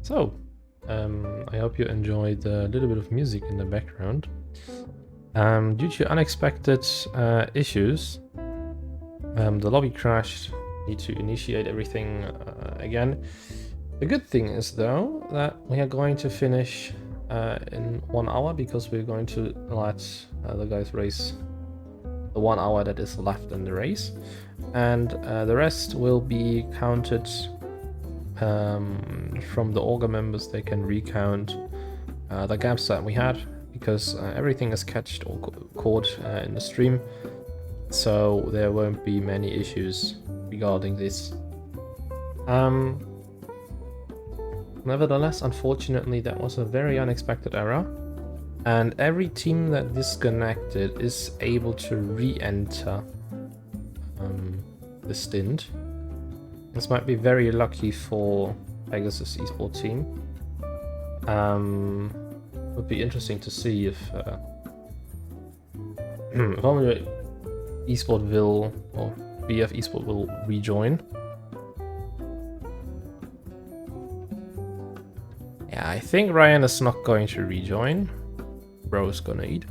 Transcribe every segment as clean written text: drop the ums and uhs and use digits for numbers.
So, I hope you enjoyed the little bit of music in the background. Due to unexpected issues, the lobby crashed. Need to initiate everything again. The good thing is, though, that we are going to finish in 1 hour, because we're going to let the guys race the 1 hour that is left in the race, and the rest will be counted from the Augur members. They can recount the gaps that we had, because everything is catched or caught in the stream, so there won't be many issues regarding this. Nevertheless, unfortunately, that was a very unexpected error, and every team that disconnected is able to re-enter the stint. This might be very lucky for Pegasus esports team. Would be interesting to see if Omega Esport will, or BF Esport will rejoin. Yeah, I think Ryan is not going to rejoin. Bro is gonna eat.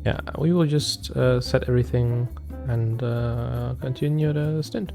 Yeah, we will just set everything and continue the stint.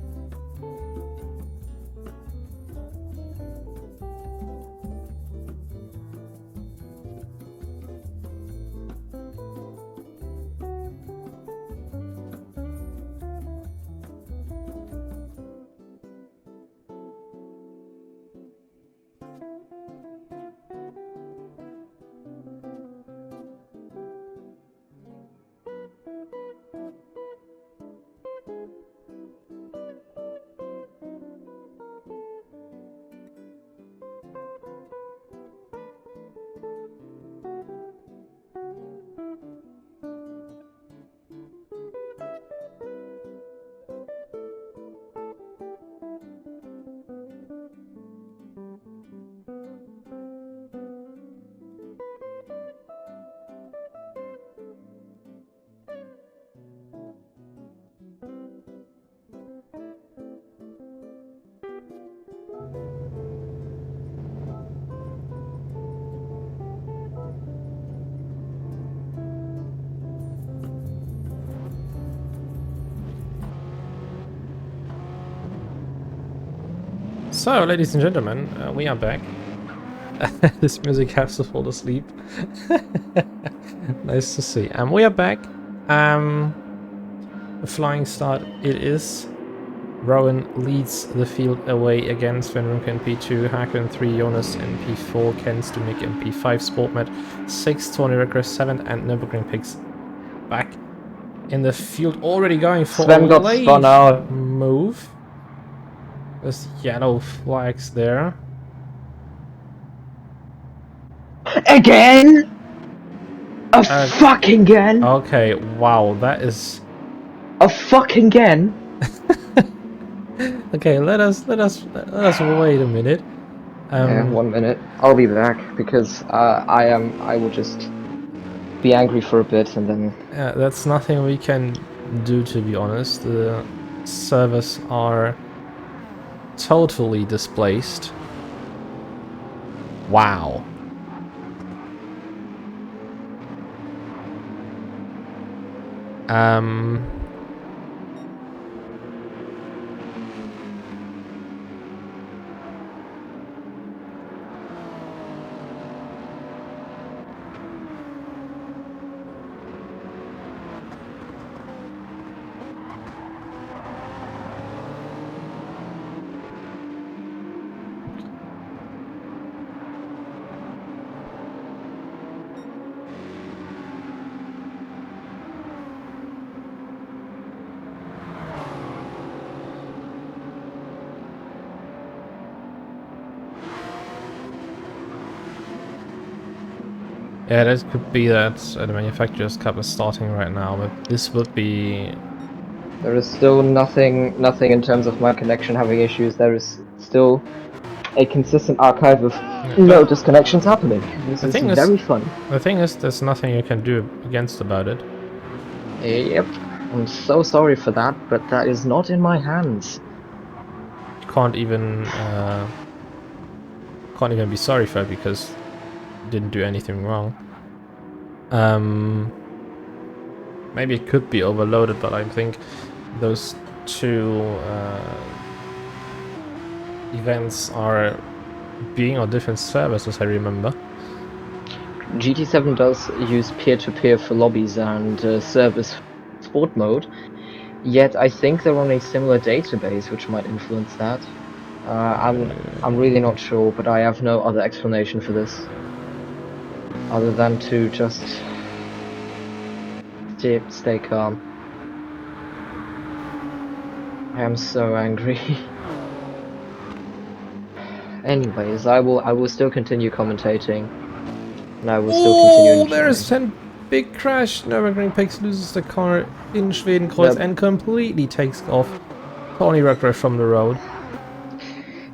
So, ladies and gentlemen, we are back. This music has to fall asleep. Nice to see. We are back. A flying start it is. Rowan leads the field away against Svenrunke in P2, Haken 3, Jonas in P4, Ken Stumik in P5, Sportmed 6, Tony Request 7, and Nürburgring picks back in the field, already going for Sven a got late spun out. move. There's yellow flags there. Again? A fucking again? Okay, wow, that is... A fucking again? Okay, let us wait a minute. Yeah, 1 minute. I'll be back because I will just be angry for a bit and then. Yeah, that's nothing we can do, to be honest. The servers are totally displaced. Wow. Yeah, that could be that the manufacturer's cup is starting right now, but this would be... There is still nothing in terms of my connection having issues. There is still a consistent archive of no disconnections happening. This is very funny. The thing is, there's nothing you can do against about it. Yep. I'm so sorry for that, but that is not in my hands. You can't even be sorry for it because you didn't do anything wrong. Maybe it could be overloaded, but I think those two events are being on different servers, as I remember. GT7 does use peer-to-peer for lobbies and service sport mode, yet I think they're on a similar database, which might influence that. I'm really not sure, but I have no other explanation for this, other than to just stay calm. I am so angry. Anyways, I will still continue commentating. And I will still continue enjoying. There's 10 big crash. Nürburgring Pix loses the car in Schwedenkreuz and completely takes off Tony Redgrave from the road.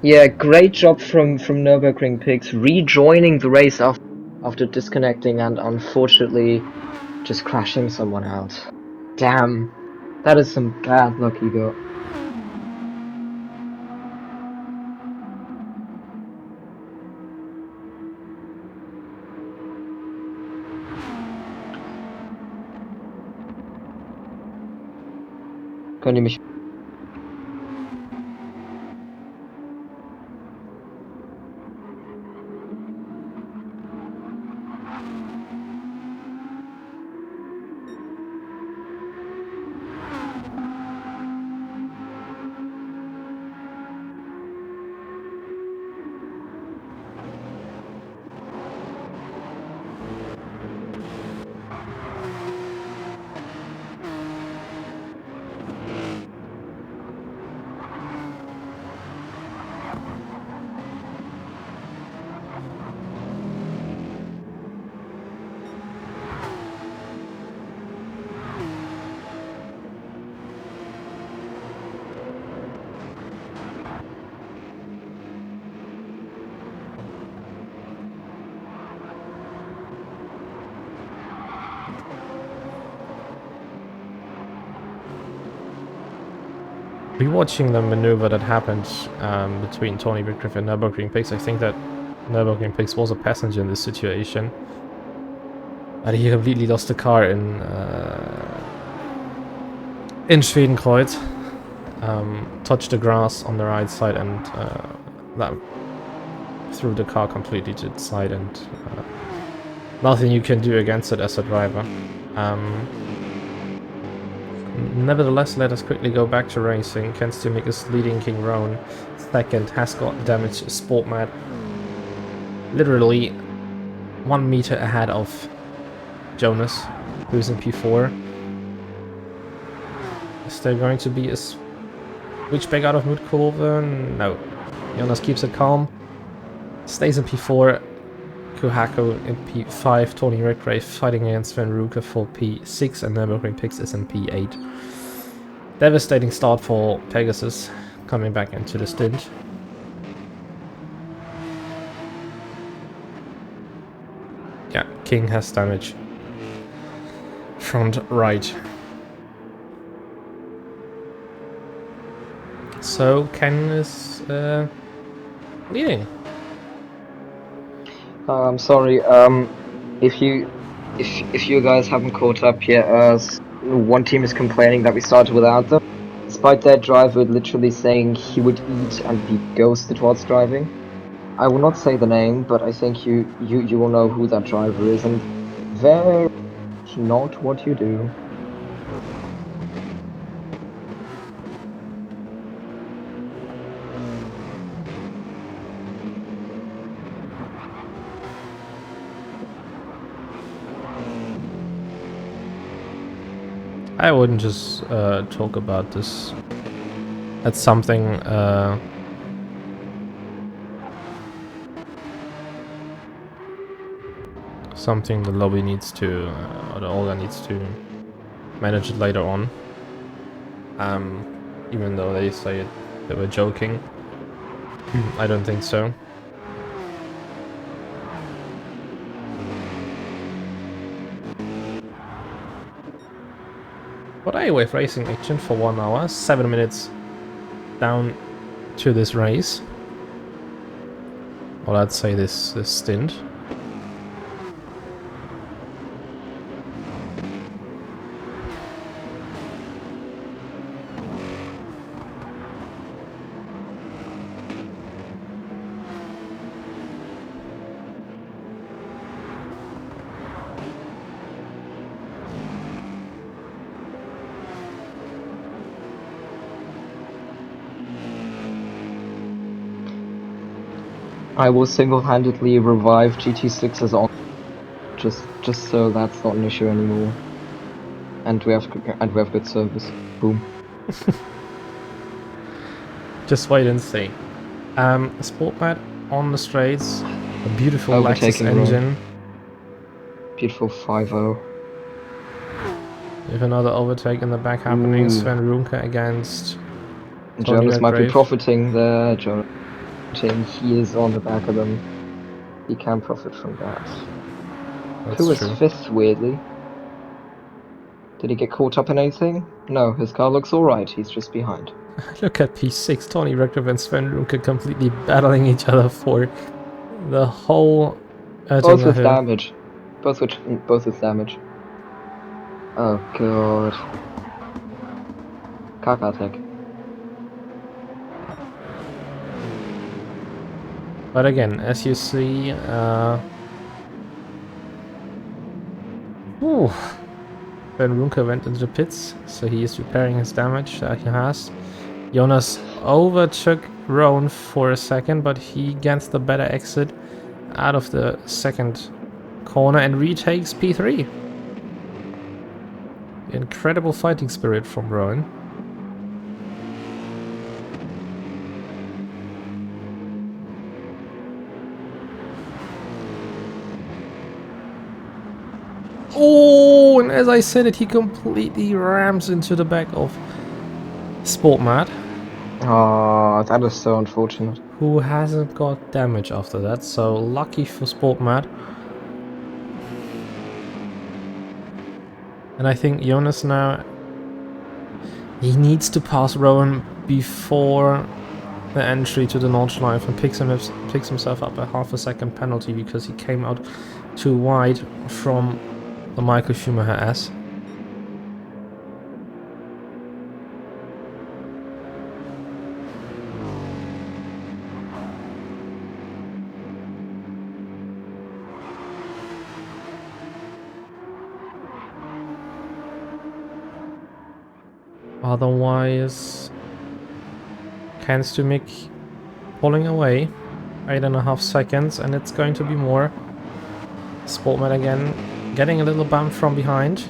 Yeah, great job from Nürburgring Pigs rejoining the race after disconnecting and unfortunately just crashing someone out. Damn, that is some bad luck you got. Könnt ihr mich... Rewatching the maneuver that happened between Tony Redgrave and Nürburgring Pix, I think that Nürburgring Pix was a passenger in this situation. And he completely lost the car in Schwedenkreuz. Touched the grass on the right side and that threw the car completely to the side, and nothing you can do against it as a driver. Nevertheless, let us quickly go back to racing. Ken Stumik is leading King Rowan. Second has got damaged Sportmad. Literally 1 meter ahead of Jonas, who's in P4. Is there going to be a switchback out of Mutkurve? No. Jonas keeps it calm. Stays in P4. Kuhako in P5, Tony Redgrave fighting against Sven Ruka for P6, and Nürburgring Pix is in P8. Devastating start for Pegasus, coming back into the stint. Yeah, King has damage. Front right. So Ken is leading. I'm sorry. If you guys haven't caught up yet, one team is complaining that we started without them, despite their driver literally saying he would eat and be ghosted whilst driving. I will not say the name, but I think you will know who that driver is, and very not what you do. I wouldn't just talk about this. That's something something the lobby needs to, or the Olga needs to manage it later on. Even though they say they were joking, I don't think so. But anyway, racing action for 1 hour, 7 minutes down to this race. Or let's say this stint. I will single-handedly revive GT6's on just so that's not an issue anymore. And we have good service. Boom. Just wait and see. Sport pad on the straights. A beautiful Lexus Overtaking Ron. engine. Beautiful 5-0. With another overtake in the back happening. Ooh. Sven Runke against Jonas might be Redgrave. profiting there. Jonas, he is on the back of them. He can profit from that. That's Who was true. 5th, weirdly? Did he get caught up in anything? No, his car looks alright, he's just behind. Look at P6, Tony Redgrave and Sven Runke completely battling each other for the whole Both with hill. damage. Both with damage. Oh god. Kakatek. But again, as you see, Sven Runke went into the pits, so he is repairing his damage that he has. Jonas overtook Rowan for a second, but he gets the better exit out of the second corner and retakes P3. Incredible fighting spirit from Rowan. Oh, and as I said it, he completely rams into the back of Sportmad. Oh, that is so unfortunate. Who hasn't got damage after that, so lucky for Sportmad. And I think Jonas now, he needs to pass Rowan before the entry to the Nordschleife and picks himself up a half a second penalty because he came out too wide from the Michael Schumacher S. Otherwise, Kanstumic pulling away, 8.5 seconds, and it's going to be more. Sportman again, getting a little bump from behind.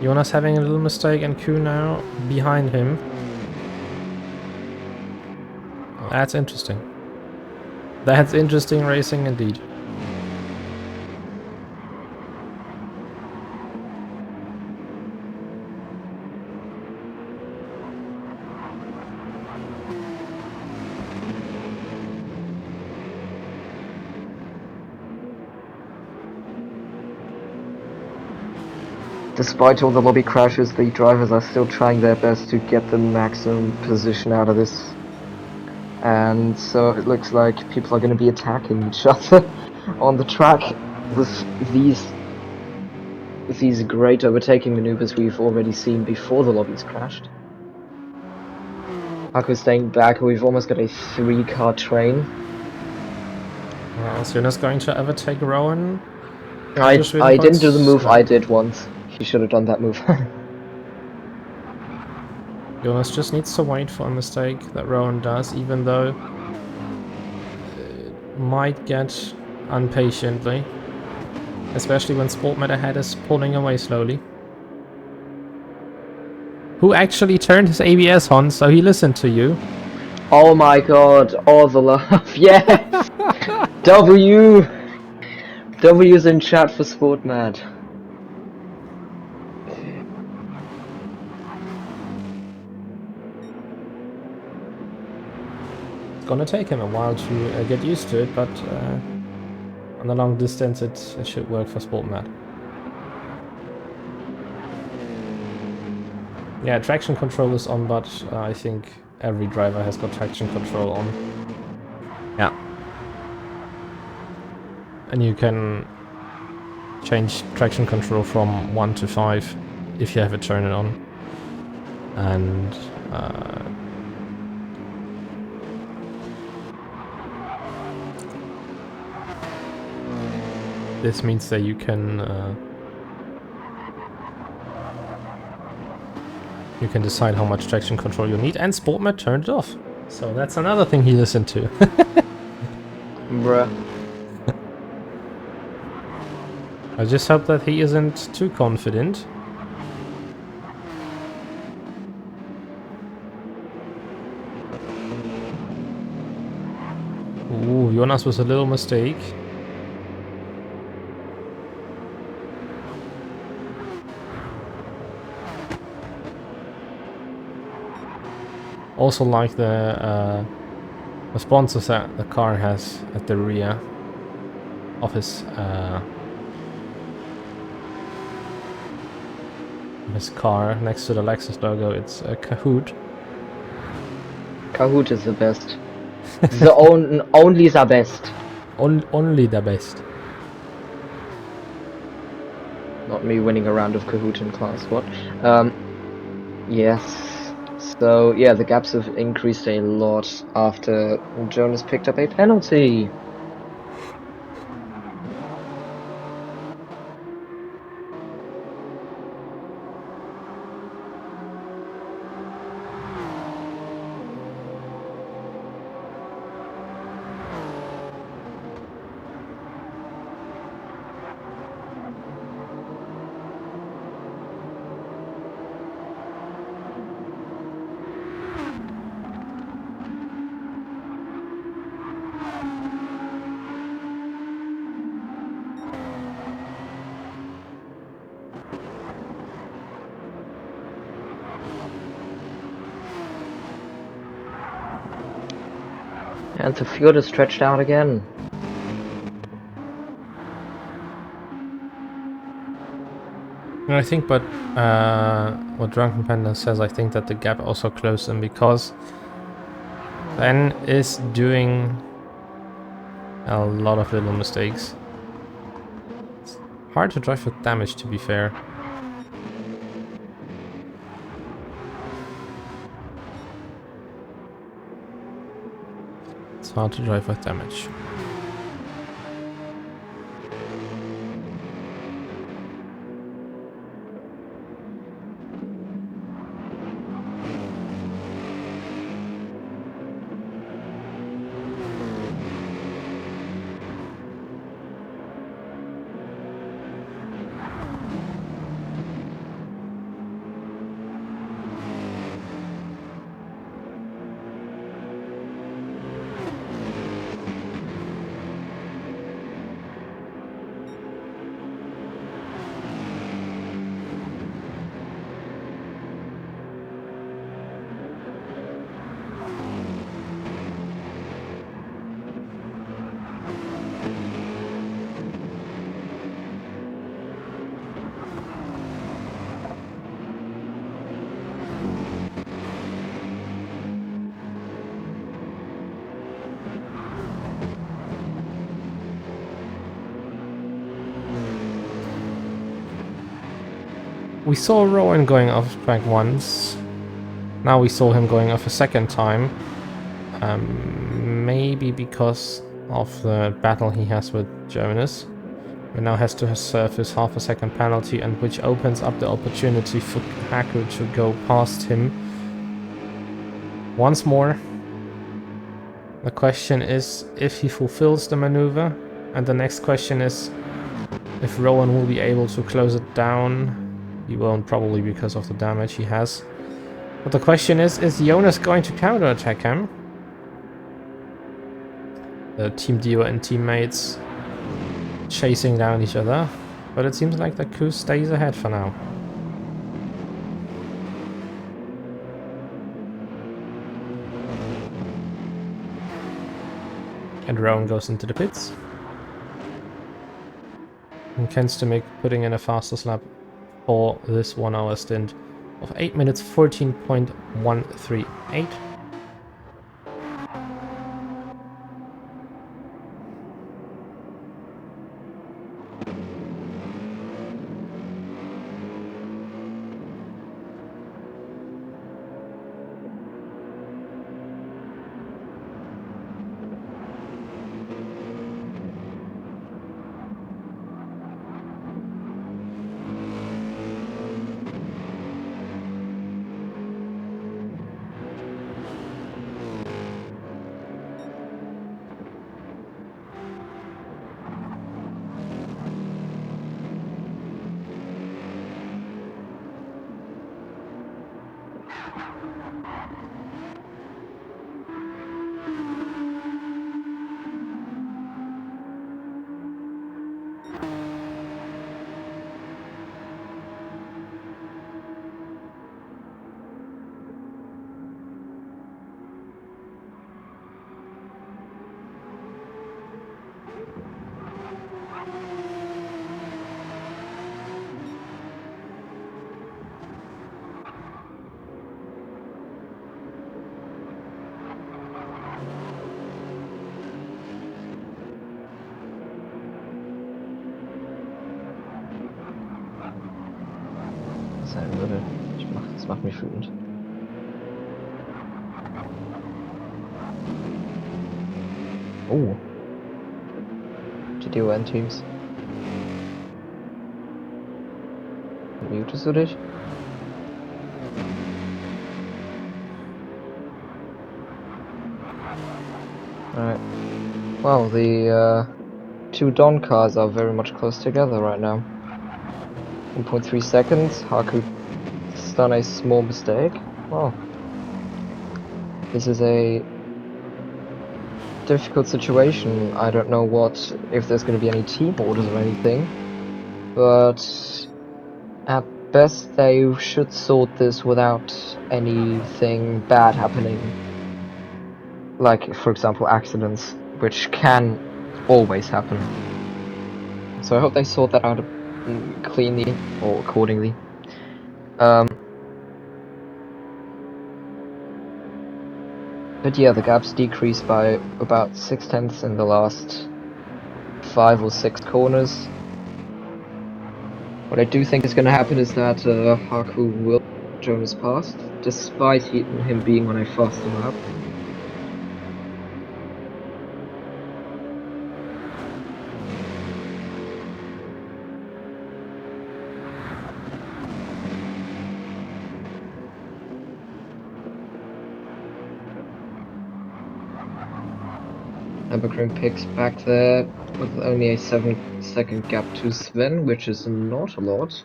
Jonas having a little mistake, and Q now behind him. That's interesting. That's interesting racing indeed. Despite all the lobby crashes, the drivers are still trying their best to get the maximum position out of this. And so it looks like people are going to be attacking each other on the track with these great overtaking maneuvers we've already seen before the lobbies crashed. Haku's staying back, we've almost got a 3-car train. Well, Jonas going to overtake Rowan. I didn't do the move I did once. He should have done that move. Jonas just needs to wait for a mistake that Rowan does, even though it might get impatiently. Especially when Sportmed ahead is pulling away slowly. Who actually turned his ABS on, so he listened to you. Oh my god, all the love, yes! W! W's in chat for Sportmad. It's gonna take him a while to get used to it, but on the long distance it should work for Sportmad. Yeah, traction control is on, but I think every driver has got traction control on. Yeah. And you can change traction control from 1 to 5 if you have it turned on. And this means that you can decide how much traction control you need, and Sportmed turned it off. So that's another thing he listened to. Bruh. I just hope that he isn't too confident. Ooh, Jonas was a little mistake. Also like the responses that the car has at the rear of his car next to the Lexus logo. It's a Kahoot. Kahoot is the best. Only the best. Only the best. Not me winning a round of Kahoot in class, what? Yes. So, yeah, the gaps have increased a lot after Jonas picked up a penalty. And the field is stretched out again. I think, but what Drunken Panda says, I think that the gap also closed in because Ben is doing a lot of little mistakes. It's hard to drive with damage, to be fair. It's hard to drive with damage. We saw Rowan going off track once. Now we saw him going off a second time. Maybe because of the battle he has with Jonas. He now has to serve his half a second penalty, and which opens up the opportunity for Haku to go past him once more. The question is if he fulfills the maneuver, and the next question is if Rowan will be able to close it down. He won't, probably because of the damage he has. But the question is Jonas going to counterattack him? The team duo and teammates chasing down each other, but it seems like the coup stays ahead for now. And Rowan goes into the pits. And Kenstomic putting in a fastest lap for this 1 hour stint of 8 minutes 14.138. Sein würde. Das macht mich wütend. Oh. GDON Teams. Mutest du dich? Alright. Well, the two Don cars are very much close together right now. 1.3 seconds. Haku has done a small mistake. Well, this is a difficult situation. I don't know if there's going to be any team orders or anything, but at best they should sort this without anything bad happening. Like, for example, accidents, which can always happen. So I hope they sort that out cleanly or accordingly. But yeah, the gap's decreased by about 0.6 in the last 5 or 6 corners. What I do think is going to happen is that Haku will Jonas past, despite him being on a faster lap. Nürburgring picks back there with only a 7-second gap to Sven, which is not a lot.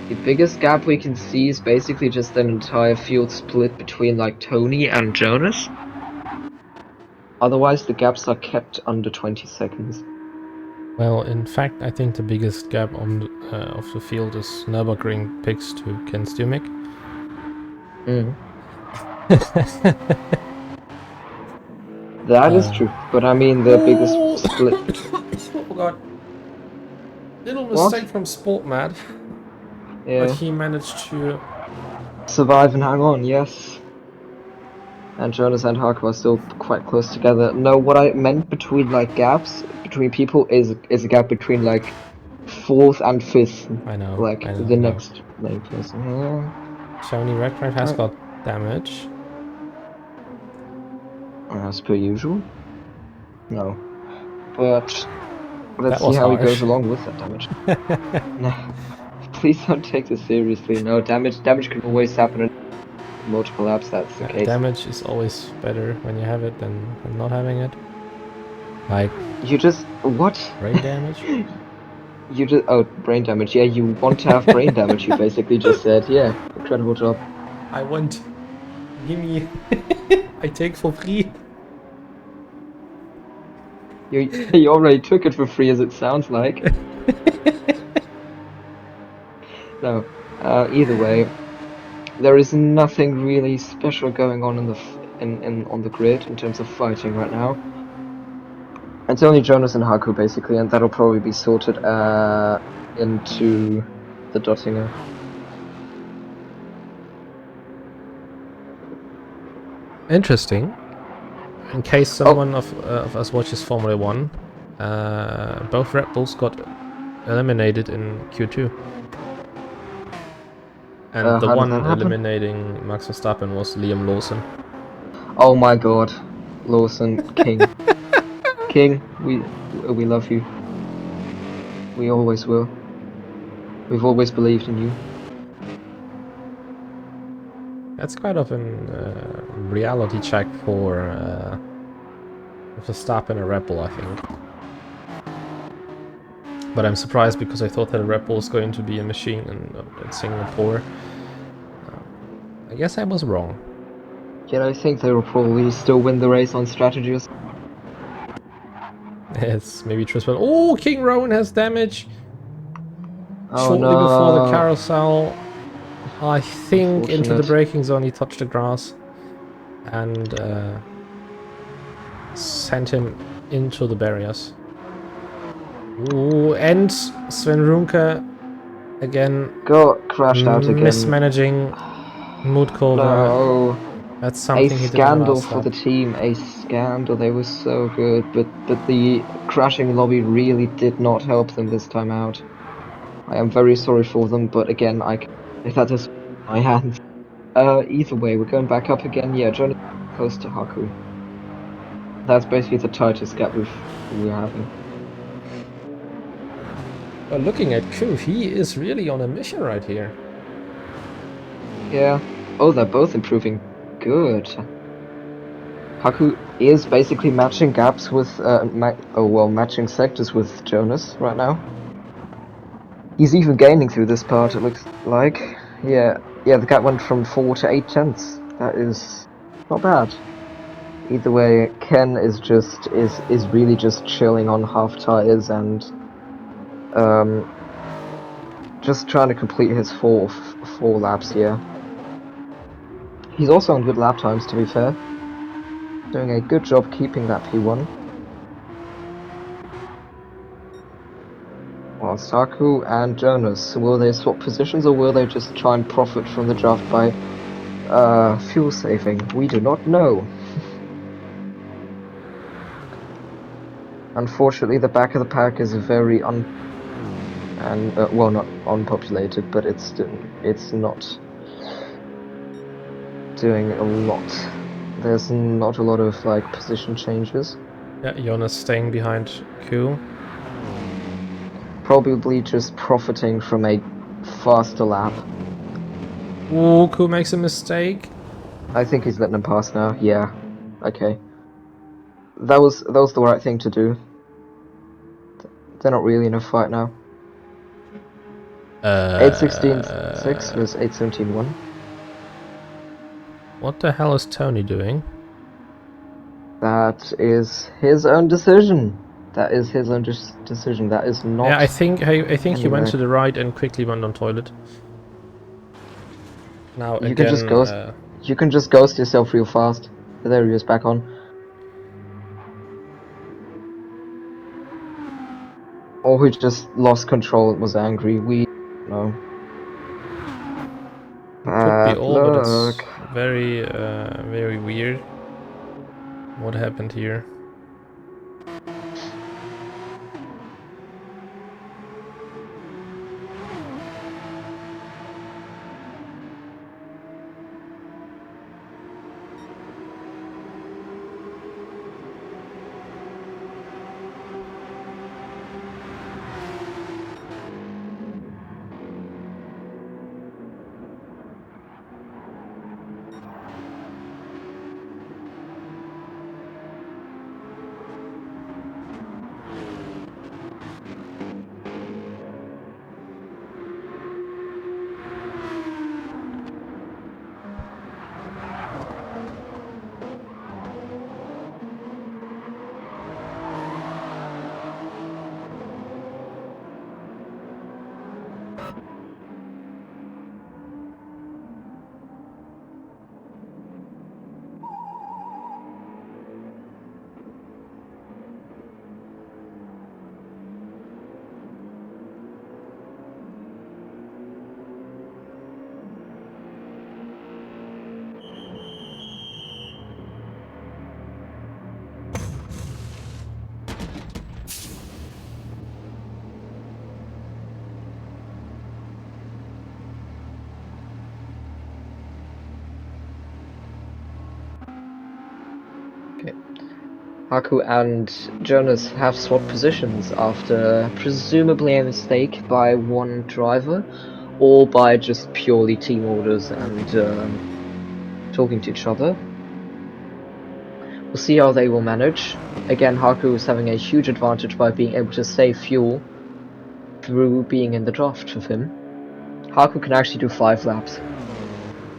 The biggest gap we can see is basically just an entire field split between like Tony and Jonas. Otherwise the gaps are kept under 20 seconds. Well, in fact, I think the biggest gap on of the field is Nürburgring picks to Kenstomic. That is true, but I mean the biggest split. Oh god. Little mistake from Sportmad. Yeah. But he managed to survive and hang on, yes. And Jonas and Haku are still quite close together. No, what I meant between like gaps between people is a gap between like 4th and 5th, I know. like I know. the I know. next lane person. Yeah. Shiny Red Crab has got damage. As per usual. No. But let's That see was how he goes harsh. along with that damage. No, please don't take this seriously. No, damage can always happen in multiple laps, that's the case. Damage is always better when you have it than not having it. Like You just what? brain damage. You just brain damage. Yeah, you want to have brain damage. You basically just said, yeah, incredible job. I want. Gimme. I take for free. You already took it for free, as it sounds like. No, either way, there is nothing really special going on on the grid in terms of fighting right now. It's only Jonas and Haku basically, and that'll probably be sorted into the Dottinger. Interesting. In case someone of us watches Formula 1, both Red Bulls got eliminated in Q2. And the How did that one happen? eliminating Max Verstappen was Liam Lawson. Oh my god, Lawson, King. King, we love you. We always will. We've always believed in you. That's kind of a reality check for Verstappen and a Red Bull, I think. But I'm surprised because I thought that a Red Bull was going to be a machine in Singapore. I guess I was wrong. Yet I think they will probably still win the race on strategies. It's maybe Tristan. Oh, King Rowan has damage. Oh Shortly before the no. carousel, I think into the Unfortunate. braking zone he touched the grass and sent him into the barriers. Ooh, and Sven Runke again Crashed out again. mismanaging Moodcover. No. That's A something he did in the scandal last for lap. the team. A scandal. They were so good, but the crashing lobby really did not help them this time out. I am very sorry for them, but again, if that is my hands. Either way, we're going back up again. Yeah, Jonas close to Haku. That's basically the tightest gap we're having. Well, looking at Ku, he is really on a mission right here. Yeah. Oh, they're both improving. Good. Haku is basically matching gaps with matching sectors with Jonas right now. He's even gaining through this part, it looks like. Yeah, the gap went from 4 to 8 tenths. That is not bad. Either way, Ken is really just chilling on half tires and just trying to complete his four laps here. He's also on good lap times, to be fair. Doing a good job keeping that P1. Well, Saku and Jonas, will they swap positions or will they just try and profit from the draft by fuel saving? We do not know. Unfortunately, the back of the pack is very not unpopulated, but it's not doing a lot. There's not a lot of like position changes. Yeah, Jonas staying behind Ku. Probably just profiting from a faster lap. Ooh, Ku makes a mistake. I think he's letting him pass now. Yeah. Okay. That was the right thing to do. They're not really in a fight now. 8:16.6 was 8:17.1. What the hell is Tony doing? That is his own decision. That is his own decision. That is not. Yeah, I think he went anyway. to the right and quickly went on toilet. Now You can just again, ghost. You can just ghost yourself real fast. There he is, back on. Or he just lost control and was angry. We no. could be all, but it's Look. very very weird. What happened here? Haku and Jonas have swapped positions after presumably a mistake by one driver, or by just purely team orders and talking to each other. We'll see how they will manage. Again, Haku is having a huge advantage by being able to save fuel through being in the draft with him. Haku can actually do 5 laps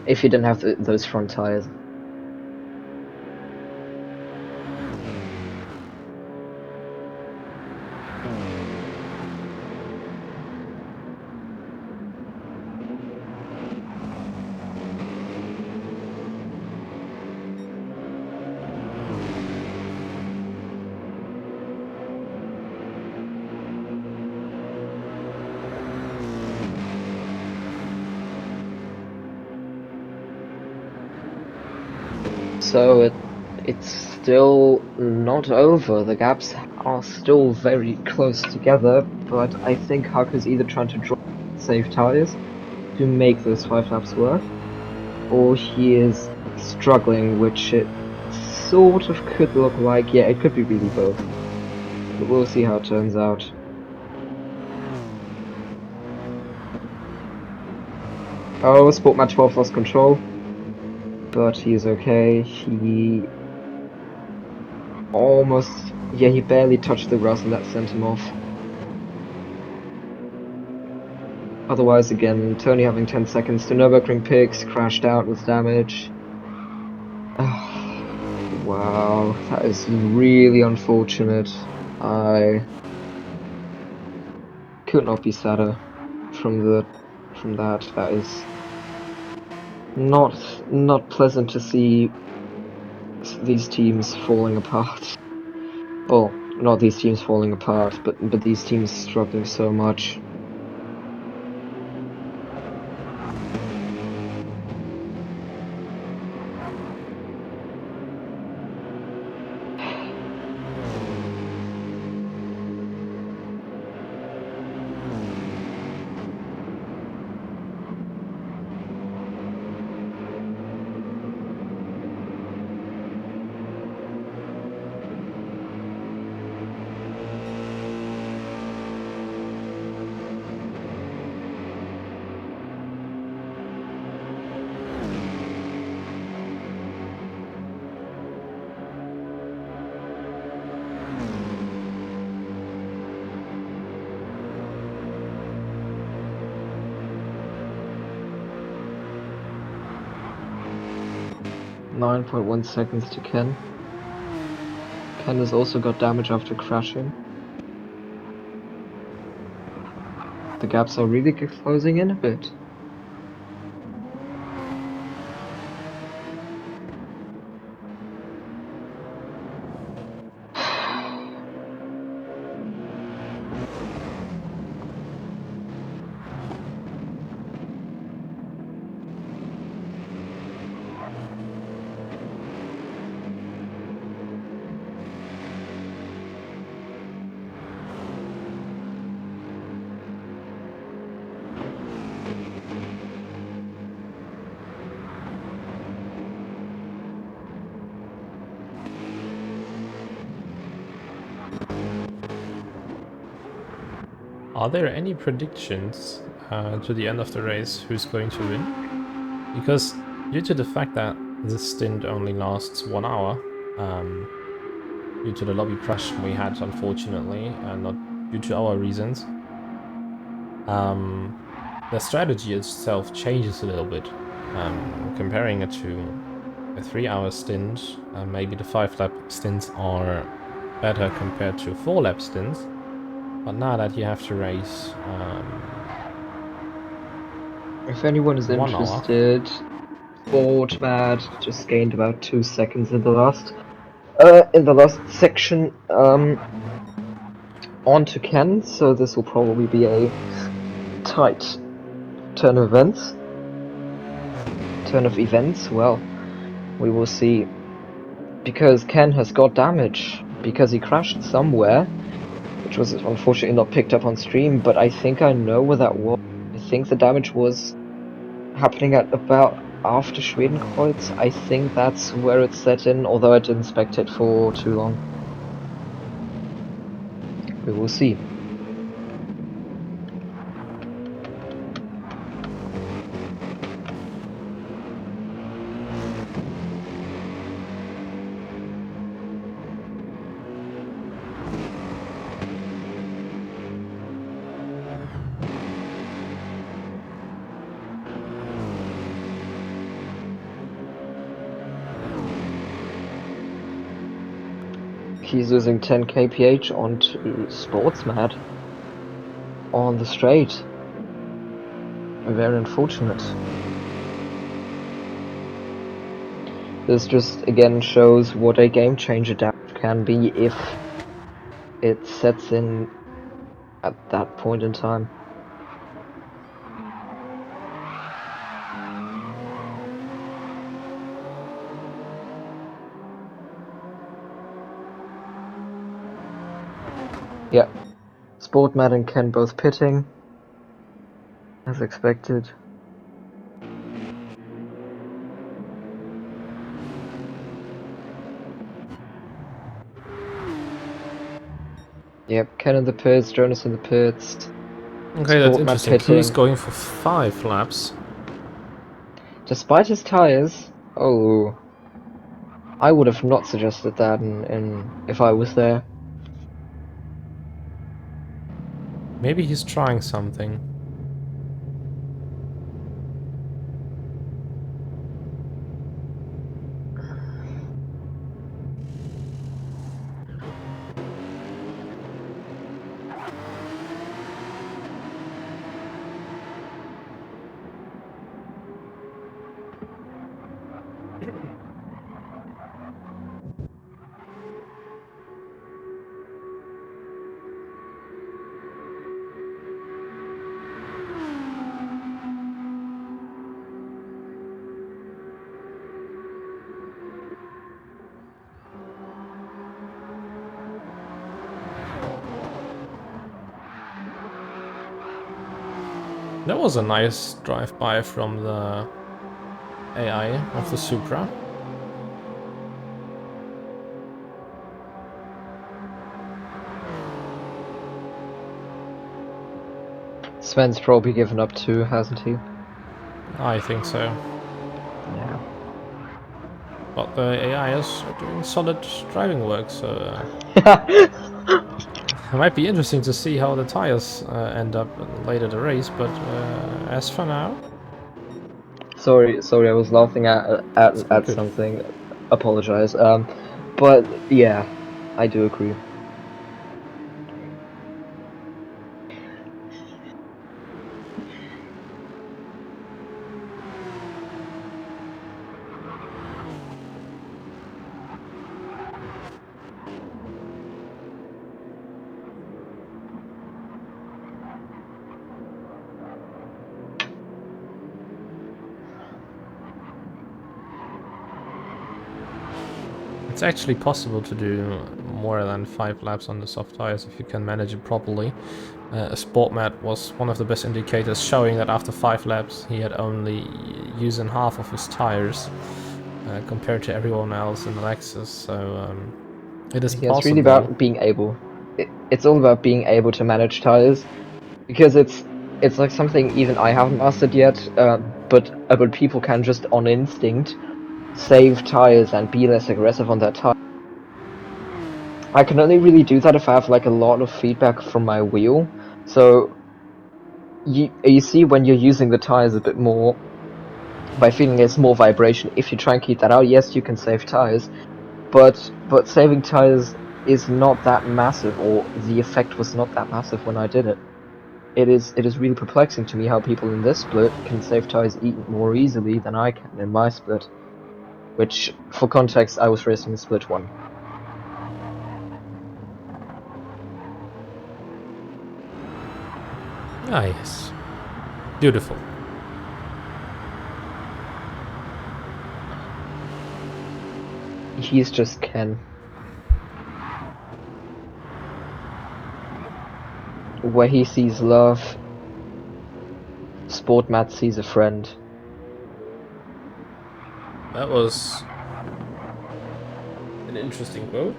if he didn't have those front tires. So it's still not over. The gaps are still very close together, but I think Haku's either trying to save tires to make those 5 laps work, or he is struggling, which it sort of could look like. Yeah, it could be really both. But we'll see how it turns out. Oh, Sportman 12 lost control, but he's okay. He almost, yeah, he barely touched the grass and that sent him off. Otherwise, again, Tony having 10 seconds to Nürburgring picks, crashed out with damage. Wow, that is really unfortunate. I could not be sadder from that. That is not pleasant to see these teams falling apart. Well, not these teams falling apart, but these teams struggling so much. .1 seconds to Ken. Ken has also got damage after crashing. The gaps are really closing in a bit. Are there any predictions to the end of the race who's going to win? Because due to the fact that this stint only lasts 1 hour, due to the lobby crash we had, unfortunately, and not due to our reasons, the strategy itself changes a little bit. Comparing it to a 3-hour stint, maybe the 5-lap stints are better compared to 4-lap stints. But now that you have to race, If anyone is 1 hour. interested, Boardmad just gained about 2 seconds in the last section onto Ken, so this will probably be a tight turn of events. Well, we will see. Because Ken has got damage, because he crashed somewhere, which was unfortunately not picked up on stream, but I think I know where that was. I think the damage was happening at about after Schwedenkreuz. I think that's where it set in, although I didn't spectate for too long. We will see. He's losing 10 kph onto Sportsmat on the straight. Very unfortunate. This just again shows what a game changer damage can be if it sets in at that point in time. Yeah, Sportmat and Ken both pitting, as expected. Yep, Ken in the pits, Jonas in the pits. Okay, that's Sportmat interesting. pitting. Crew's going for 5 laps. Despite his tires, oh, I would have not suggested that if I was there. Maybe he's trying something. That was a nice drive-by from the AI of the Supra. Sven's probably given up too, hasn't he? I think so. Yeah. But the AI is doing solid driving work, so it might be interesting to see how the tires end up later the race, but as for now... Sorry, I was laughing at good. something. Apologize. But yeah, I do agree. It's actually possible to do more than 5 laps on the soft tires if you can manage it properly. A sport mat was one of the best indicators, showing that after 5 laps he had only used half of his tires compared to everyone else in the Lexus, so it is Yeah, it's really possible. about being able. It's all about being able to manage tires, because it's like something even I haven't mastered yet. But people can just on instinct save tires and be less aggressive on their tire. I can only really do that if I have like a lot of feedback from my wheel. So you see when you're using the tires a bit more by feeling it's more vibration. If you try and keep that out, yes, you can save tires, but saving tires is not that massive, or the effect was not that massive when I did it. It is really perplexing to me how people in this split can save tires more easily than I can in my split. Which, for context, I was racing split 1. Ah, yes. Beautiful. He's just Ken. Where he sees love, Sportmat sees a friend. That was an interesting quote.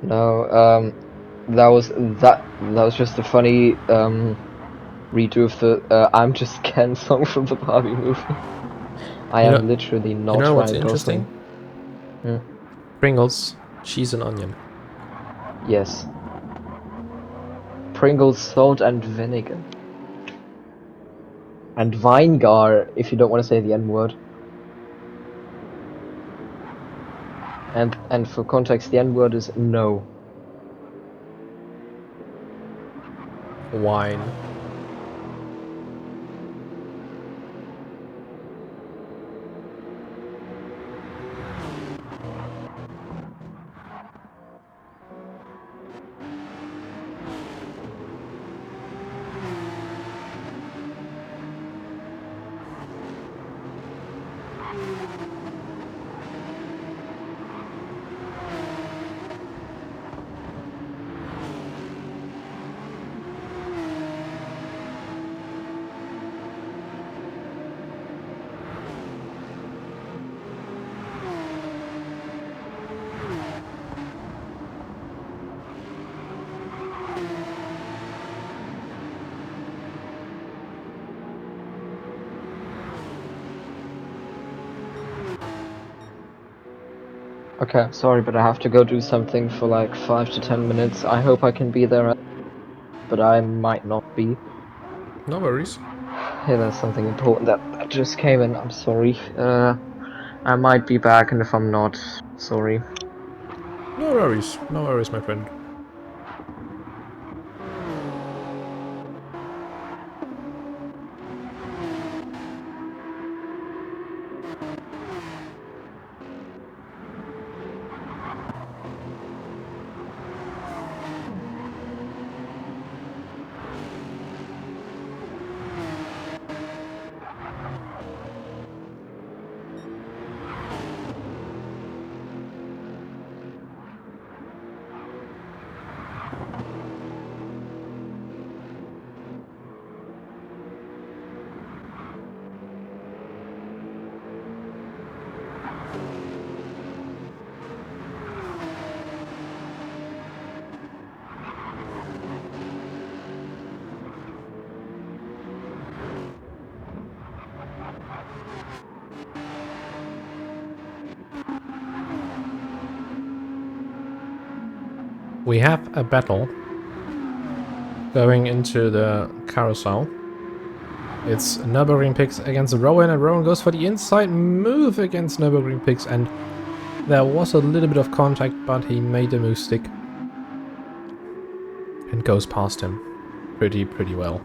No, That was just a funny redo of the "I'm Just Ken" song from the Barbie movie. I You am know, literally you not know what's Ryan Gosling. interesting? Hmm. Pringles, cheese and onion. Yes. Pringles, salt and vinegar. And Vinegar, if you don't want to say the N word. And for context, the N word is no. Wine. Okay, sorry, but I have to go do something for like 5 to 10 minutes. I hope I can be there, but I might not be. No worries. Hey, there's something important that just came in. I'm sorry. I might be back, and if I'm not, sorry. No worries. No worries, my friend. We have a battle going into the carousel. It's Nürburgring picks against Rowan, and Rowan goes for the inside move against Nürburgring picks, and there was a little bit of contact, but he made the move stick and goes past him pretty well.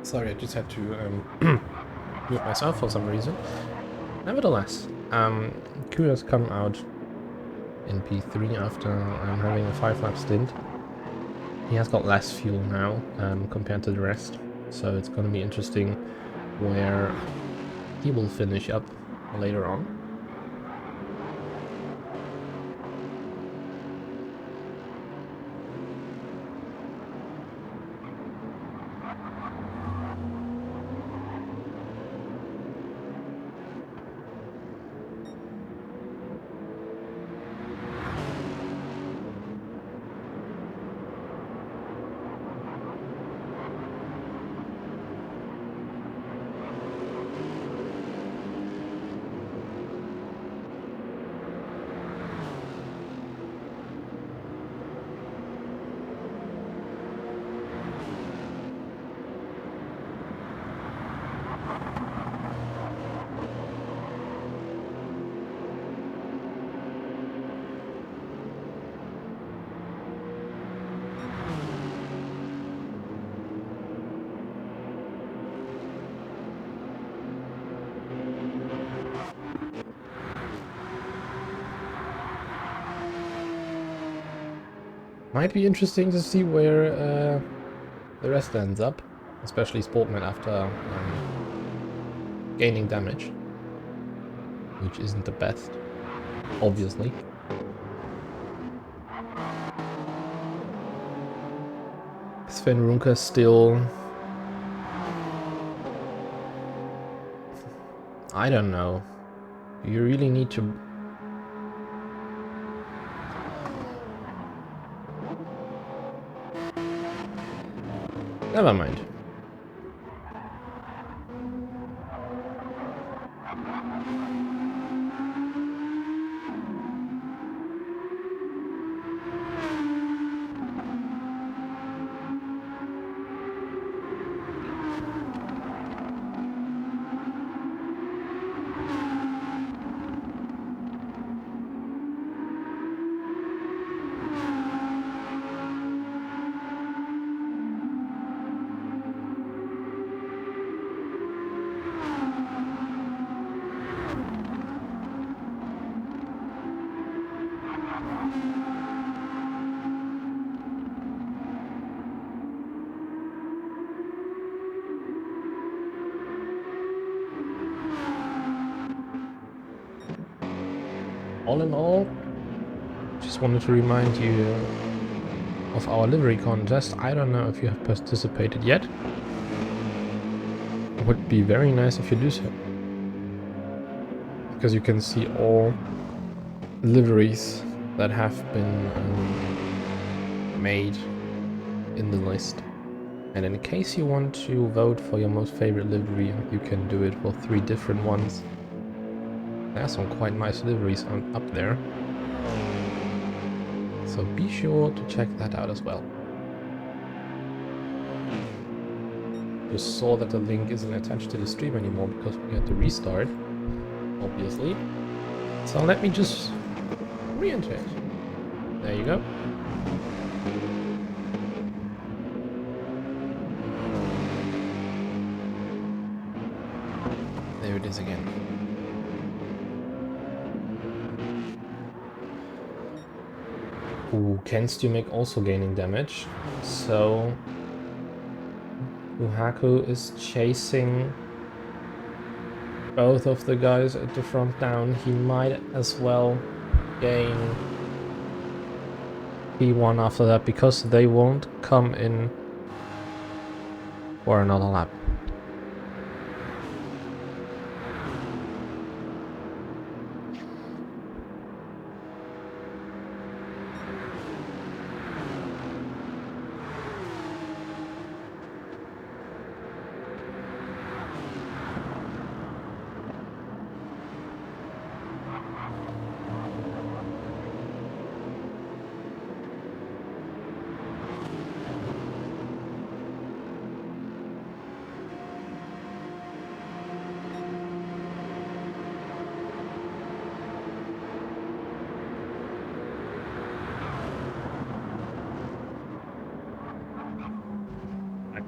Sorry, I just had to mute myself for some reason. Nevertheless, Q has come out in P3 after having a 5-lap stint. He has got less fuel now compared to the rest, so it's going to be interesting where he will finish up later on. Might be interesting to see where the rest ends up, especially Sportman after gaining damage, which isn't the best, obviously. Sven Runke still... I don't know. You really need to... Never mind. All in all, just wanted to remind you of our livery contest. I don't know if you have participated yet. It would be very nice if you do so, because you can see all liveries that have been made in the list. And in case you want to vote for your most favorite livery, you can do it for 3 different ones. There are some quite nice liveries up there, so be sure to check that out as well. Just saw that the link isn't attached to the stream anymore because we had to restart, obviously. So let me just re-enter it. There you go. There it is again. Ooh, Kenstymik also gaining damage, so Uhaku is chasing both of the guys at the front down. He might as well gain P1 after that, because they won't come in for another lap.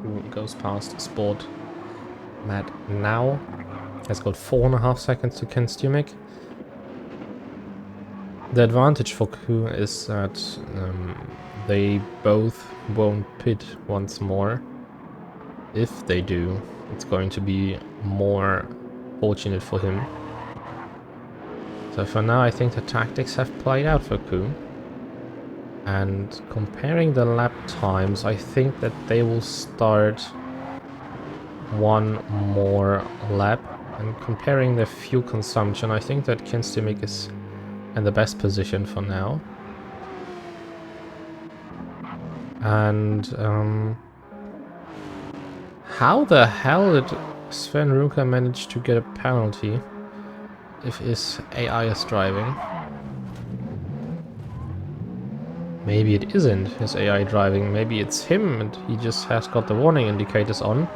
who goes past Sport Matt now. Has got 4.5 seconds to Ken Stumick. The advantage for Ku is that they both won't pit once more. If they do, it's going to be more fortunate for him. So for now, I think the tactics have played out for Ku. And comparing the lap times, I think that they will start one more lap. And comparing the fuel consumption, I think that Ken Stumick is in the best position for now. And how the hell did Sven Ruka manage to get a penalty if his AI is driving? Maybe it isn't his AI driving, maybe it's him and he just has got the warning indicators on.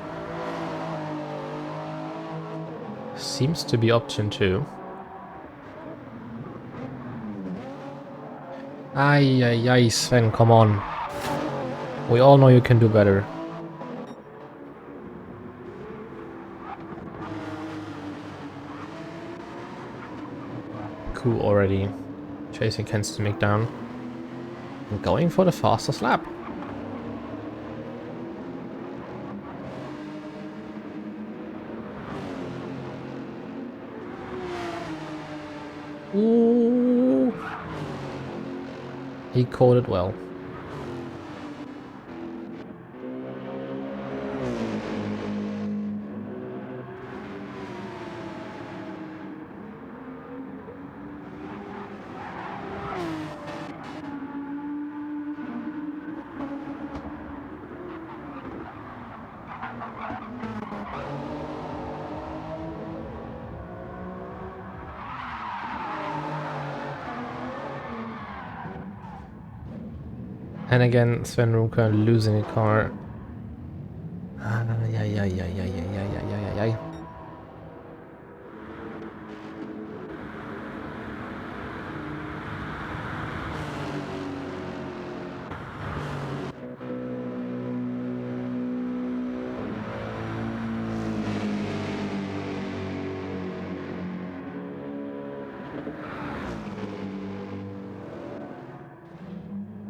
Seems to be option 2. Ay, Sven, come on. We all know you can do better. Cool already. Chasing Ken Stumick down. And going for the fastest lap. Ooh. He caught it well. And again, Sven Ruka losing a car. Ay.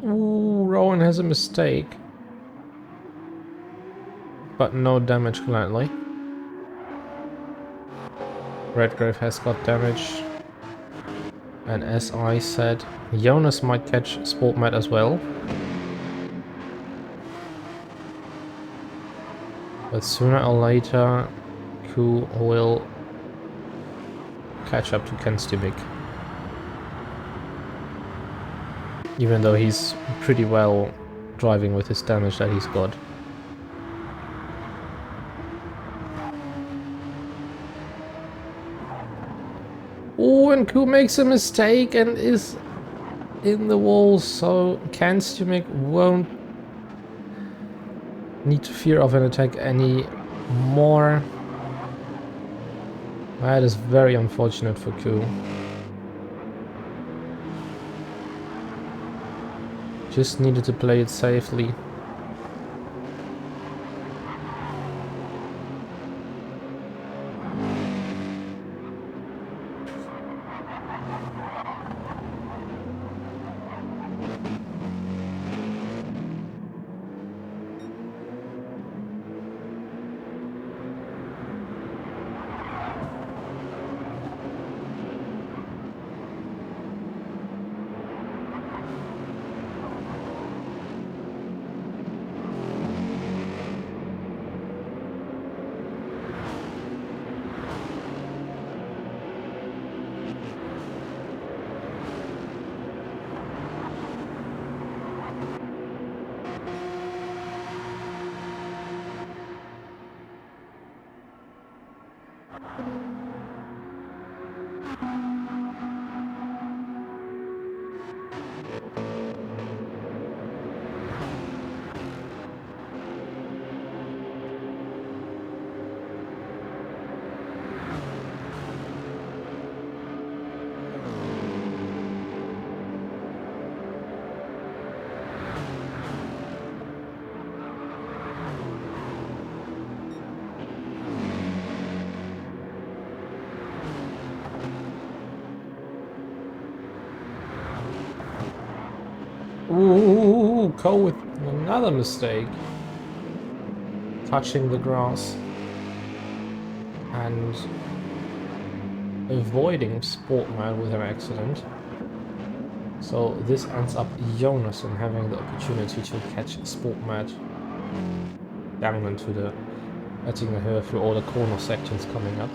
Ooh, Rowan has a mistake. But no damage gladly. Redgrave has got damage. And as I said, Jonas might catch Sportmat as well. But sooner or later, Ku will catch up to Ken Stumick. Even though he's pretty well driving with his damage that he's got. Oh, and Ku makes a mistake and is in the wall, so Ken Stumick won't need to fear of an attack any more. That is very unfortunate for Ku. Just needed to play it safely. Ooh, Cole with another mistake. Touching the grass. And avoiding sport mode with an accident. So this ends up Jonas and having the opportunity to catch sport mode down into the letting her through all the corner sections coming up.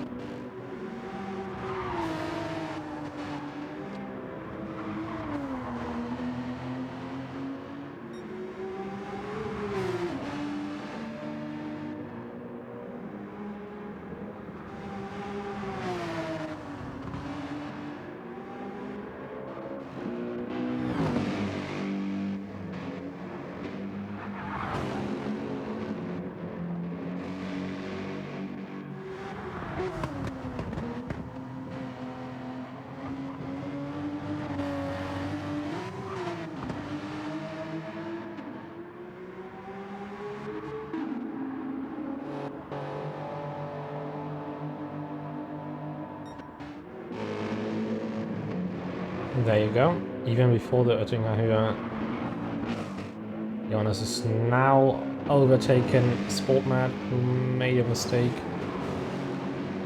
There you go. Even before the Oettinger Höhe, Jonas is now overtaken Sportmad, who made a mistake,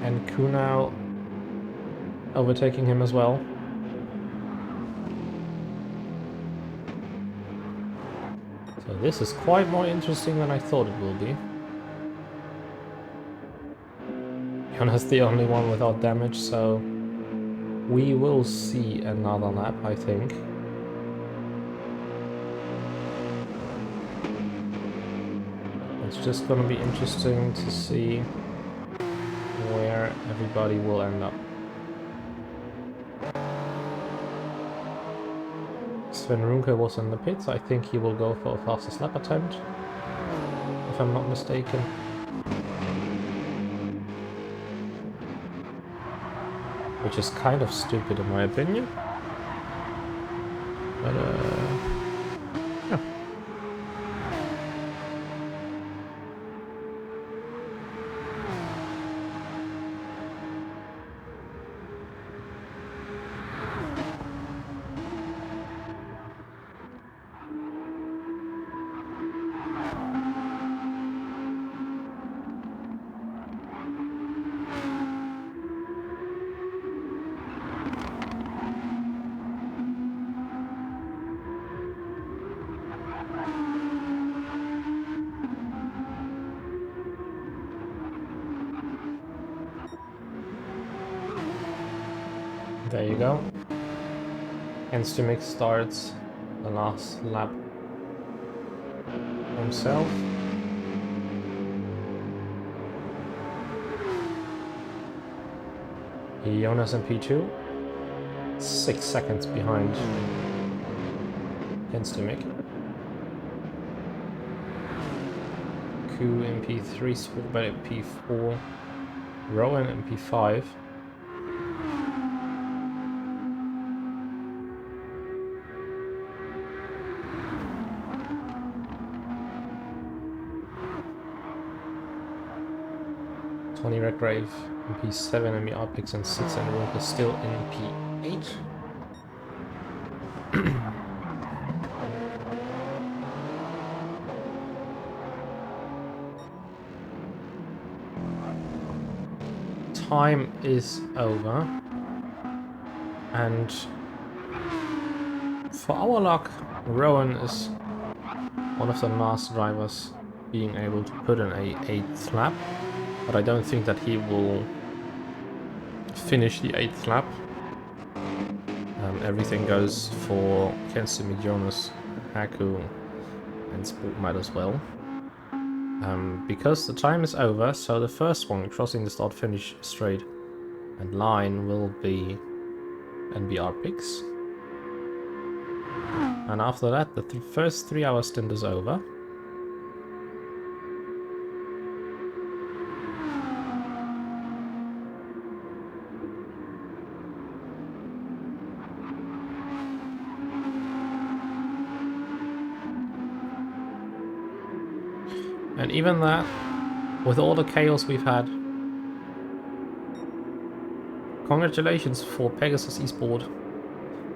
and Kunau overtaking him as well. So this is quite more interesting than I thought it will be. Jonas the only one without damage, so we will see another lap, I think. It's just gonna be interesting to see where everybody will end up. Sven Runke was in the pits. I think he will go for a fastest lap attempt, if I'm not mistaken. Which is kind of stupid in my opinion. But yeah. There you go. Enstimik starts the last lap himself. Jonas in P2, 6 seconds behind Enstimik. Ku in P3, Sportbad in P4, Rowan in P5. Tony Redgrave in P7 and Arpix in 6 and Rook is still in P8. Time is over, and for our luck, Rowan is one of the last drivers being able to put in a 8th lap. But I don't think that he will finish the 8th lap. Everything goes for Enstimik, Jonas, Haku, and Sportmad as well. Because the time is over, so the first one crossing the start-finish straight and line will be NBR picks. And after that, the first 3-hour stint is over. And even that, with all the chaos we've had, congratulations for Pegasus Esport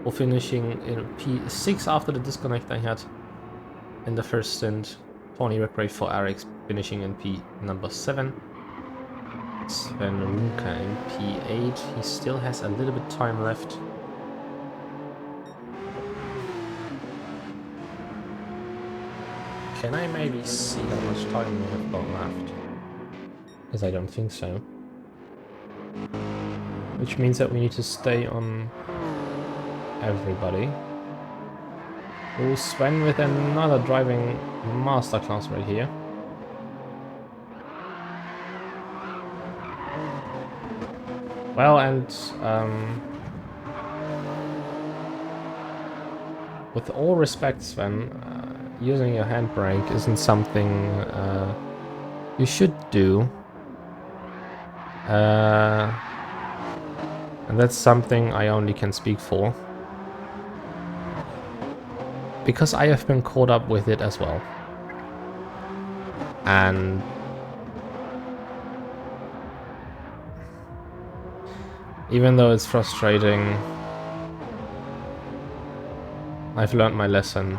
for finishing in P6 after the disconnect I had in the first stint. 20 Redgrave for Eric finishing in P number 7. Sven Runka in P8. He still has a little bit time left. Can I maybe see how much time we have got left? Because I don't think so. Which means that we need to stay on everybody. Oh, Sven with another driving masterclass right here. Well, and with all respect, Sven, using your handbrake isn't something you should do. And that's something I only can speak for. Because I have been caught up with it as well. And even though it's frustrating, I've learned my lesson.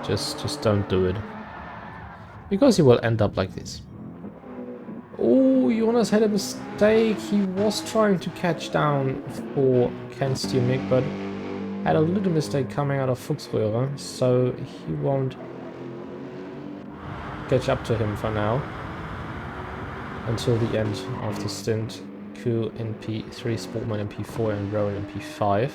Just don't do it. Because you will end up like this. Oh, Jonas had a mistake. He was trying to catch down for Ken Stiemik, but had a little mistake coming out of Fuchsröhre, so he won't catch up to him for now. Until the end of the stint. Q in P3, Sportman in P4, and Rowan in P5.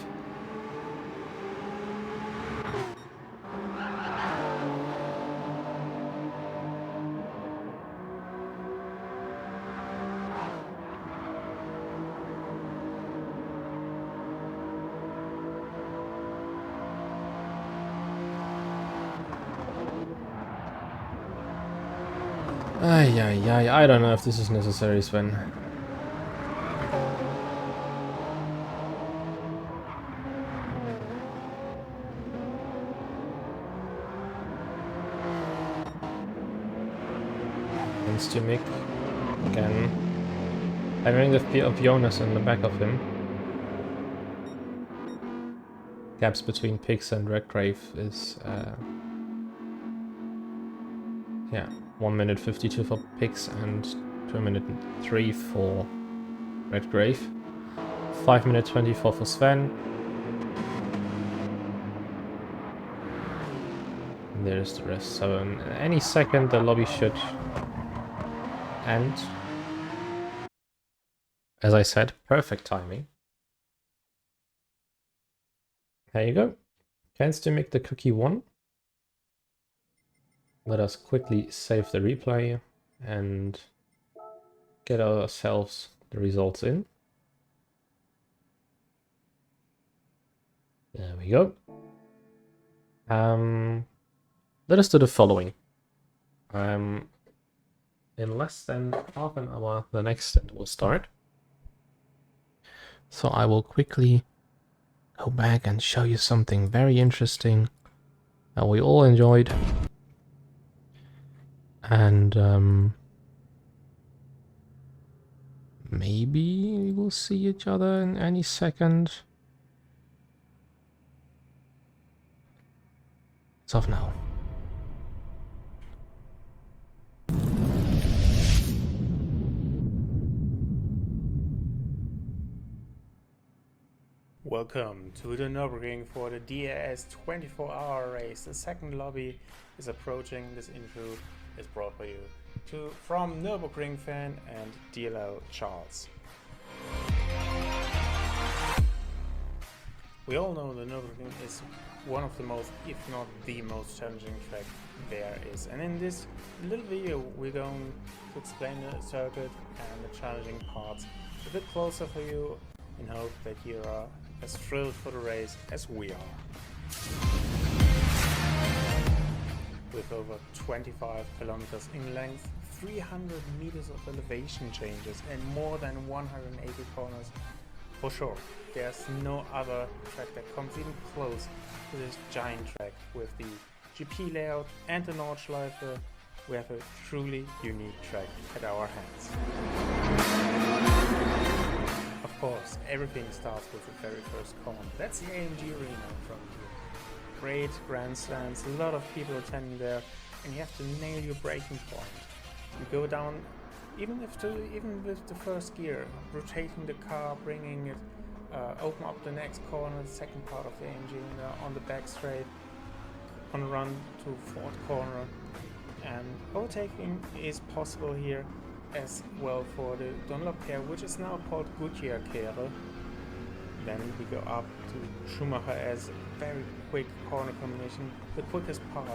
I don't know if this is necessary, Sven. And Stiemik again. Having the fear of Jonas in the back of him. Gaps between Pix and Redgrave is yeah, 1 minute 52 for Pix and 2 minute 3 for Redgrave. 5 minute 24 for Sven. And there's the rest. So in any second the lobby should end. As I said, perfect timing. There you go. Chance to make the cookie 1. Let us quickly save the replay and get ourselves the results in. There we go. Let us do the following. In less than half an hour, the next stint will start. So I will quickly go back and show you something very interesting that we all enjoyed. And maybe we will see each other in any second. It's off now. Welcome to the Nürburgring for the DAS 24-hour race. The second lobby is approaching. This intro is brought by you from Nürburgring fan and DLL Charles. We all know the Nürburgring is one of the most, if not the most challenging track there is. And in this little video we're going to explain the circuit and the challenging parts a bit closer for you, in hope that you are as thrilled for the race as we are. With over 25 kilometers in length, 300 meters of elevation changes and more than 180 corners, for sure, there's no other track that comes even close to this giant track. With the GP layout and the Nordschleife, we have a truly unique track at our hands. Of course, everything starts with the very first corner. That's the AMG arena in front of you. Great grandstands, a lot of people attending there, and you have to nail your braking point. You go down, even with the first gear, rotating the car, bringing it, open up the next corner, the second part of the AMG on the back straight, on a run to fourth corner, and overtaking is possible here as well for the Dunlop Care, which is now called Goodyear Kehre. Then we go up to Schumacher as a very quick corner combination, the quickest part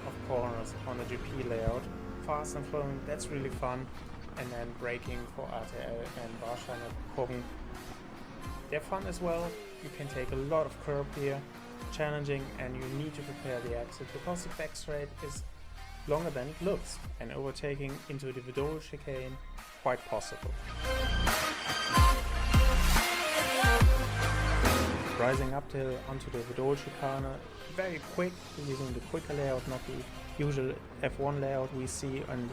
of corners on the GP layout. Fast and flowing, that's really fun. And then braking for RTL and Warsteiner Kurven. They're fun as well. You can take a lot of curb here, challenging, and you need to prepare the exit because the back straight is longer than it looks, and overtaking into the Vidal chicane quite possible. Rising uphill onto the Vidal chicane, very quick, using the quicker layout, not the usual F1 layout we see and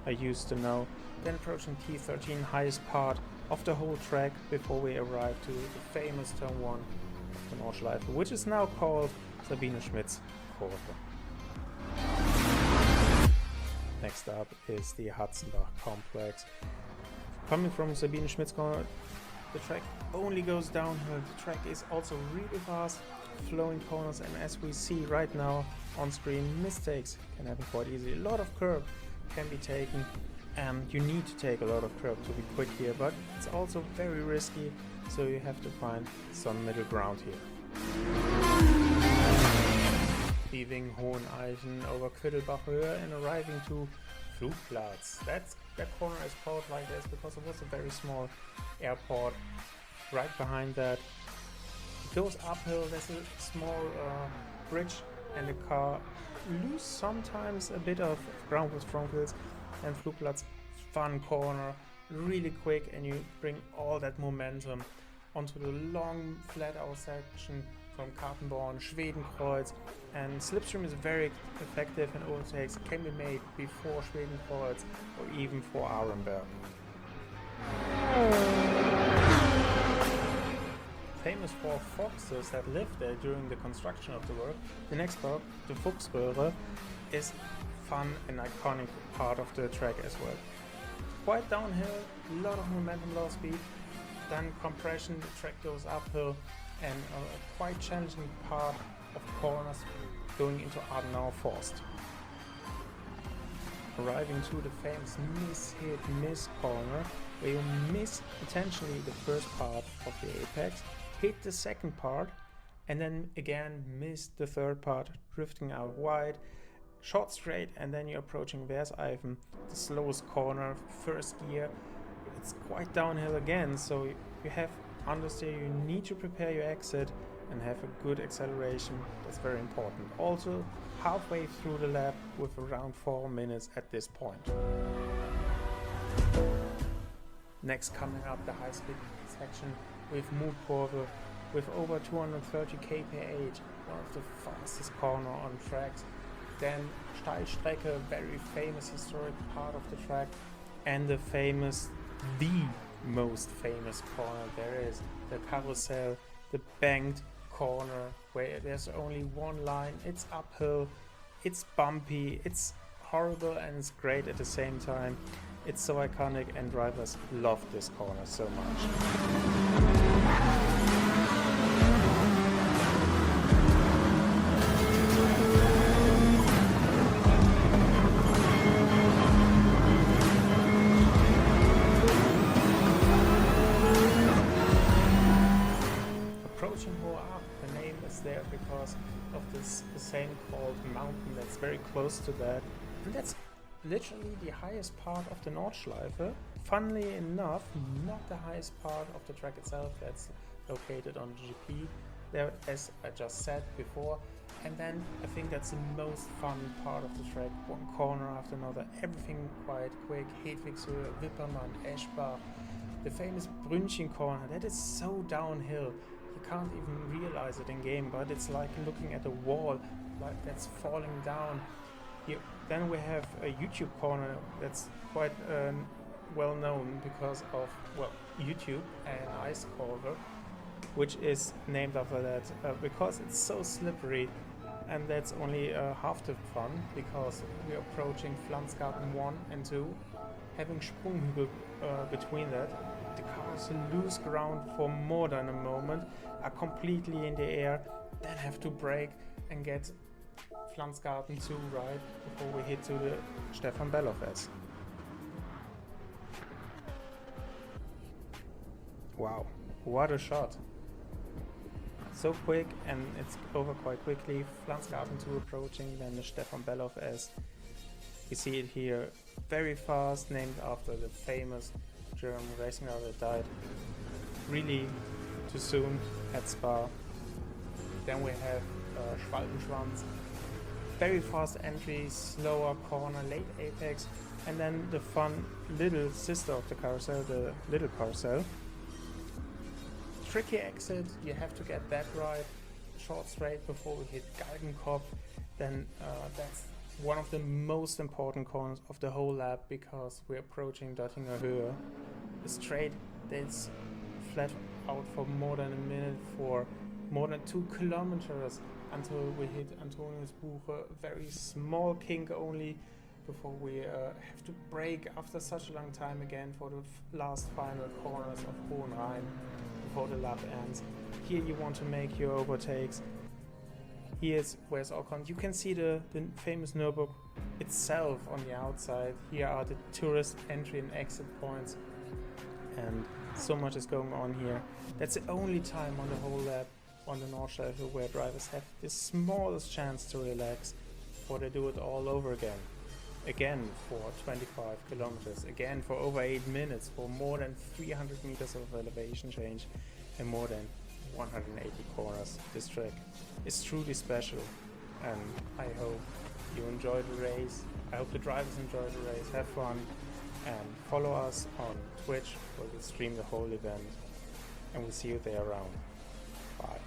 I used to know. Then approaching T13, highest part of the whole track before we arrive to the famous turn 1 of the Nordschleife, which is now called Sabine Schmidt's Kurve. Next up is the Hatzenbach complex. Coming from Sabine Schmidt's corner, the track only goes downhill. The track is also really fast, flowing corners, and as we see right now on screen, mistakes can happen quite easily. A lot of curb can be taken, and you need to take a lot of curb to be quick here, but it's also very risky, so you have to find some middle ground here. Leaving Hoheneichen over Quiddelbach Höhe and arriving to Flugplatz. That corner is called like this because it was a very small airport right behind that. It goes uphill, there's a small bridge, and the car loses sometimes a bit of ground with front wheels. And Flugplatz, fun corner, really quick, and you bring all that momentum onto the long flat out section from Kartenborn, Schwedenkreuz, and slipstream is very effective, and overtakes can be made before Schwedenkreuz or even for Arenberg. Famous for foxes that lived there during the construction of the work, the next stop, the Fuchsröhre, is fun and iconic part of the track as well. Quite downhill, a lot of momentum, low speed, then compression, the track goes uphill, and a quite challenging part of corners going into Adenauer Forst. Arriving to the famous miss corner, where you miss potentially the first part of the apex, hit the second part, and then again miss the third part, drifting out wide, short straight, and then you're approaching Verseifel, the slowest corner, first gear. It's quite downhill again, so you have understeer, you need to prepare your exit and have a good acceleration. That's very important. Also, halfway through the lap with around 4 minutes at this point. Next, coming up the high-speed section with Mutkurve with over 230 kph, one of the fastest corner on tracks. Then Steilstrecke, very famous historic part of the track, and the most famous corner there is, the carousel, the banked corner where there's only one line. It's uphill, it's bumpy, it's horrible, and it's great at the same time. It's so iconic, and drivers love this corner so much. There because of this same called mountain that's very close to that, and that's literally the highest part of the Nordschleife. Funnily enough, not the highest part of the track itself, that's located on GP there, as I just said before. And then I think that's the most fun part of the track, one corner after another, everything quite quick. Hedwigshöhe, Wippermann, Eschbach, the famous Brünnchen corner, that is so downhill. You can't even realize it in game, but it's like looking at a wall, like that's falling down. Then we have a YouTube corner that's quite well known because of, well, YouTube and Ice Cover, which is named after that because it's so slippery. And that's only half the fun, because we're approaching Pflanzgarten 1 and 2, having Sprunghügel between that. The cars lose ground for more than a moment, are completely in the air, then have to brake and get Pflanzgarten 2 right before we hit to the Stefan Bellof S. Wow, what a shot! So quick, and it's over quite quickly. Pflanzgarten 2 approaching, then the Stefan Bellof S. You see it here, very fast, named after the famous German racing driver that died really too soon at Spa. Then we have Schwalbenschwanz, very fast entry, slower corner, late apex, and then the fun little sister of the carousel, the little carousel. Tricky exit, you have to get that right, short straight before we hit Galgenkopf. Then that's one of the most important corners of the whole lap, because we're approaching Döttinger Höhe. The straight that's flat out for more than a minute, for more than 2 kilometers, until we hit Antonius Buche. Very small kink only before we have to brake after such a long time again for the last final corners of Hohenrhein before the lap ends. Here you want to make your overtakes. Here's where's Ocon. You can see the famous Nürburgring itself on the outside. Here are the tourist entry and exit points, and so much is going on here. That's the only time on the whole lap on the Nordschleife where drivers have the smallest chance to relax before they do it all over again. Again for 25 kilometers, again for over 8 minutes, for more than 300 meters of elevation change and more than 180 corners. This track is truly special, and I hope you enjoy the race. I hope the drivers enjoy the race, have fun, and follow us on Twitch where we stream the whole event, and we'll see you there around. Bye.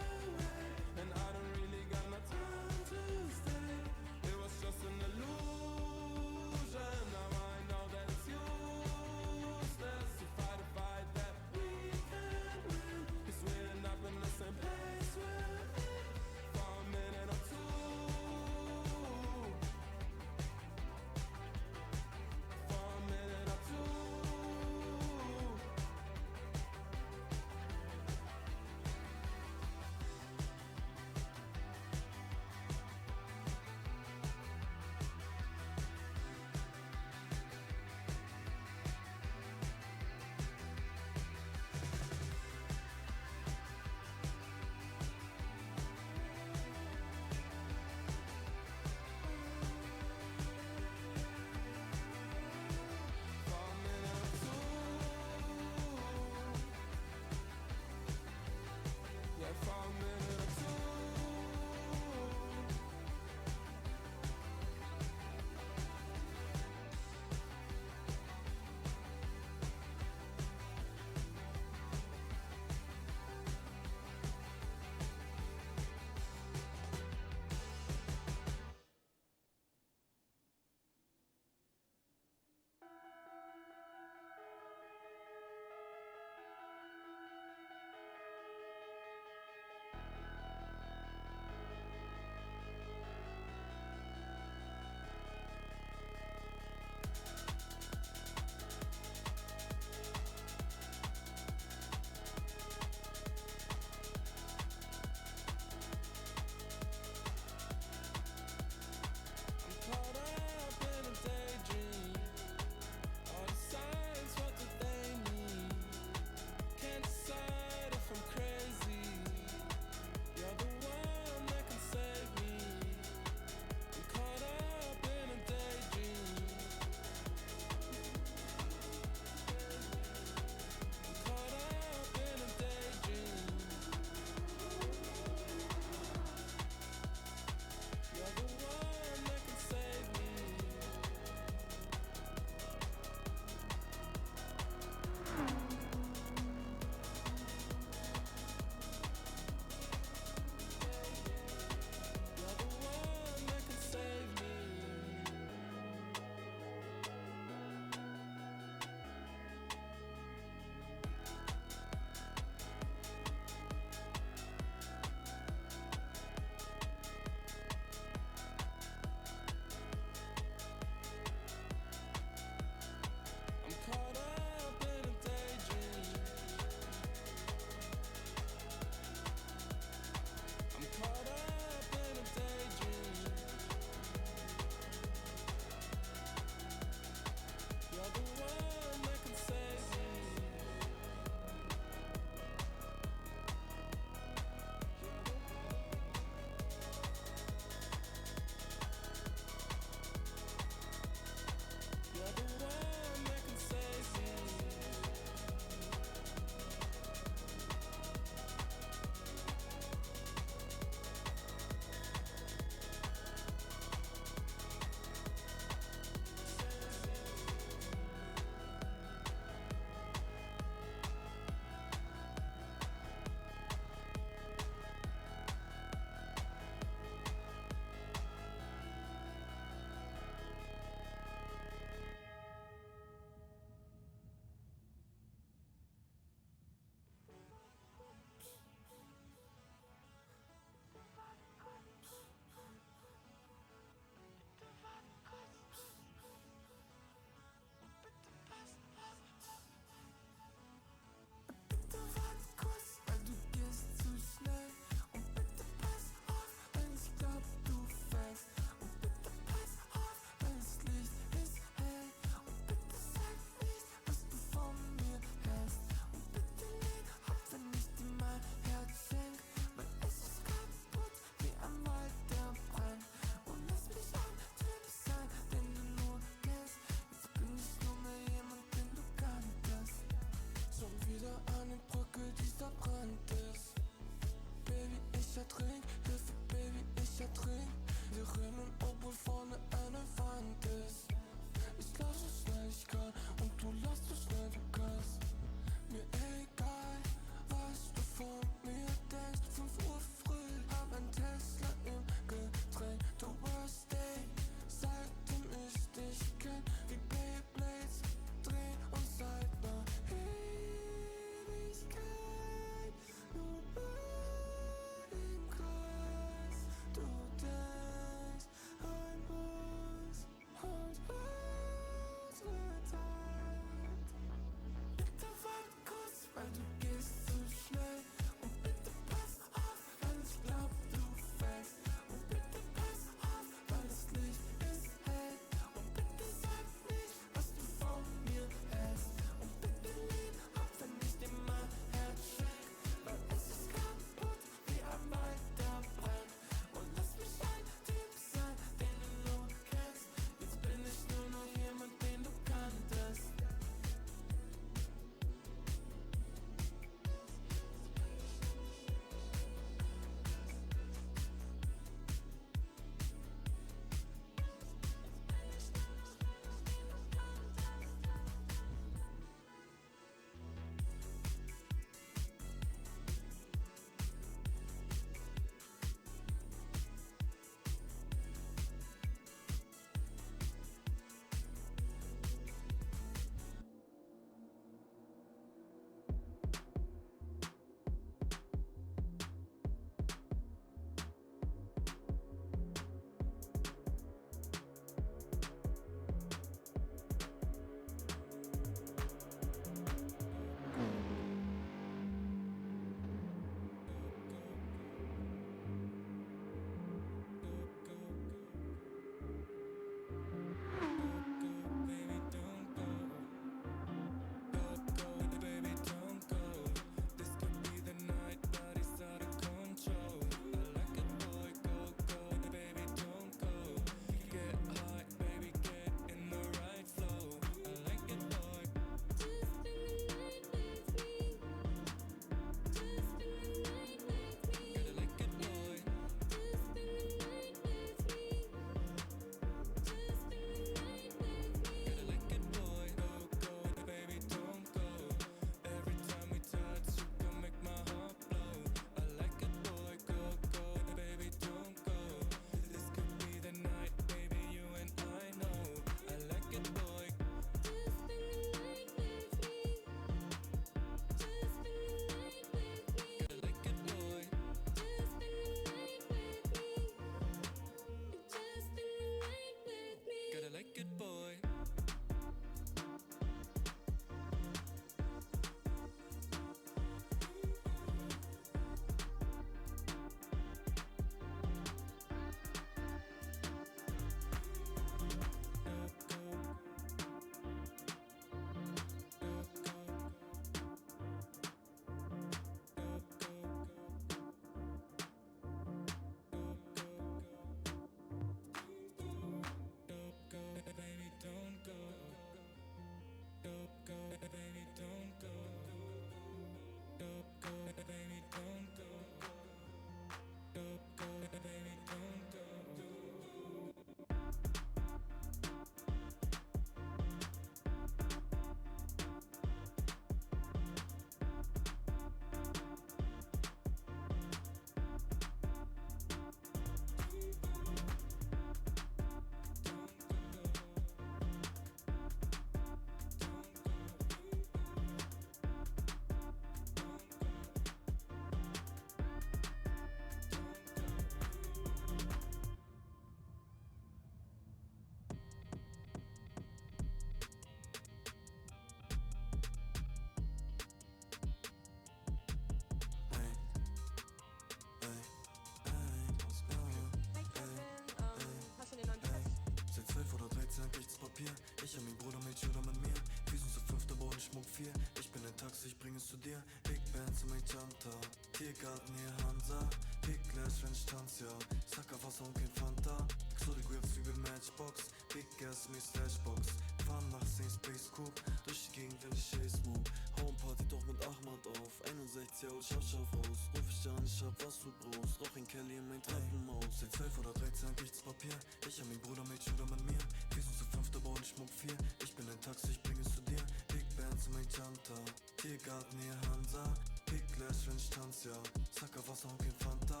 schmuck viel. Ich bin ein Taxi, ich bring es zu dir. Big Band zu mein Janta. Tiergarten hier Hansa. Big Glass, wenn ich tanz, ja. Sacker Wasser und kein Fanta. Exotic Whips wie Matchbox. Big Gas, me Slashbox. Fahren nach St. Space Coop. Durch die Gegend, wenn ich Chase move. Homeparty doch mit Ahmad auf. 61 Jahre, scharf aus. Ruf ich an, ich hab was du brauchst. Rauch in Kelly in mein Treppenhaus. Seit 12 oder 13 nichts Papier. Ich hab mein Bruder mit Schüler mit mir. Wir sind zu 5, aber auch nicht Muck 4. Ich bin ein Taxi, ich bring es zu dir. Big Band zu mein Janta. Tiergarten hier Hansa. Big Glass, wenn ich tanz, ja. Sacker Wasser und kein Fanta.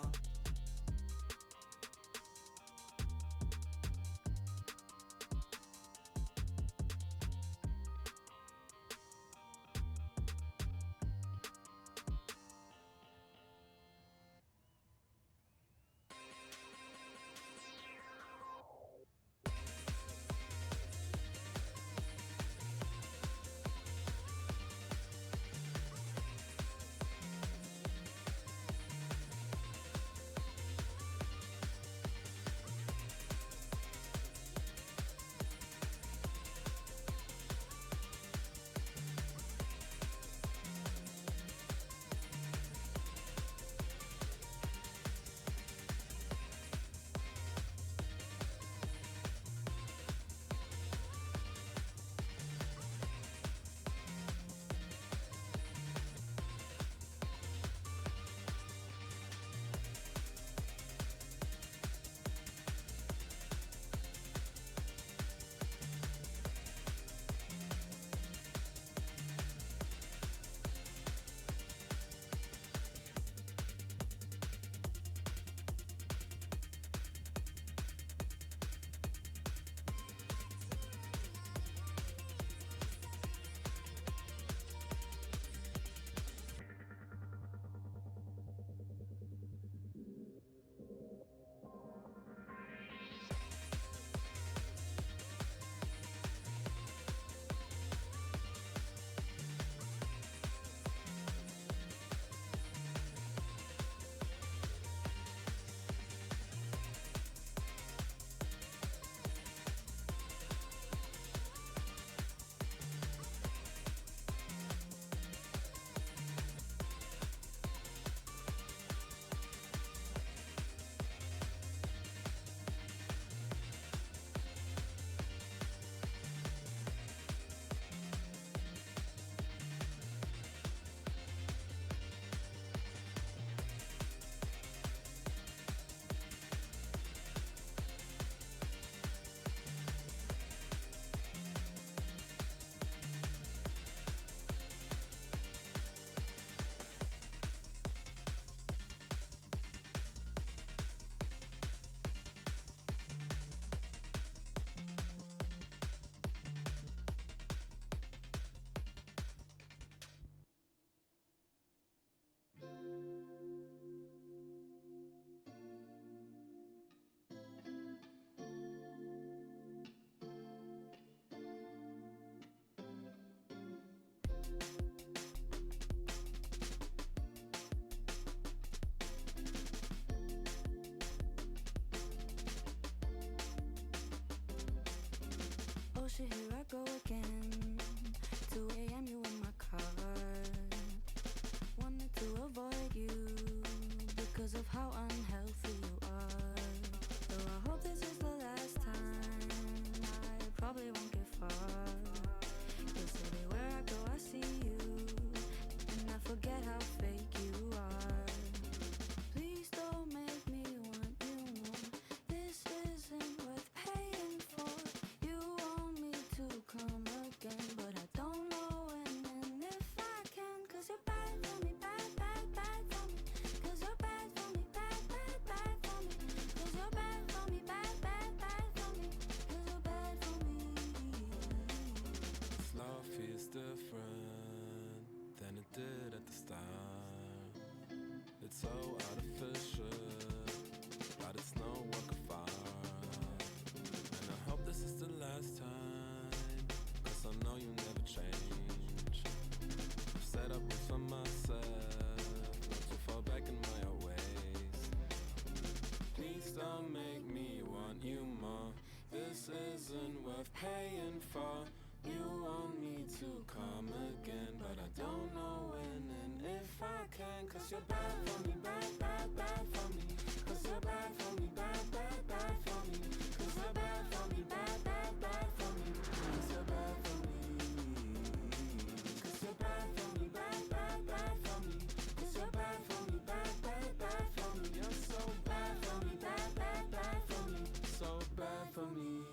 Please don't make me want you more. This isn't worth paying for. You want me to come again, but I don't know when and if I can. Cause you're bad for me, bad, bad, bad for me. Cause you're bad for me, bad, bad, bad for me. Cause you're bad for me, bad, bad, bad for me. Cause you're bad for me. Cause you're bad for me, bad, bad, bad for me. Cause you're bad for me, bad, bad, bad for me. You're so bad for me, bad, bad, bad for me. So bad for me.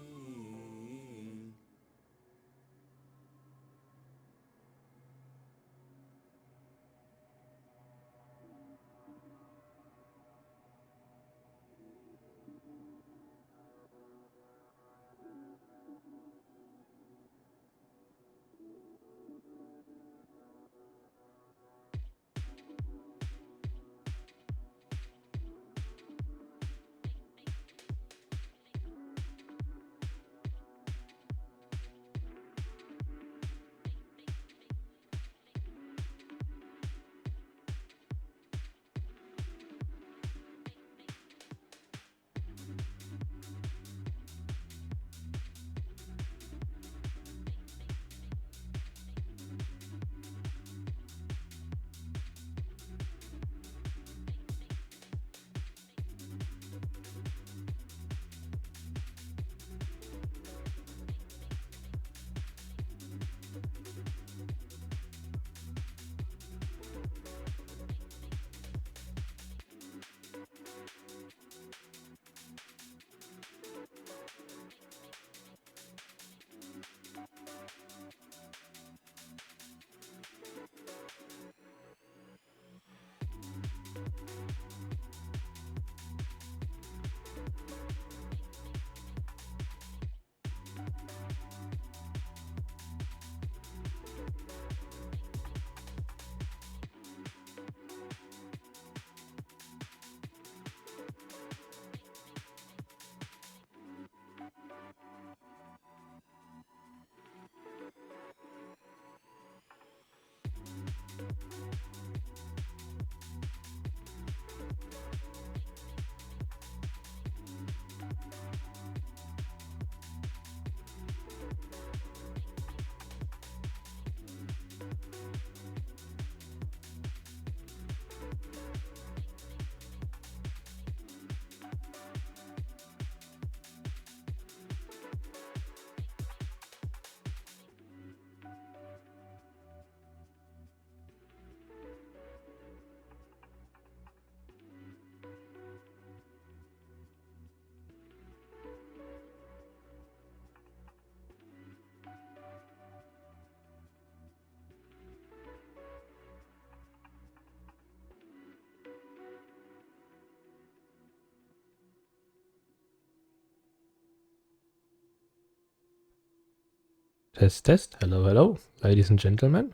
Test, test. Hello, hello, ladies and gentlemen.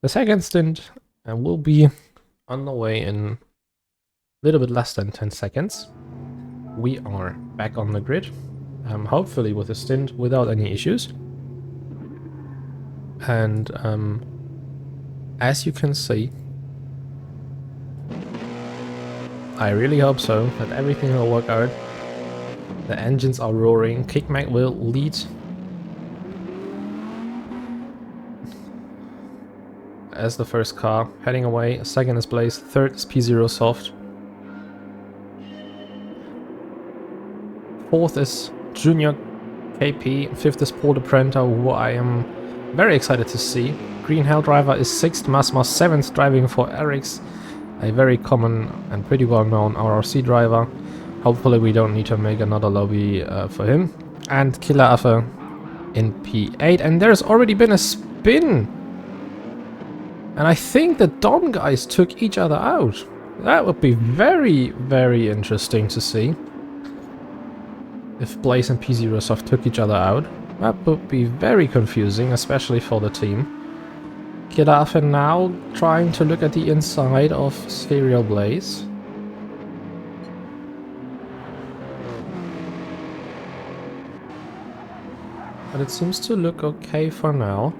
The second stint will be on the way in a little bit less than 10 seconds. We are back on the grid, hopefully with a stint without any issues. And as you can see, I really hope so, that everything will work out. The engines are roaring, Kickmack will lead as the first car, heading away. Second is Blaze, third is P0 Soft. Fourth is Junior KP, fifth is Porter Prenta, who I am very excited to see. Green Hell Driver is sixth, Masma seventh, driving for Eric's, a very common and pretty well known RRC driver. Hopefully we don't need to make another lobby for him. And Killer Affe in P8, and there's already been a spin! And I think the Dom guys took each other out. That would be very, very interesting to see. If Blaze and P0 Soft took each other out, that would be very confusing, especially for the team. Killer Affe now trying to look at the inside of Serial Blaze. But it seems to look okay for now.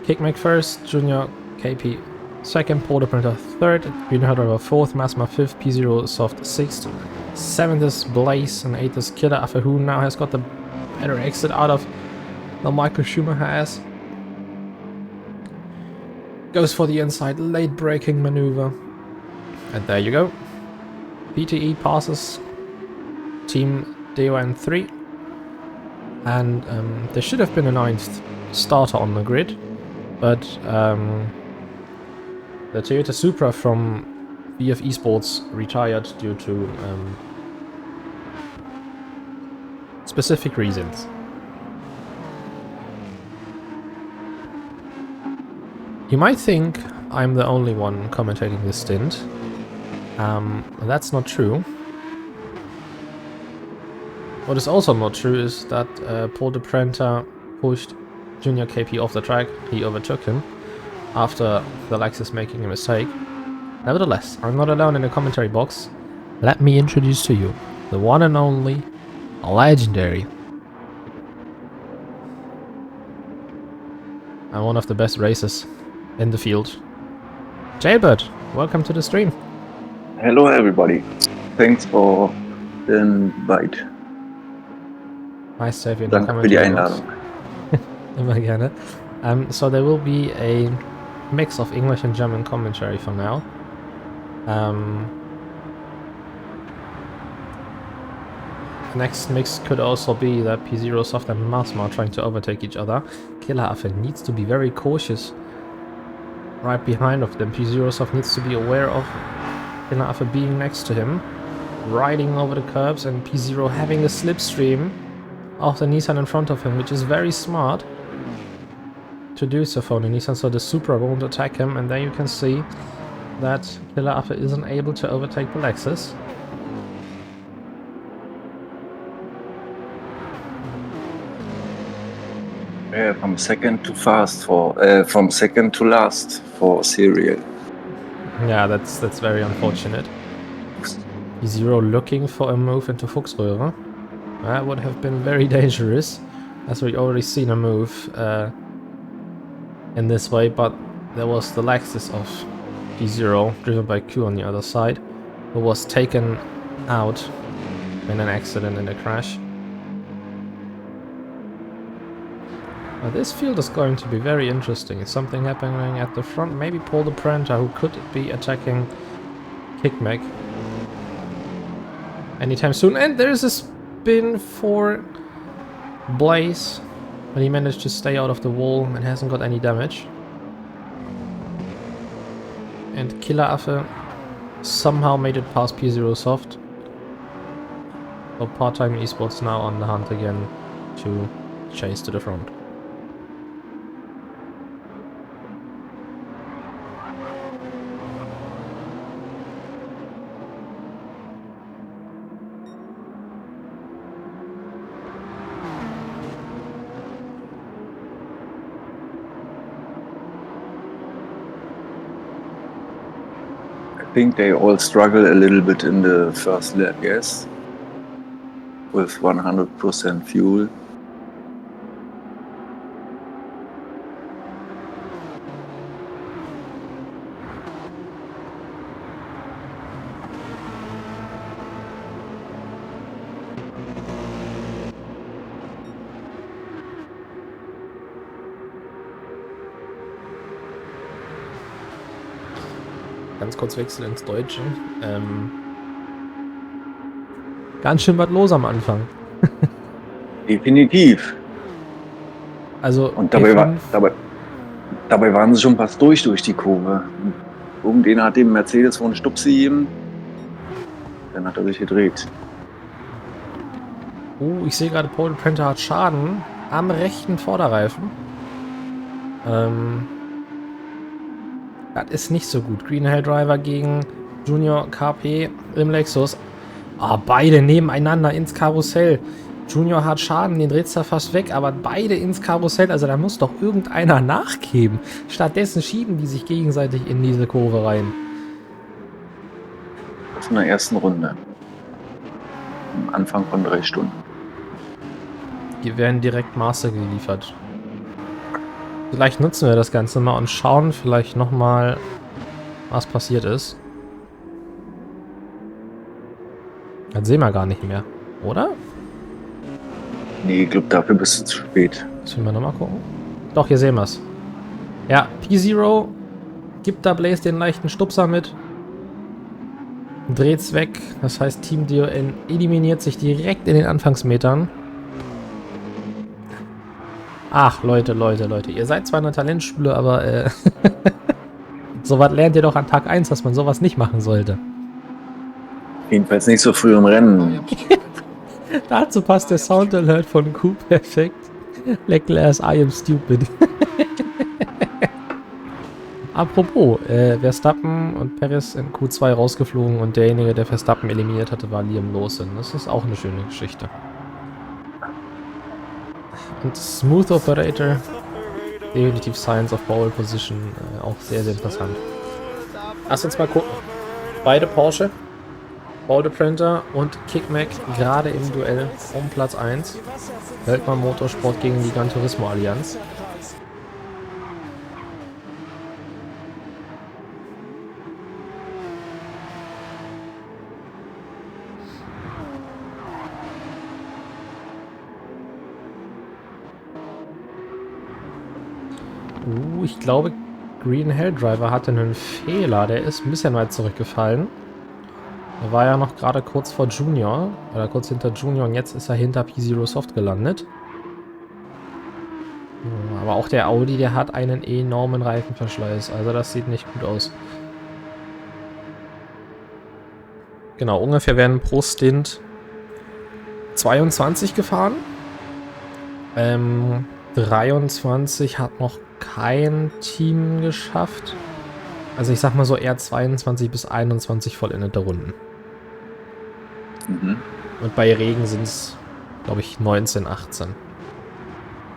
Kickmack first, Junior KP second, Porter Printer third, Green Hydra fourth, Masma fifth, P0 Soft sixth, seventh is Blaze, and eighth is Killer Affe, who now has got the better exit out of the Michael Schumacher ass. Goes for the inside, late braking maneuver. And there you go. PTE passes Team DON3. And there should have been a 9th starter on the grid. But the Toyota Supra from VF Esports retired due to specific reasons. You might think I'm the only one commentating this stint. That's not true. What is also not true is that Paul de Prenta pushed Junior KP off the track. He overtook him after the Lexus making a mistake. Nevertheless, I'm not alone in the commentary box. Let me introduce to you the one and only legendary and one of the best racers in the field. Jailbird, welcome to the stream. Hello everybody. Thanks for the invite. Nice to have you in the Danke für die commentary box. Einladung. Immer gerne. So there will be a mix of English and German commentary for now. The next mix could also be that P0 Soft and Masma are trying to overtake each other. Killer Affe needs to be very cautious right behind of them. P0 Soft needs to be aware of Killer Affe being next to him, riding over the curbs, and P0 having a slipstream of the Nissan in front of him, which is very smart to do so for the Nissan, so the Supra won't attack him, and there you can see that Killer Affe isn't able to overtake the Lexus. From second to from second to last for serial. Yeah, that's very unfortunate. P0 looking for a move into Fuchsröhre. That would have been very dangerous, as we already seen a move in this way, but there was the Lexus of P0, driven by Q on the other side, who was taken out in an accident in a crash. Now this field is going to be very interesting. Is something happening at the front? Maybe Paul de Prenta, who could be attacking Kickmack anytime soon. And there's a spin for Blaze, but he managed to stay out of the wall and hasn't got any damage. And Killer Affe somehow made it past P0 Soft. So Part-Time Esports now on the hunt again to chase to the front. I think they all struggle a little bit in the first lap, yes? With 100% fuel. Ganz kurz wechseln ins Deutsche. Ganz schön was los am Anfang. Definitiv. Also Und dabei waren sie schon fast durch die Kurve. Irgendeiner hat dem Mercedes vor einen Stupsi gegeben. Dann hat er sich gedreht. Ich sehe gerade, Paul de Prenta hat Schaden am rechten Vorderreifen. Das ist nicht so gut. Green Hell Driver gegen Junior KP im Lexus. Beide nebeneinander ins Karussell. Junior hat Schaden, den dreht er fast weg, aber beide ins Karussell. Also da muss doch irgendeiner nachgeben. Stattdessen schieben die sich gegenseitig in diese Kurve rein. Das in der ersten Runde. Am Anfang von 3 Stunden. Die werden direkt Master geliefert. Vielleicht nutzen wir das Ganze mal und schauen vielleicht nochmal, was passiert ist. Das sehen wir gar nicht mehr, oder? Nee, ich glaube, dafür bist du zu spät. Müssen wir nochmal gucken. Doch, hier sehen wir es. Ja, P0 gibt da Blaze den leichten Stupser mit. Dreht's weg. Das heißt, Team DON eliminiert sich direkt in den Anfangsmetern. Ach, Leute. Ihr seid zwar eine Talentschule, aber sowas lernt ihr doch an Tag 1, dass man sowas nicht machen sollte. Jedenfalls nicht so früh im Rennen. Dazu passt der Sound Alert von Q perfekt. Leclerc's I am stupid. Apropos, Verstappen und Perez in Q2 rausgeflogen und derjenige, der Verstappen eliminiert hatte, war Liam Lawson. Das ist auch eine schöne Geschichte. Und Smooth Operator, definitiv Science of Pole Position, auch sehr, sehr interessant. Lass uns mal gucken. Beide Porsche, Boulder Printer und Kickmack gerade im Duell um Platz 1. Weltmann Motorsport gegen die Gran Turismo Allianz. Ich glaube, Green Hell Driver hatte einen Fehler. Der ist ein bisschen weit zurückgefallen. Er war ja noch gerade kurz vor Junior. Oder kurz hinter Junior. Und jetzt ist er hinter P0 Soft gelandet. Aber auch der Audi, der hat einen enormen Reifenverschleiß. Also das sieht nicht gut aus. Genau, ungefähr werden pro Stint 22 gefahren. 23 hat noch kein Team geschafft. Also ich sag mal so eher 22 bis 21 vollendete Runden. Mhm. Und bei Regen sind es, glaube ich, 19, 18.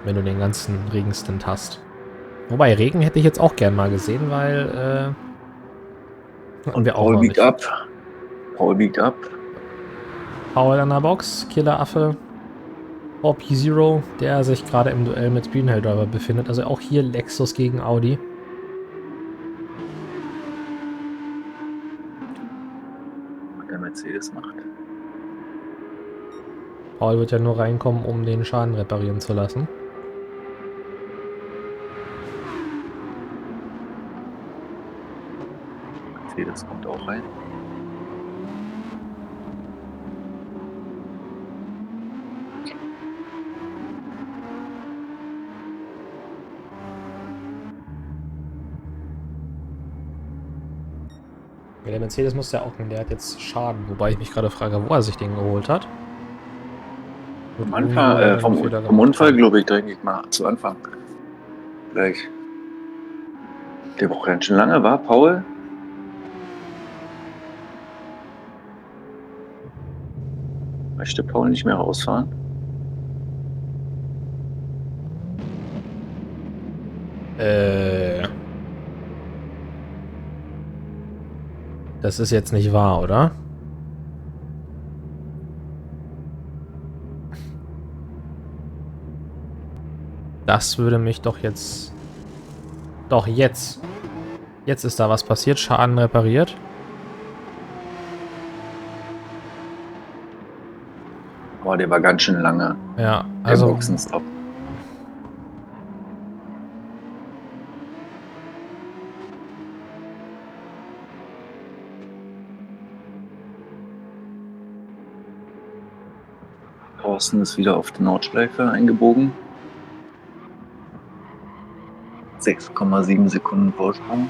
Wenn du den ganzen Regenstint hast. Wobei, Regen hätte ich jetzt auch gern mal gesehen, weil Und wir auch Paul noch biegt nicht. ab. Paul biegt ab. Paul an der Box, Killeraffe. P0, der sich gerade im Duell mit Green Hell Driver befindet. Also auch hier Lexus gegen Audi. Was der Mercedes macht. Paul wird ja nur reinkommen, um den Schaden reparieren zu lassen. Mercedes kommt auch rein. Ja, der Mercedes muss ja auch, der hat jetzt Schaden, wobei ich mich gerade frage, wo er sich den geholt hat. Vom Anfang, vom Unfall, glaube ich, denke ich mal, zu Anfang. Gleich. Der braucht ganz schön lange, war Paul? Möchte Paul nicht mehr rausfahren? Das ist jetzt nicht wahr, oder? Das würde mich doch jetzt... Doch, jetzt. Jetzt ist da was passiert. Schaden repariert. Boah, der war ganz schön lange. Ja, Der also... Boxenstopp. Thorsten ist wieder auf die Nordschleife eingebogen. 6,7 Sekunden Vorsprung.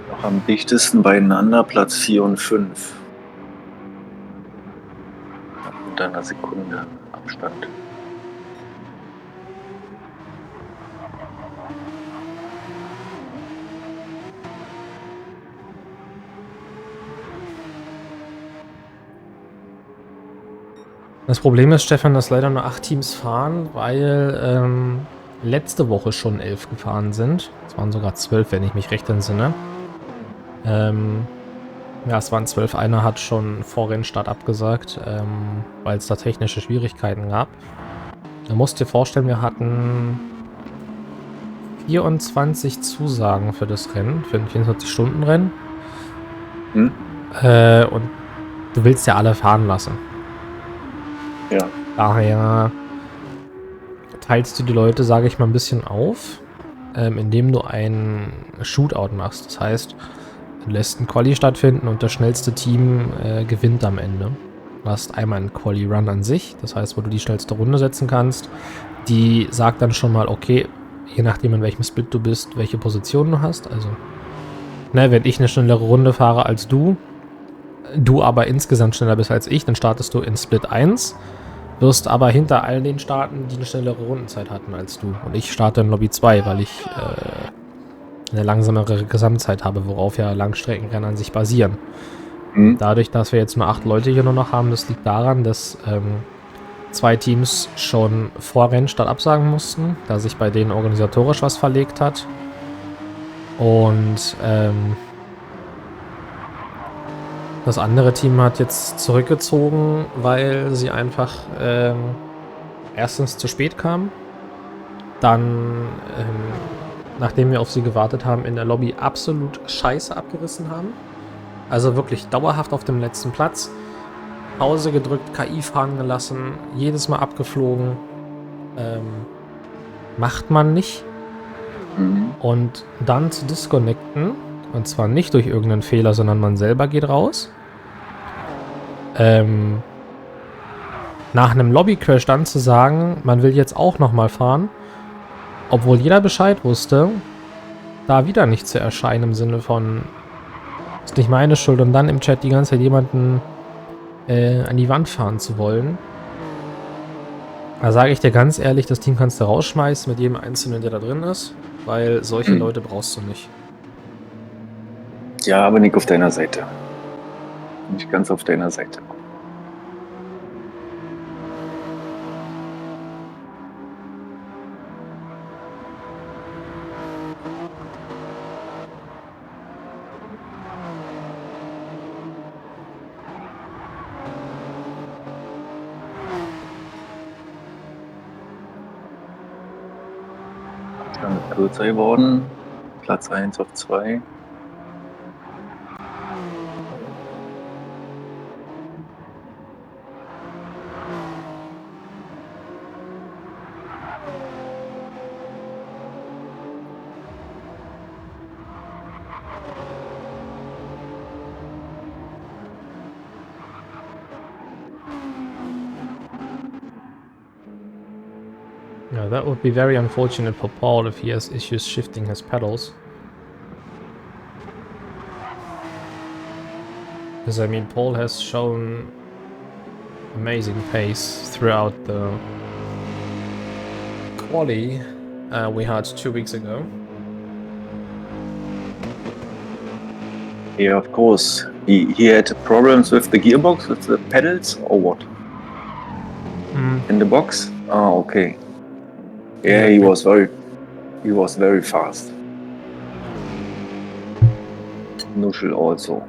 Noch am dichtesten beieinander Platz 4 und 5. Unter einer Sekunde Abstand. Das Problem ist, Stefan, dass leider nur 8 Teams fahren, weil letzte Woche schon 11 gefahren sind. Es waren sogar 12, wenn ich mich recht entsinne. Ja, es waren 12. Einer hat schon vor Rennstart abgesagt, weil es da technische Schwierigkeiten gab. Du musst dir vorstellen, wir hatten 24 Zusagen für das Rennen, für ein 24-Stunden-Rennen. Hm? Und du willst ja alle fahren lassen. Ja. Daher teilst du die Leute, sage ich mal, ein bisschen auf, indem du ein Shootout machst. Das heißt, du lässt ein Quali stattfinden und das schnellste Team gewinnt am Ende. Du hast einmal einen Quali-Run an sich, das heißt, wo du die schnellste Runde setzen kannst. Die sagt dann schon mal, okay, je nachdem in welchem Split du bist, welche Position du hast. Also, ne, wenn ich eine schnellere Runde fahre als du aber insgesamt schneller bist als ich, dann startest du in Split 1, wirst aber hinter all den starten, die eine schnellere Rundenzeit hatten als du. Und ich starte in Lobby 2, weil ich eine langsamere Gesamtzeit habe, worauf ja Langstreckenrennen an sich basieren. Hm? Dadurch, dass wir jetzt nur 8 Leute hier nur noch haben, das liegt daran, dass 2 Teams schon vor Rennstart absagen mussten, da sich bei denen organisatorisch was verlegt hat. Und das andere Team hat jetzt zurückgezogen, weil sie einfach erstens zu spät kamen, dann, nachdem wir auf sie gewartet haben, in der Lobby absolut scheiße abgerissen haben. Also wirklich dauerhaft auf dem letzten Platz. Pause gedrückt, KI fahren gelassen, jedes Mal abgeflogen. Macht man nicht. Mhm. Und dann zu disconnecten, und zwar nicht durch irgendeinen Fehler, sondern man selber geht raus. Nach einem Lobby-Crash dann zu sagen, man will jetzt auch nochmal fahren, obwohl jeder Bescheid wusste, da wieder nicht zu erscheinen im Sinne von, ist nicht meine Schuld, und dann im Chat die ganze Zeit jemanden an die Wand fahren zu wollen. Da sage ich dir ganz ehrlich, das Team kannst du rausschmeißen mit jedem Einzelnen, der da drin ist, weil solche Leute brauchst du nicht. Ja, aber nicht auf deiner Seite. Nicht ganz auf deiner Seite. Abstand ist kürzer geworden. Platz 1 auf 2. Yeah, that would be very unfortunate for Paul if he has issues shifting his pedals. Because, I mean, Paul has shown amazing pace throughout the quali we had 2 weeks ago. Yeah, of course. He had problems with the gearbox, with the pedals, or what? In the box? Ah, okay. Yeah, he was very fast. Nuschel also.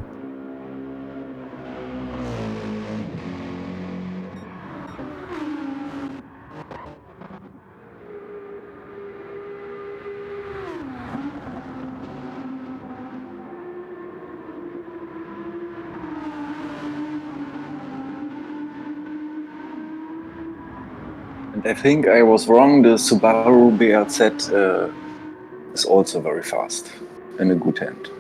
And I think I was wrong. The Subaru BRZ is also very fast in a good hand.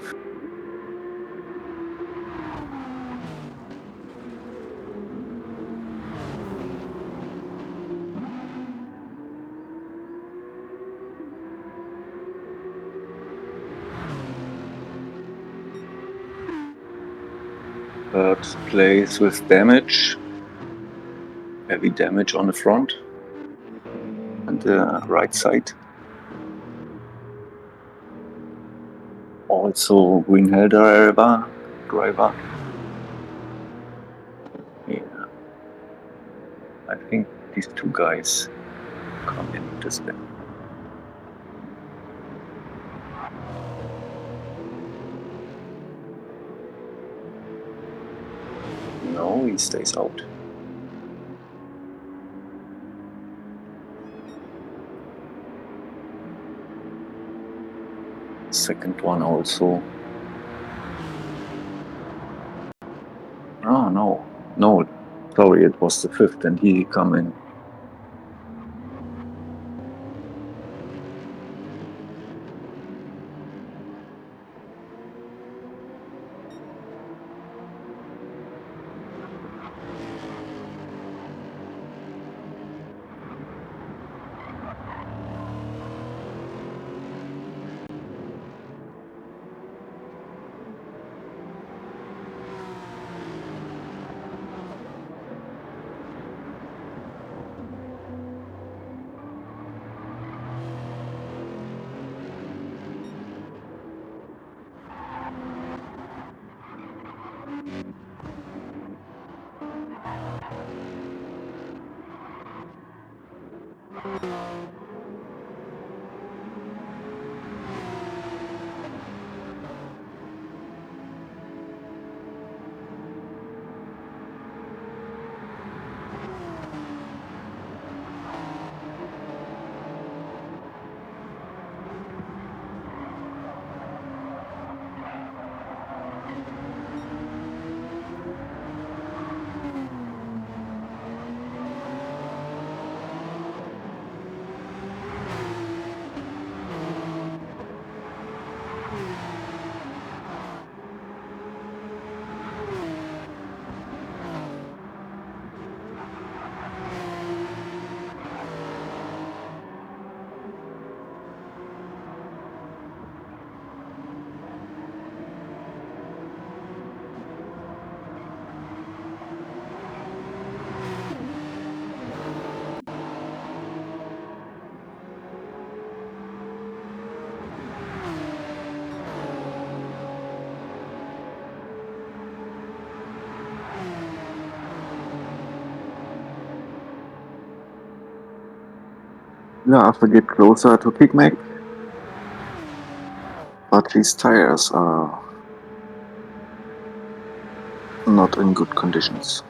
Third place with damage. Heavy damage on the front and the right side. Also green hell driver. Yeah. I think these two guys come in this lap. No, he stays out. Second one also. Oh no, sorry, it was the fifth and he come in. Yeah, I have to get closer to Pigmac, but his tires are not in good conditions.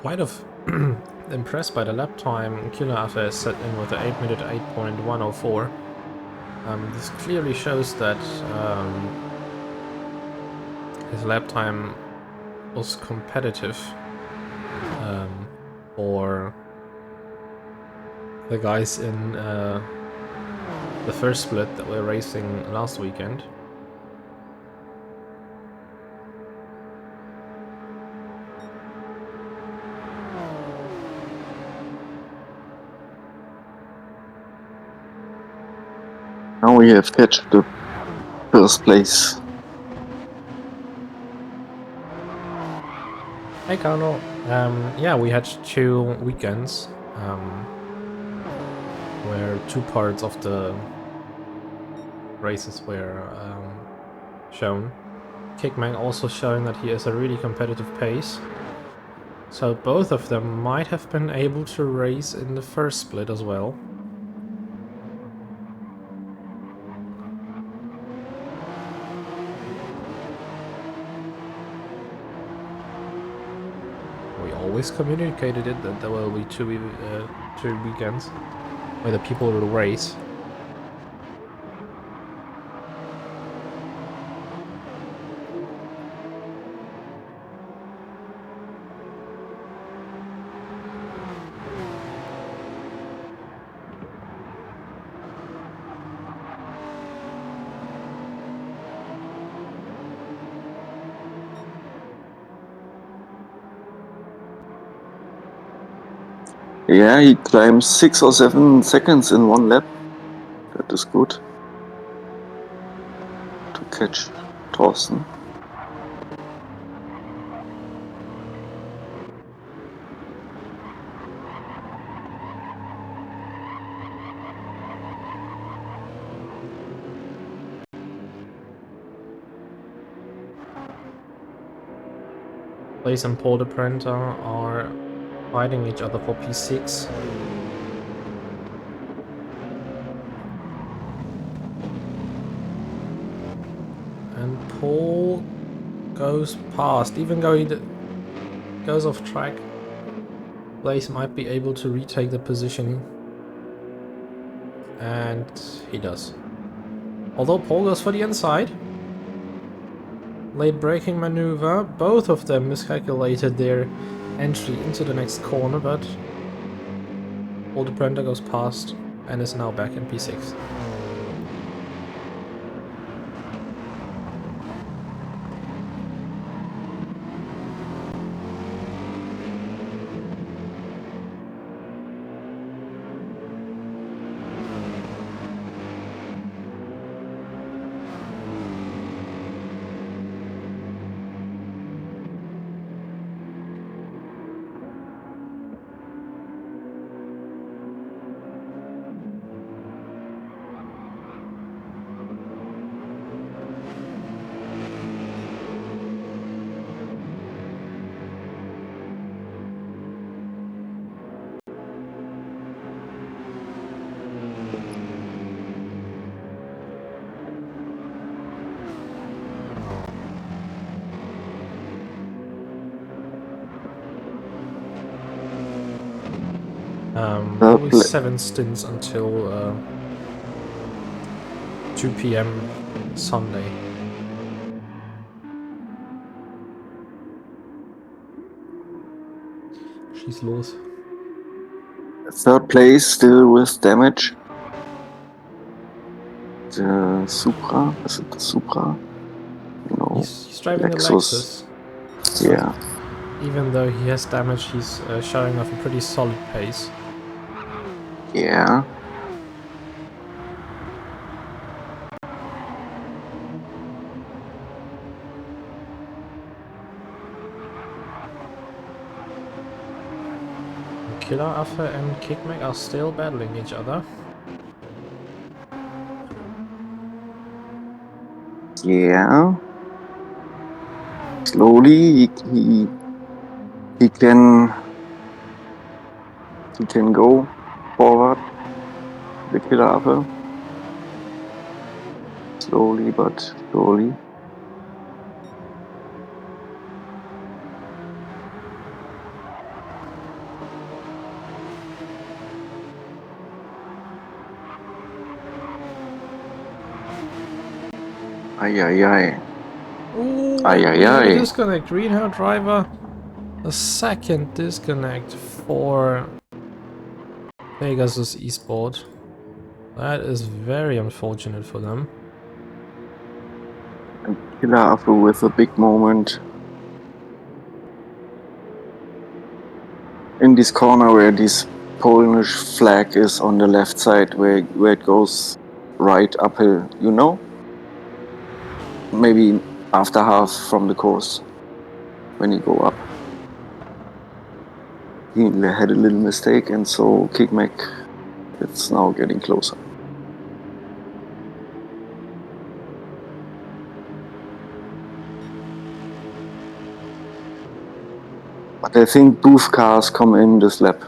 Quite impressed by the lap time Killer after has set in with the 8 minute 8.104. This clearly shows that his lap time was competitive for the guys in the first split that were racing last weekend. Now we have catch the first place. Hey Carlo. Yeah, we had 2 weekends where 2 parts of the races were shown. Kickman also showing that he has a really competitive pace. So both of them might have been able to race in the first split as well. We always communicated it that there will be 2 weekends where the people will race. Yeah, he climbs 6 or 7 seconds in one lap. That is good. To catch Thorsten. Blaze and Paul the Printer are fighting each other for P6. And Paul goes past, even though he goes off track. Blaze might be able to retake the position. And he does. Although Paul goes for the inside. Late braking maneuver. Both of them miscalculated their entry into the next corner, but Paul the Printer goes past and is now back in P6. Only 7 stints until 2 PM Sunday. Schieß los. Third place, still with damage. The Supra, is it the Supra? No. He's driving Lexus. a Lexus. Yeah. Even though he has damage, he's showing off a pretty solid pace. Yeah. Killer Affe and Kickmack are still battling each other. Yeah. Slowly, he can go forward. The Killer Affe. Slowly but surely. Ay, ay, ay. Ooh, Ay, and ay, we have a ay. disconnect. Green hair driver. A second disconnect for Pegasus Esport. That is very unfortunate for them. And Killer Affe with a big moment. In this corner where this Polish flag is on the left side, where it goes right uphill, you know? Maybe after half from the course, when you go up. He had a little mistake, and so Kickmack, it's now getting closer. But I think both cars come in this lap.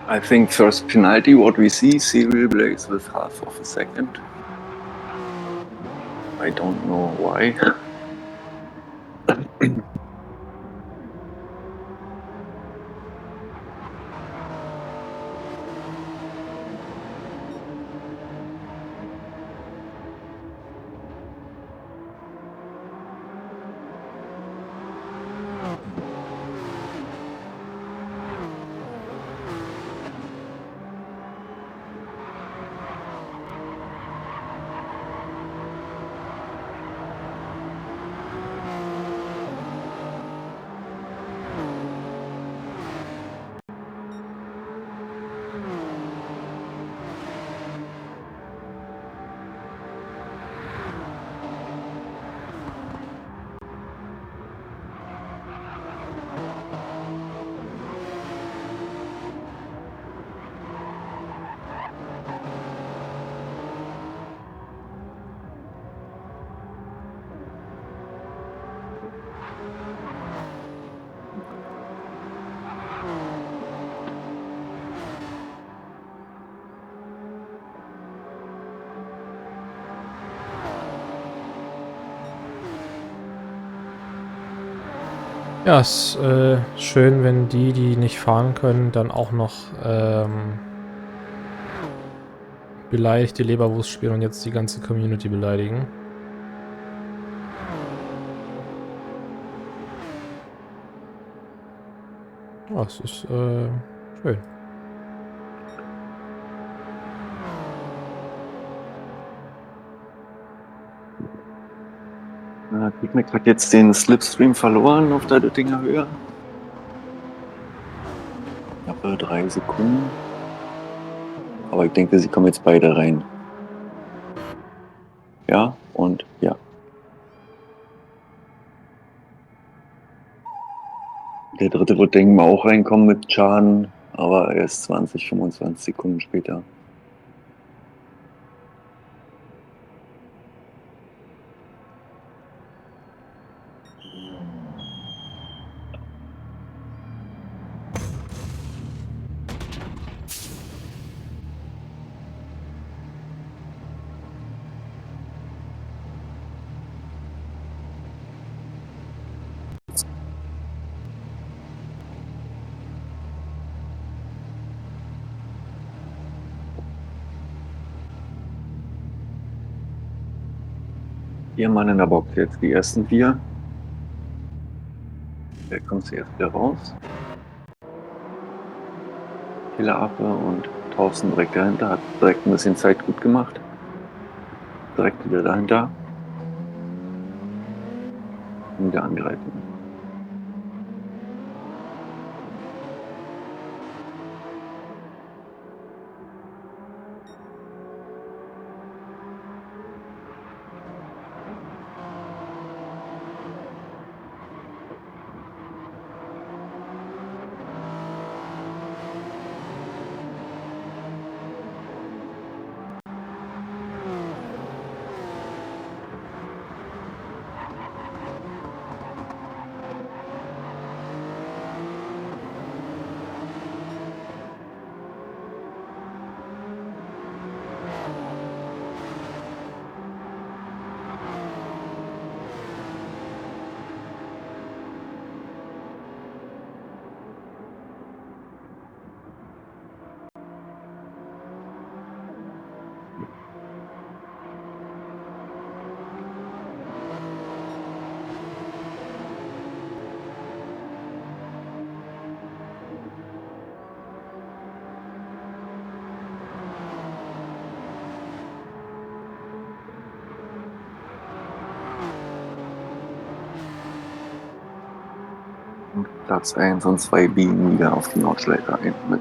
I think first penalty, what we see, serial breaks with half of a second. I don't know why. Ja, ist schön, wenn die nicht fahren können, dann auch noch beleidigt die Leberwurst spielen und jetzt die ganze Community beleidigen. Ja, es ist schön. Kickmack hat jetzt den Slipstream verloren auf der Döttinger Höhe. Knappe 3 Sekunden. Aber ich denke, sie kommen jetzt beide rein. Ja, und ja. Der dritte wird, denke ich mal, auch reinkommen mit Schaden, aber erst 20, 25 Sekunden später. 4 Mann in der Box, jetzt die ersten 4. Da kommt sie jetzt wieder raus. Killeraffe und Thorsten direkt dahinter, hat direkt ein bisschen Zeit gut gemacht. Direkt wieder dahinter. Und wieder angreifen. Und Platz 1 und 2 biegen wieder auf die Nordschleife ein mit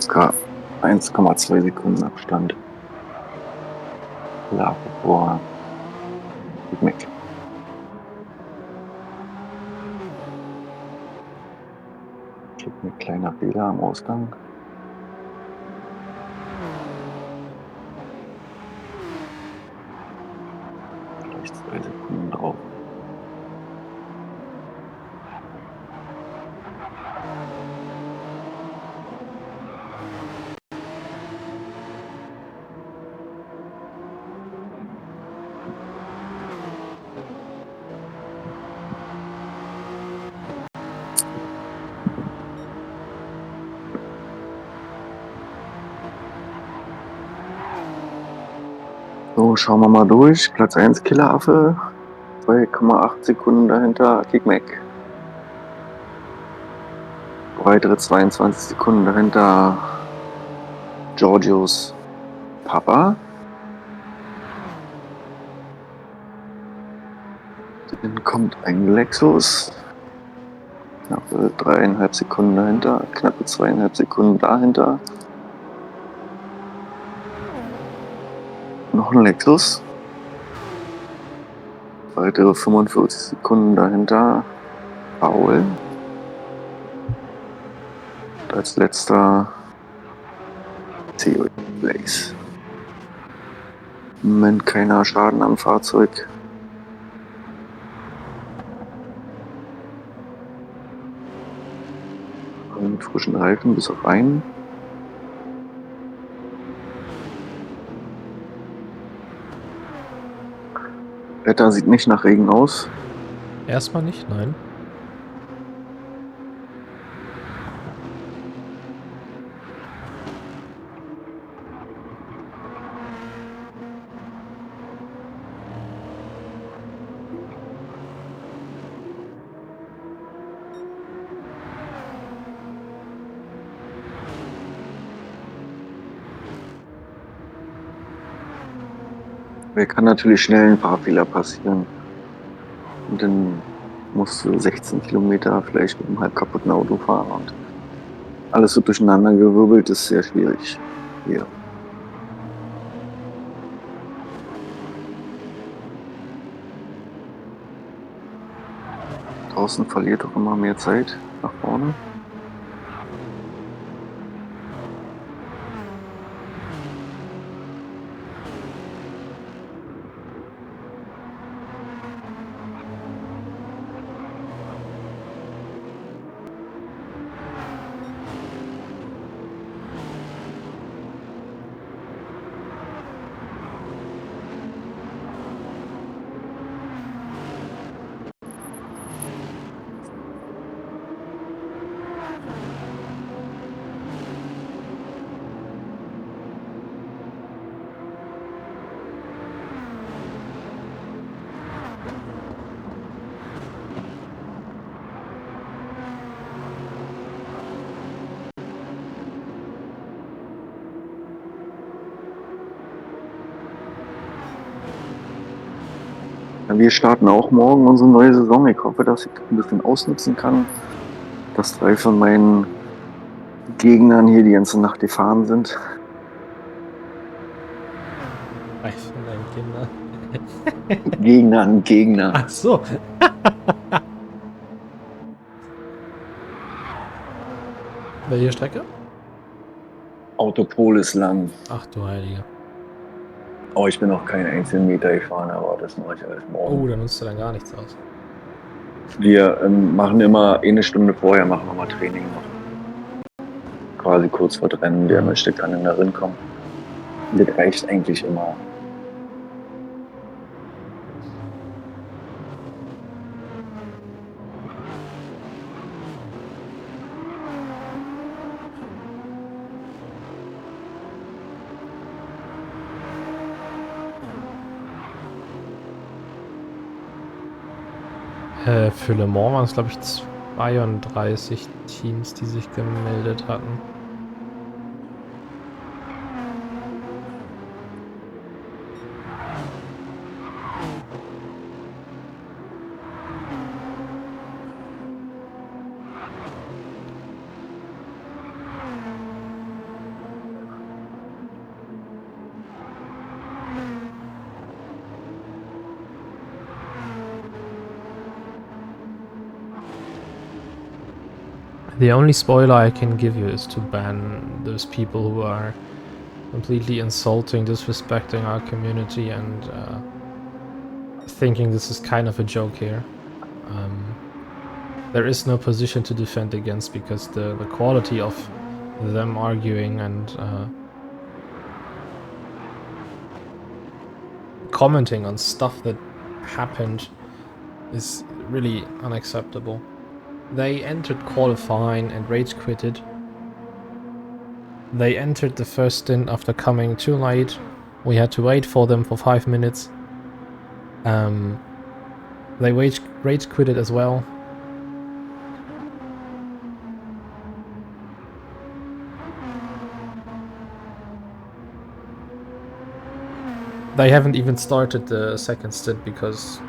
ca. 1,2 Sekunden Abstand. Klar, vor Mac. Ein kleiner Fehler am Ausgang. Vielleicht 2 Sekunden drauf. So, schauen wir mal durch. Platz 1 Killeraffe, 2,8 Sekunden dahinter Kickmack. Weitere 22 Sekunden dahinter Giorgios Papa. Dann kommt ein Lexus. Knappe 3,5 Sekunden dahinter, knappe 2,5 Sekunden dahinter. Noch ein Lexus. Weitere 45 Sekunden dahinter Paul. Und als letzter Theo Blaze. Im Moment keiner Schaden am Fahrzeug. Mit frischen Reifen bis auf einen. Wetter sieht nicht nach Regen aus. Erstmal nicht, nein. Mir kann natürlich schnell ein Fahrfehler passieren. Und dann musst du 16 Kilometer vielleicht mit einem halb kaputten Auto fahren und alles so durcheinander gewirbelt ist sehr schwierig hier. Draußen verliert doch immer mehr Zeit nach vorne. Wir starten auch morgen unsere neue Saison. Ich hoffe, dass ich ein bisschen ausnutzen kann, dass 3 von meinen Gegnern hier die ganze Nacht gefahren sind. Ich von deinen Kindern. Gegner. Ach so. Welche Strecke? Autopol ist lang. Ach du Heilige. Oh, ich bin noch keinen einzigen Meter gefahren, aber das mache ich alles morgen. Oh, da nutzt du dann gar nichts aus. Wir machen immer eine Stunde vorher machen wir mal Training noch. Quasi kurz vor Rennen, der möchte kann in der Rennen kommen. Das reicht eigentlich immer. Für Le Mans waren es, glaube ich, 32 Teams, die sich gemeldet hatten. The only spoiler I can give you is to ban those people who are completely insulting, disrespecting our community and thinking this is kind of a joke here. There is no position to defend against because the quality of them arguing and commenting on stuff that happened is really unacceptable. They entered qualifying and rage quitted. They entered the first stint after coming too late. We had to wait for them for 5 minutes. They rage quitted as well. They haven't even started the second stint because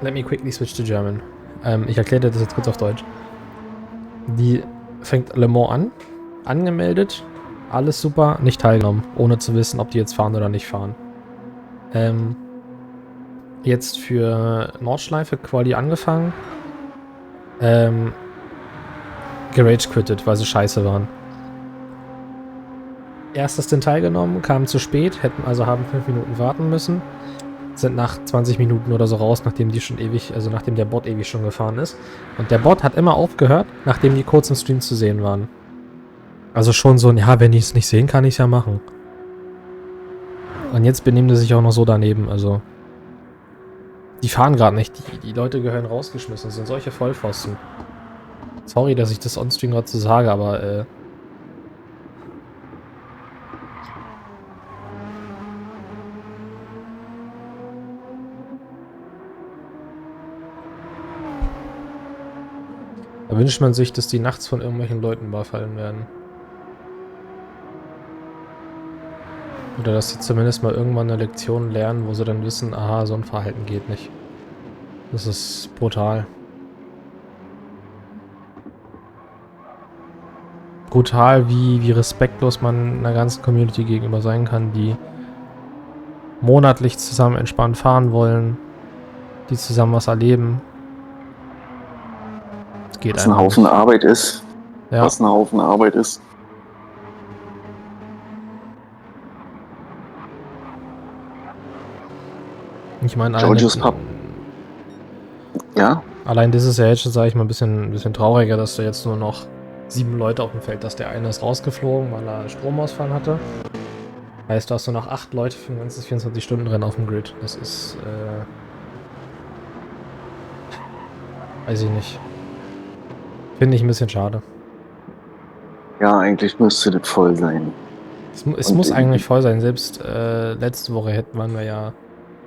let me quickly switch to German. Ich erkläre das jetzt kurz auf Deutsch. Die fängt Le Mans an, angemeldet, alles super, nicht teilgenommen, ohne zu wissen, ob die jetzt fahren oder nicht fahren. Jetzt für Nordschleife Quali angefangen, gerage quittet, weil sie scheiße waren. Erstes Stint teilgenommen, kamen zu spät, haben 5 Minuten warten müssen. Sind nach 20 Minuten oder so raus, nachdem der Bot ewig schon gefahren ist. Und der Bot hat immer aufgehört, nachdem die kurz im Stream zu sehen waren. Also schon so, ja, wenn ich es nicht sehen kann, ich es ja machen. Und jetzt benehmen die sich auch noch so daneben, also. Die fahren gerade nicht, die Leute gehören rausgeschmissen, das sind solche Vollpfosten. Sorry, dass ich das on-stream gerade so sage, aber da wünscht man sich, dass die nachts von irgendwelchen Leuten überfallen werden. Oder dass sie zumindest mal irgendwann eine Lektion lernen, wo sie dann wissen, aha, so ein Verhalten geht nicht. Das ist brutal. Brutal, wie respektlos man einer ganzen Community gegenüber sein kann, die monatlich zusammen entspannt fahren wollen, die zusammen was erleben. Geht was ein Haufen nicht. Arbeit ist. Ja. Was ein Haufen Arbeit ist. Ich meine, ja? Allein das ist ja jetzt schon, sage ich mal, ein bisschen trauriger, dass du jetzt nur noch 7 Leute auf dem Feld hast. Der eine ist rausgeflogen, weil er Stromausfall hatte. Heißt, du hast nur noch 8 Leute für ein ganzes 24-Stunden-Rennen auf dem Grid. Das ist, weiß ich nicht. Finde ich ein bisschen schade. Ja, eigentlich müsste das voll sein. Es muss eigentlich voll sein. Selbst letzte Woche waren wir ja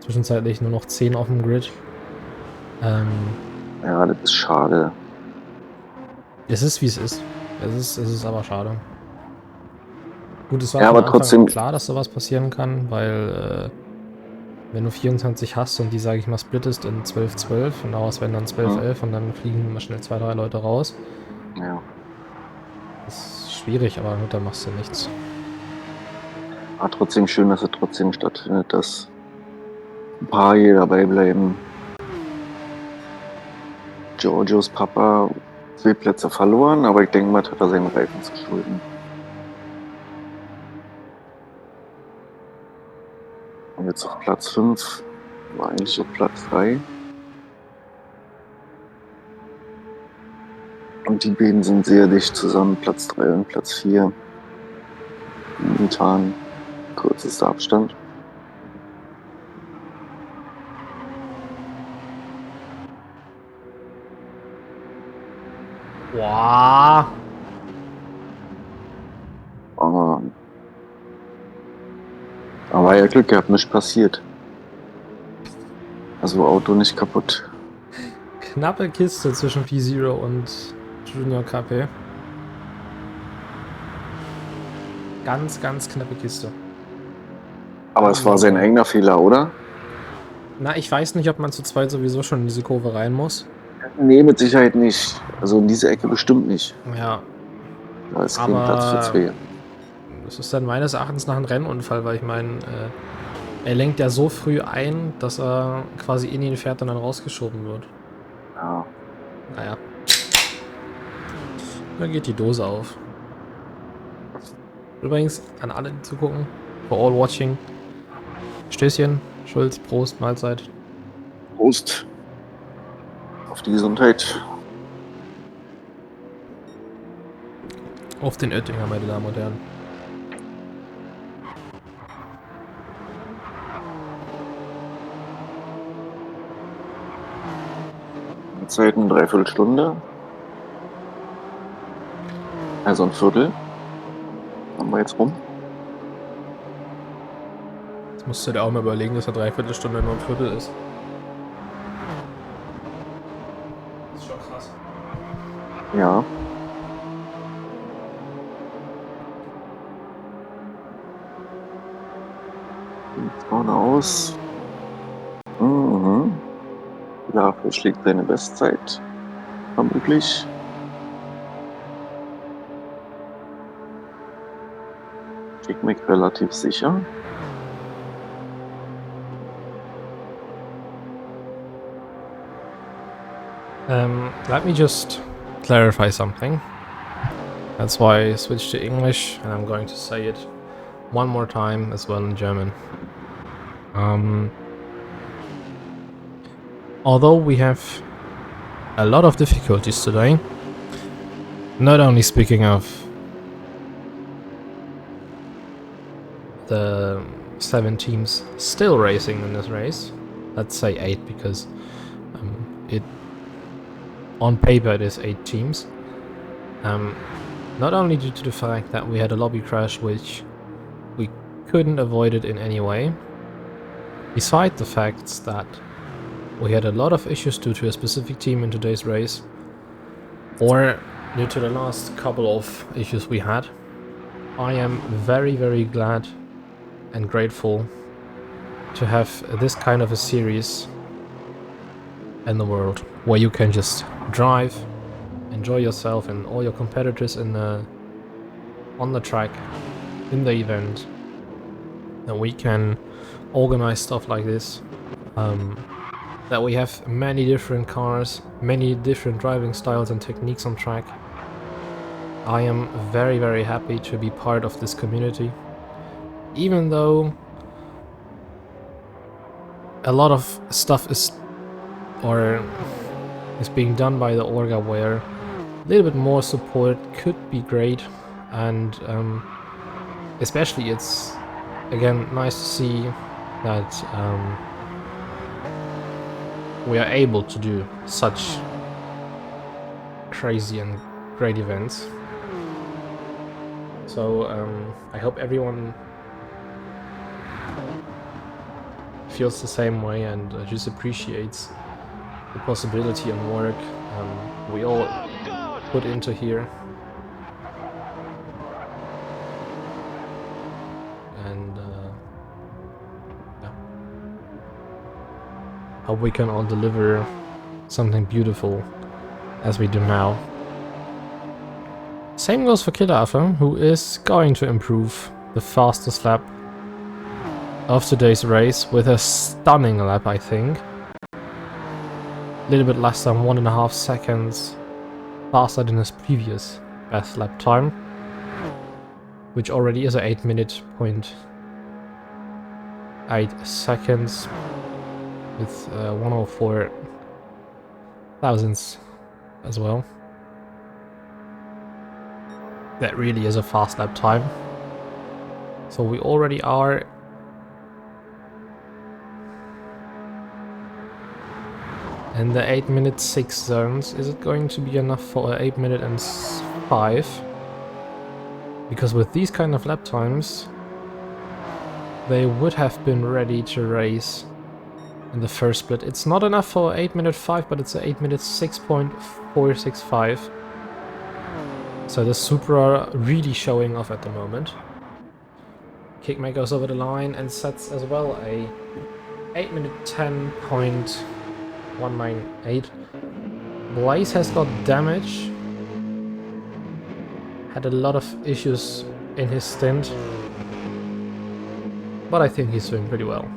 zwischenzeitlich nur noch 10 auf dem Grid. Ja, das ist schade. Es ist, wie es ist. Es ist aber schade. Gut, es war Ja, von aber Anfang trotzdem, an klar, dass sowas passieren kann, weil wenn du 24 hast und die, sage ich mal, splittest in 12-12 und daraus werden dann 12-11 und dann fliegen immer schnell 2, 3 Leute raus. ja. Das ist schwierig, aber gut, da machst du nichts. Aber trotzdem schön, dass es trotzdem stattfindet, dass ein paar hier dabei bleiben. Giorgios Papa 2 Plätze verloren, aber ich denke mal, das hat er seinen Reifen zu schulden. Und jetzt auf Platz 5, war eigentlich auf Platz 3. Und die beiden sind sehr dicht zusammen, Platz 3 und Platz 4. Momentan kürzester Abstand. Boah. Aber ja, Glück gehabt, nichts passiert. Also Auto nicht kaputt. Knappe Kiste zwischen P0 und Junior KP. Ganz, ganz knappe Kiste. Aber es war sein eigener Fehler, oder? Na, ich weiß nicht, ob man zu zweit sowieso schon in diese Kurve rein muss. Nee, mit Sicherheit nicht. Also in diese Ecke bestimmt nicht. Ja, Da ist kein Platz für aber 2. das ist dann meines Erachtens nach ein Rennunfall, weil ich meine, er lenkt ja so früh ein, dass er quasi in ihn fährt und dann rausgeschoben wird. Ja. Naja. Dann geht die Dose auf. Übrigens, an alle, die zugucken, for all watching. Stößchen, Schulz, Prost, Mahlzeit. Prost. Auf die Gesundheit. Auf den Oettinger, meine Damen und Herren. Zeit eine Dreiviertelstunde. Also ein Viertel. Haben wir jetzt rum. Jetzt musst du dir auch mal überlegen, dass eine Dreiviertelstunde nur ein Viertel ist. Das ist schon krass. Ja. Sieht vorne aus. Mhm. Dafür schlägt seine Bestzeit. Vermutlich. Ich mich relativ sicher. Let me just clarify something. That's why I switched to English, and I'm going to say it one more time as well in German. Although we have a lot of difficulties today, not only speaking of the 7 teams still racing in this race, let's say 8 because it on paper it is 8 teams. Not only due to the fact that we had a lobby crash which we couldn't avoid it in any way, beside the facts that we had a lot of issues due to a specific team in today's race, or due to the last couple of issues we had, I am very, very glad and grateful to have this kind of a series in the world where you can just drive, enjoy yourself and all your competitors on the track, in the event, that we can organize stuff like this, that we have many different cars, many different driving styles and techniques on track. I am very, very happy to be part of this community, even though a lot of stuff is being done by the Orga where a little bit more support could be great, and especially it's again nice to see that we are able to do such crazy and great events. So I hope everyone feels the same way and just appreciates the possibility and work we all put into here. Hope we can all deliver something beautiful as we do now. Same goes for Killer Affe, who is going to improve the fastest lap of today's race with a stunning lap, I think. A little bit less than 1.5 seconds faster than his previous best lap time, which already is a 8 seconds with 104 thousandths as well. That really is a fast lap time. So we already are in the 8-minute 6 zones. Is it going to be enough for 8 minute and 5? Because with these kind of lap times, they would have been ready to race in the first split. It's not enough for 8 minute 5, but it's a 8 minute 6.465. So the Supra really showing off at the moment. Kickmate goes over the line and sets as well a 8 minute 10.198. Blaze has got damage. Had a lot of issues in his stint. But I think he's doing pretty well.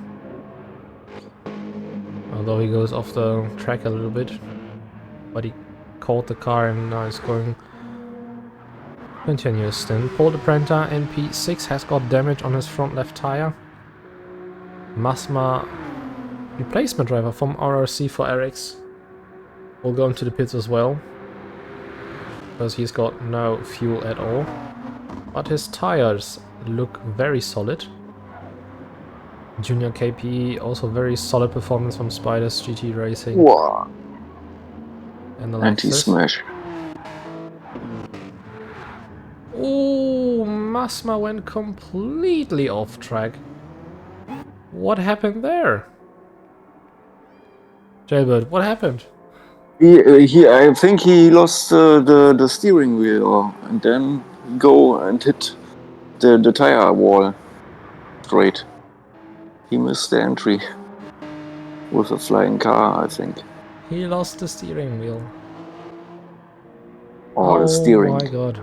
Although he goes off the track a little bit. But he caught the car and now is going continuous stint. Paul de Prenta in P6 has got damage on his front left tire. Masma, replacement driver from RRC for Eric's, will go into the pits as well. Because he's got no fuel at all. But his tires look very solid. Junior KP, also very solid performance from Spiders GT Racing. Wow. And the Anti-smash. Oh, Masma went completely off track. What happened there? Jailbird, what happened? I think he lost the steering wheel, and then go and hit the tire wall straight. He missed the entry with a flying car, I think. He lost the steering wheel. Or the steering. Oh my god.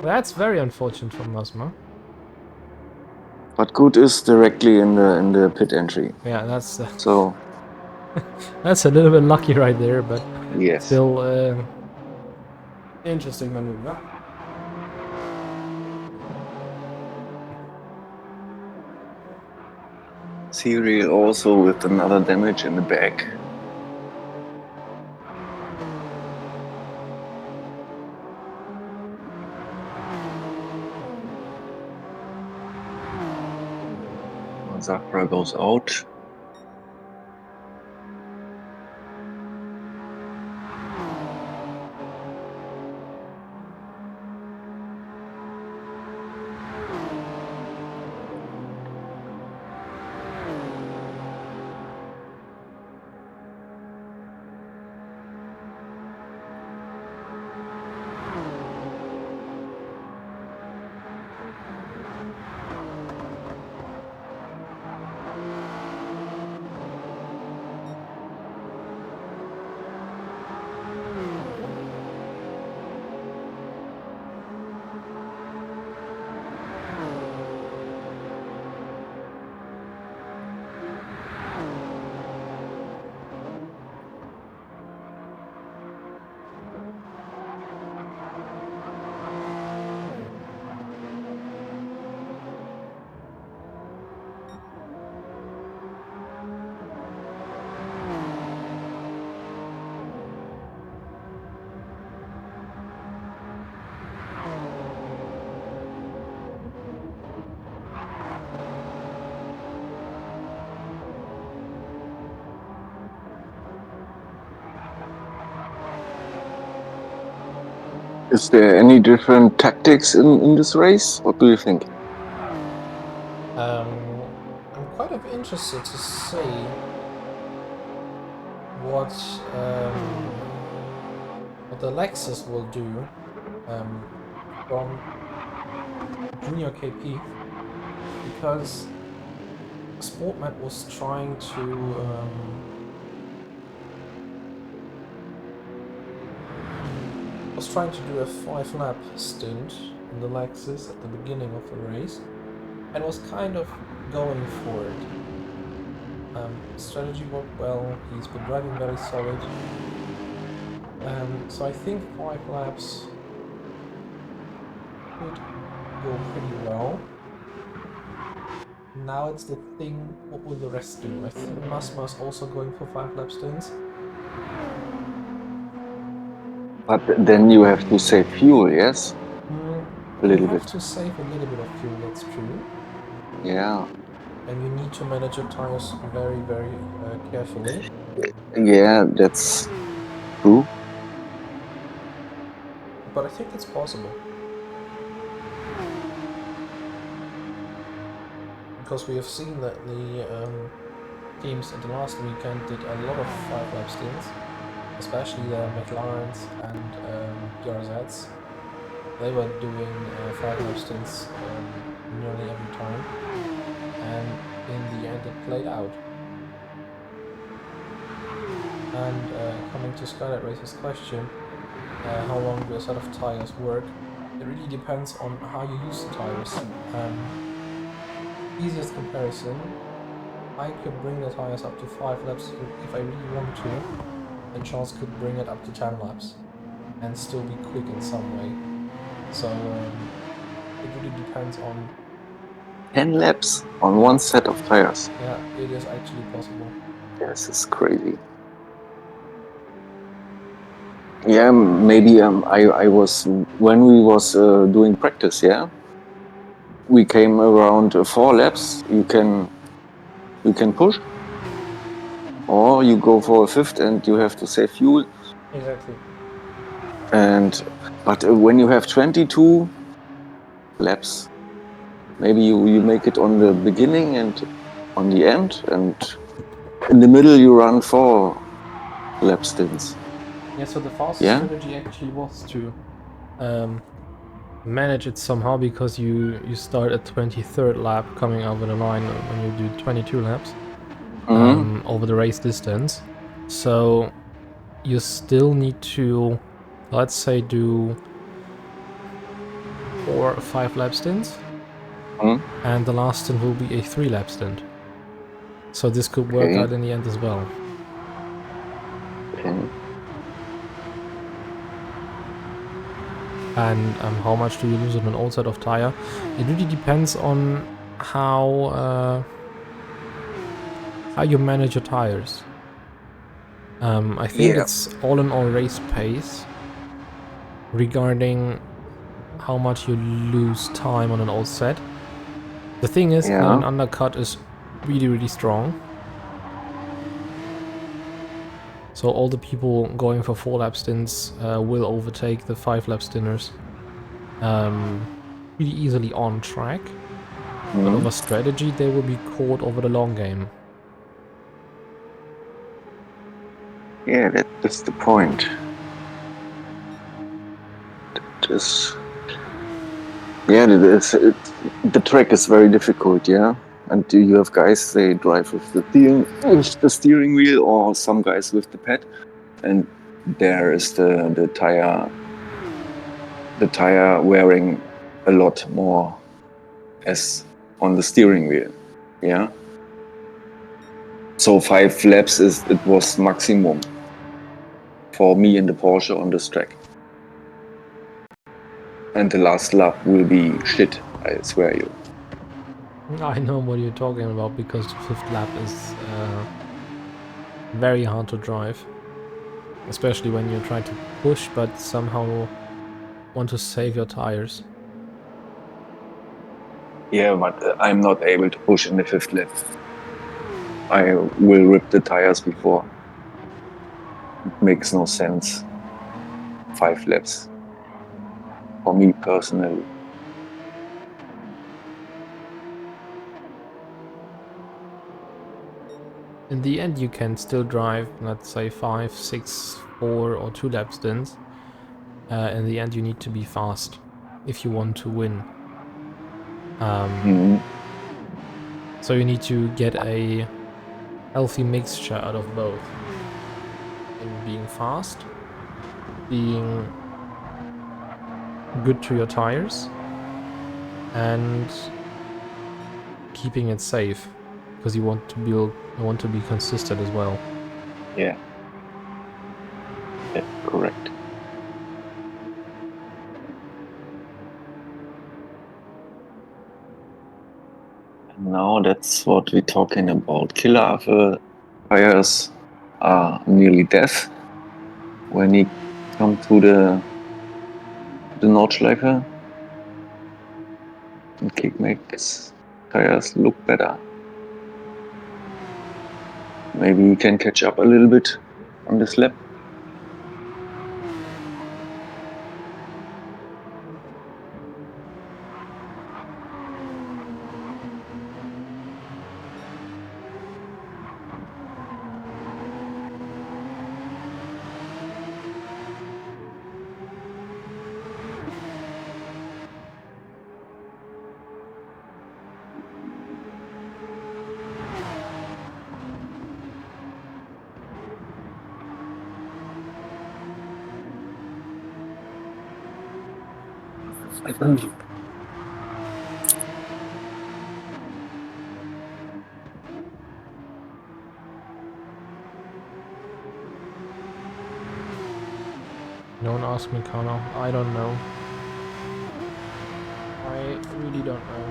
That's very unfortunate for Masma. But good is directly in the pit entry. Yeah, that's So that's a little bit lucky right there, but yes. still interesting maneuver. Cyril also with another damage in the back. Zafra goes out. Is there any different tactics in this race? What do you think? I'm quite interested to see what the Lexus will do from Junior KP, because Sportmat was trying to do a 5-lap stint in the Lexus at the beginning of the race, and was kind of going for it. Strategy worked well. He's been driving very solid. So I think 5 laps could go pretty well. Now it's the thing, what will the rest do? I think Masma's also going for 5-lap stints. But then you have to save fuel, yes? A little You have bit. to save a little bit of fuel, that's true. Yeah. And you need to manage your tires very, very carefully. Yeah, that's true. But I think it's possible. Because we have seen that the teams at the last weekend did a lot of 5-lap stints, especially the McLarens and BRZs. They were doing 5-lap stints nearly every time, and in the end it played out. And coming to Skylight Racer's question, how long do a set of tires work? It really depends on how you use the tires. Easiest comparison, I could bring the tires up to 5 laps if I really want to, and Charles could bring it up to 10 laps and still be quick in some way. So it really depends on... 10 laps on one set of tires. Yeah, it is actually possible. This is crazy. Yeah, maybe I was, when we was doing practice, yeah, we came around 4 laps. You can push, or you go for a 5th and you have to save fuel. Exactly. But when you have 22 laps, maybe you make it on the beginning and on the end, and in the middle you run 4 lap stints. Yeah, so the fastest Yeah? strategy actually was to manage it somehow, because you start at 23rd lap coming over the line when you do 22 laps over the race distance. So you still need to, let's say, do 4 or 5 lap stints, and the last stint will be a 3-lap stint. So this could work Okay. out in the end as well. Okay. And how much do you lose on an old set of tire? It really depends on how you manage your tires. I think it's all in all race pace regarding how much you lose time on an old set. The thing is that an undercut is really, really strong. So all the people going for 4-lap stints will overtake the 5-lap stinters really easily on track. But over strategy, they will be caught over the long game. Yeah, that's the point. The track is very difficult, yeah. And you have guys, they drive with the steering wheel, or some guys with the pad, and there is the tire wearing a lot more as on the steering wheel, yeah. So 5 laps it was maximum for me in the Porsche on this track. And the last lap will be shit, I swear you. I know what you're talking about, because the 5th lap is very hard to drive. Especially when you try to push, but somehow want to save your tires. Yeah, but I'm not able to push in the 5th lap. I will rip the tires before. It makes no sense. 5 laps. For me personally. In the end, you can still drive, let's say, 5, 6, 4 or 2-lap stints. In the end, you need to be fast if you want to win. So you need to get a healthy mixture out of both. In being fast, being good to your tires, and keeping it safe, because you want to be consistent as well. Yeah. Yeah, correct. And now that's what we're talking about. Killer tires are nearly death when you come to the Nordschleife. And kick makes tires look better. Maybe you can catch up a little bit on this lap. Don't ask me, Connor. I don't know. I really don't know.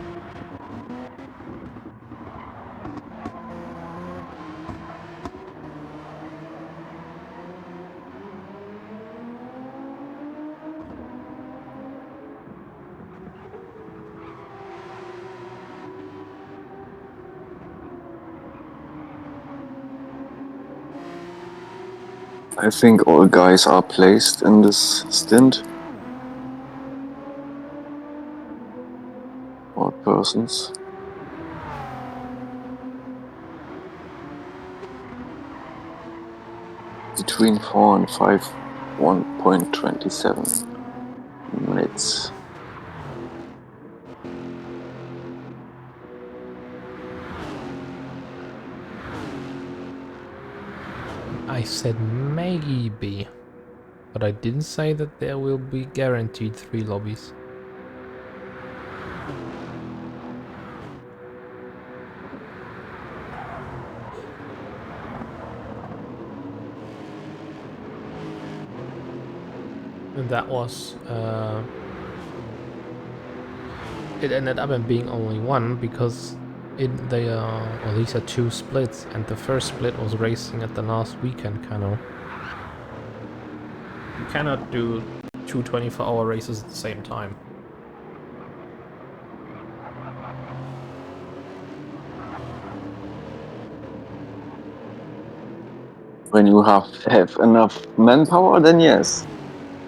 I think all guys are placed in this stint. All persons. Between 4 and 5, 1.27 minutes. I said maybe, but I didn't say that there will be guaranteed 3 lobbies. And that was it ended up in being only one because these are 2 splits, and the first split was racing at the last weekend, kind of. You cannot do 2 24-hour races at the same time. When you have enough manpower, then yes.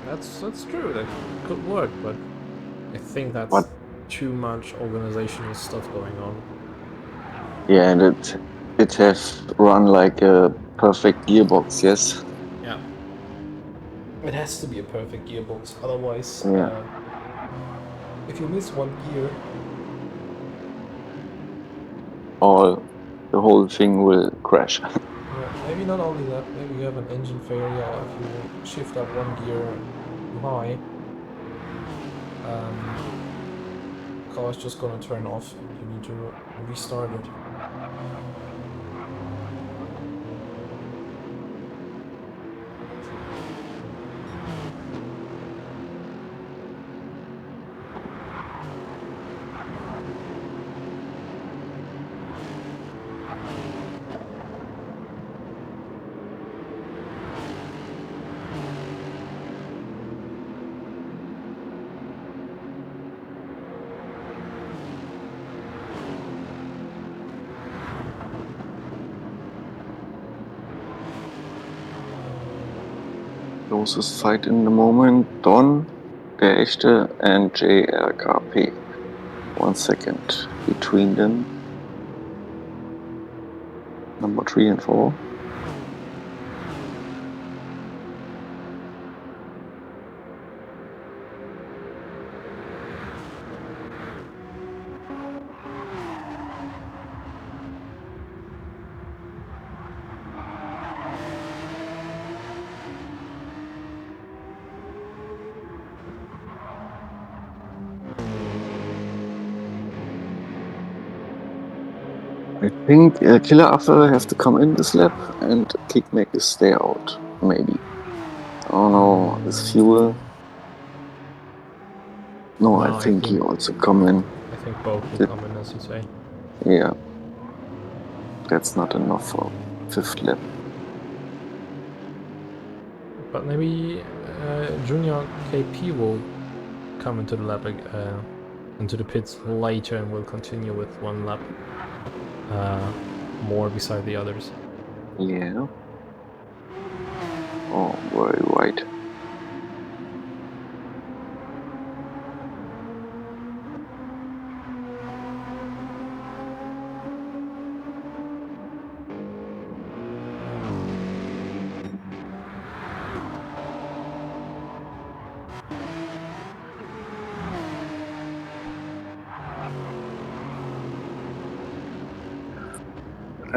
That's true. That could work, but I think that's But too much organizational stuff going on. yeah, and it have run like a perfect gearbox, yes. Yeah. It has to be a perfect gearbox, otherwise, Yeah. if you miss one gear, All the whole thing will crash. maybe not only that, maybe you have an engine failure if you shift up one gear too high. Car's just gonna turn off and you need to restart it. Closest fight in the moment, Don, der Echte, and JRKP. 1 second between them. Number 3 and 4. I think Killer After have to come in this lap and Kickmack is stay out, maybe. Oh no, this fuel. No, I think he also come in. I think both will come in, as you say. Yeah. That's not enough for 5th lap. But maybe Junior KP will come into the lap, into the pits later, and will continue with 1 lap more beside the others. Yeah. Oh, very right.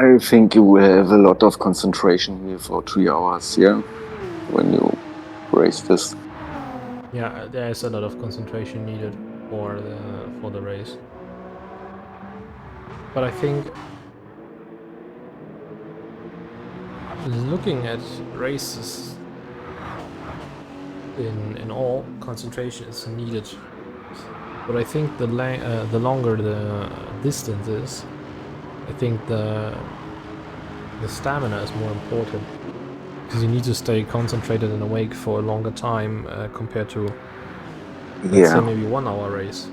I think you will have a lot of concentration here for 3 hours, yeah? When you race this. Yeah, there's a lot of concentration needed for the race. But I think looking at races in all, concentration is needed. But I think the longer the distance is, I think the stamina is more important, because you need to stay concentrated and awake for a longer time compared to, let's say, maybe 1 hour race.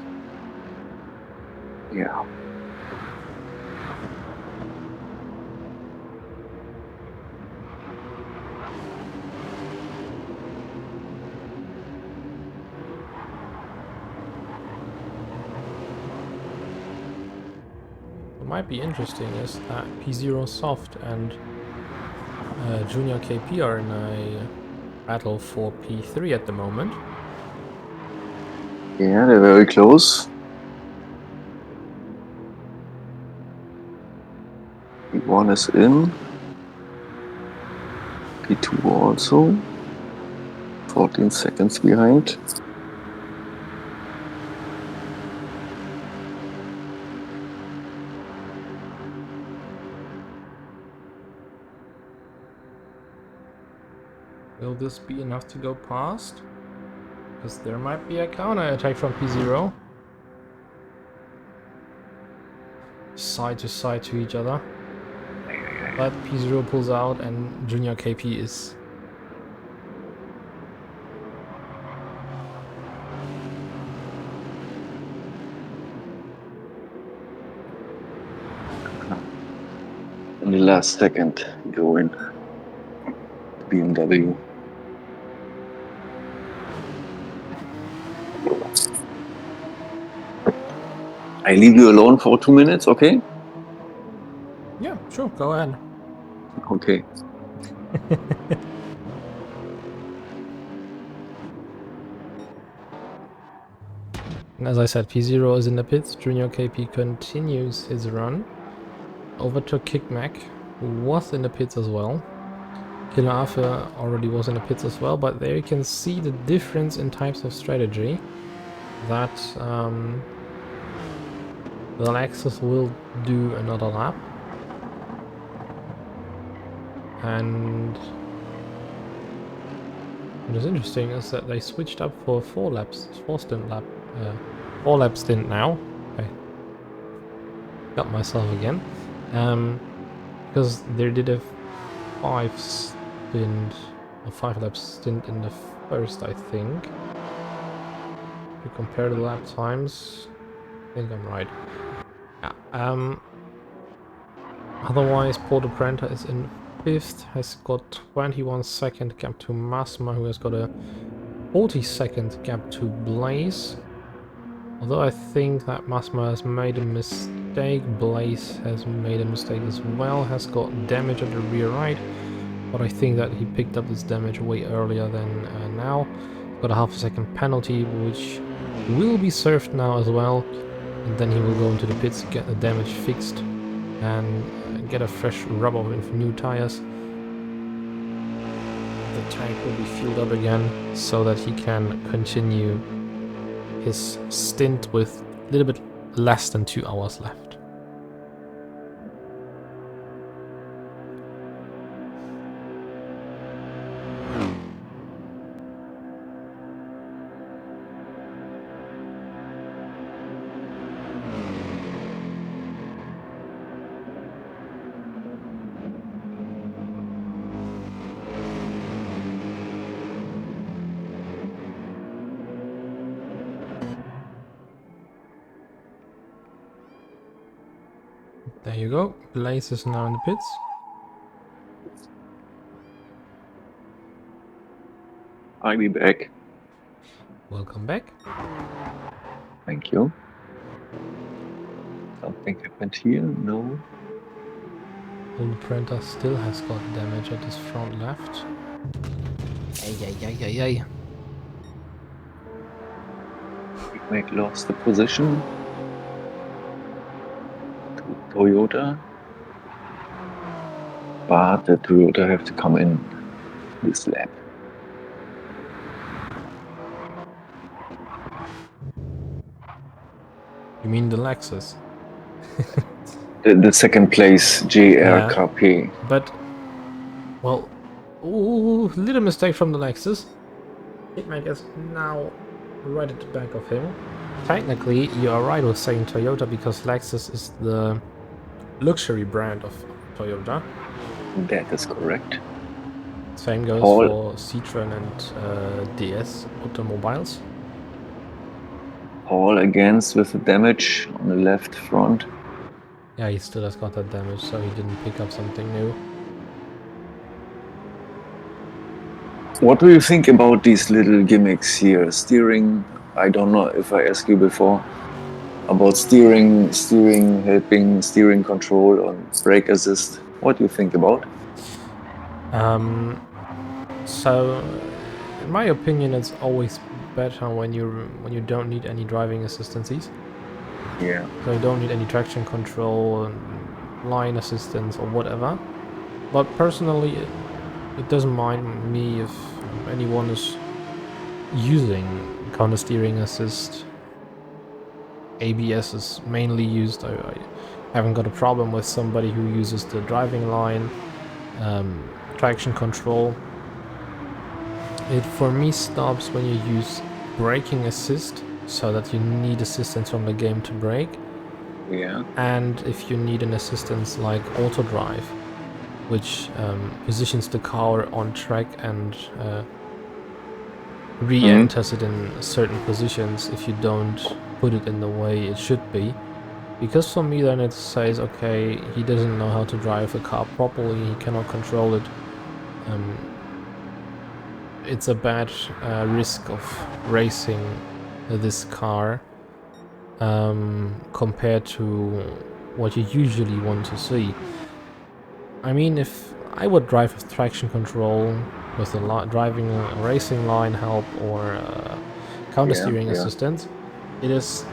Yeah. What might be interesting is that P0 Soft and Junior KP are in a battle for P3 at the moment. Yeah, they're very close. P1 is in. P2 also. 14 seconds behind. Will this be enough to go past? Because there might be a counter attack from P0. Side to side to each other. But P0 pulls out and Junior KP is... In the last second, go in. BMW. I leave you alone for 2 minutes, okay? Yeah, sure, go ahead. Okay. And as I said, P0 is in the pits. Junior KP continues his run. Overtook Kickmack, who was in the pits as well. Killer Arthur already was in the pits as well, but there you can see the difference in types of strategy. That the Lexus will do another lap. And what is interesting is that they switched up for 4 lap stint now. Okay. Got myself again. Because they did a 5 lap stint in the first, I think. If you compare the lap times, I think I'm right. Yeah. Otherwise, Porto Prenta is in 5th, has got 21 second gap to Masma, who has got a 40 second gap to Blaze. Although I think that Masma has made a mistake, Blaze has made a mistake as well, has got damage at the rear right, but I think that he picked up this damage way earlier than now. Got a half a second penalty, which will be served now as well, and then he will go into the pits to get the damage fixed and get a fresh rub off with new tires. The tank will be filled up again so that he can continue his stint with a little bit less than 2 hours left. There you go. Blaze is now in the pits. I'll be back. Welcome back. Thank you. Something happened here? No. Old printer still has got damage at his front left. Ay. Big Mac lost the position to Toyota. But the Toyota have to come in this lap. You mean the Lexus? The second place JRKP. But, well, ooh, little mistake from the Lexus. Hitmag is now right at the back of him. Technically, you are right with saying Toyota because Lexus is the luxury brand of Toyota. That is correct. Same goes Paul. for Citroen and DS automobiles. Paul against with the damage on the left front. Yeah, he still has got that damage, so he didn't pick up something new. What do you think about these little gimmicks here? Steering, I don't know if I asked you before about steering, helping steering control on brake assist. What do you think about? So, in my opinion, it's always better when you don't need any driving assistances. Yeah. So you don't need any traction control, line assistance or whatever. But personally, it doesn't mind me if anyone is using counter steering assist. ABS is mainly used. I haven't got a problem with somebody who uses the driving line, traction control. It for me stops when you use braking assist, so that you need assistance from the game to brake. Yeah. And if you need an assistance like auto drive, which positions the car on track and re-enters it in certain positions if you don't put it in the way it should be. Because for me then it says, okay, he doesn't know how to drive the car properly, he cannot control it. It's a bad risk of racing this car compared to what you usually want to see. I mean, if I would drive with traction control, with driving a racing line help or counter steering assistance, it is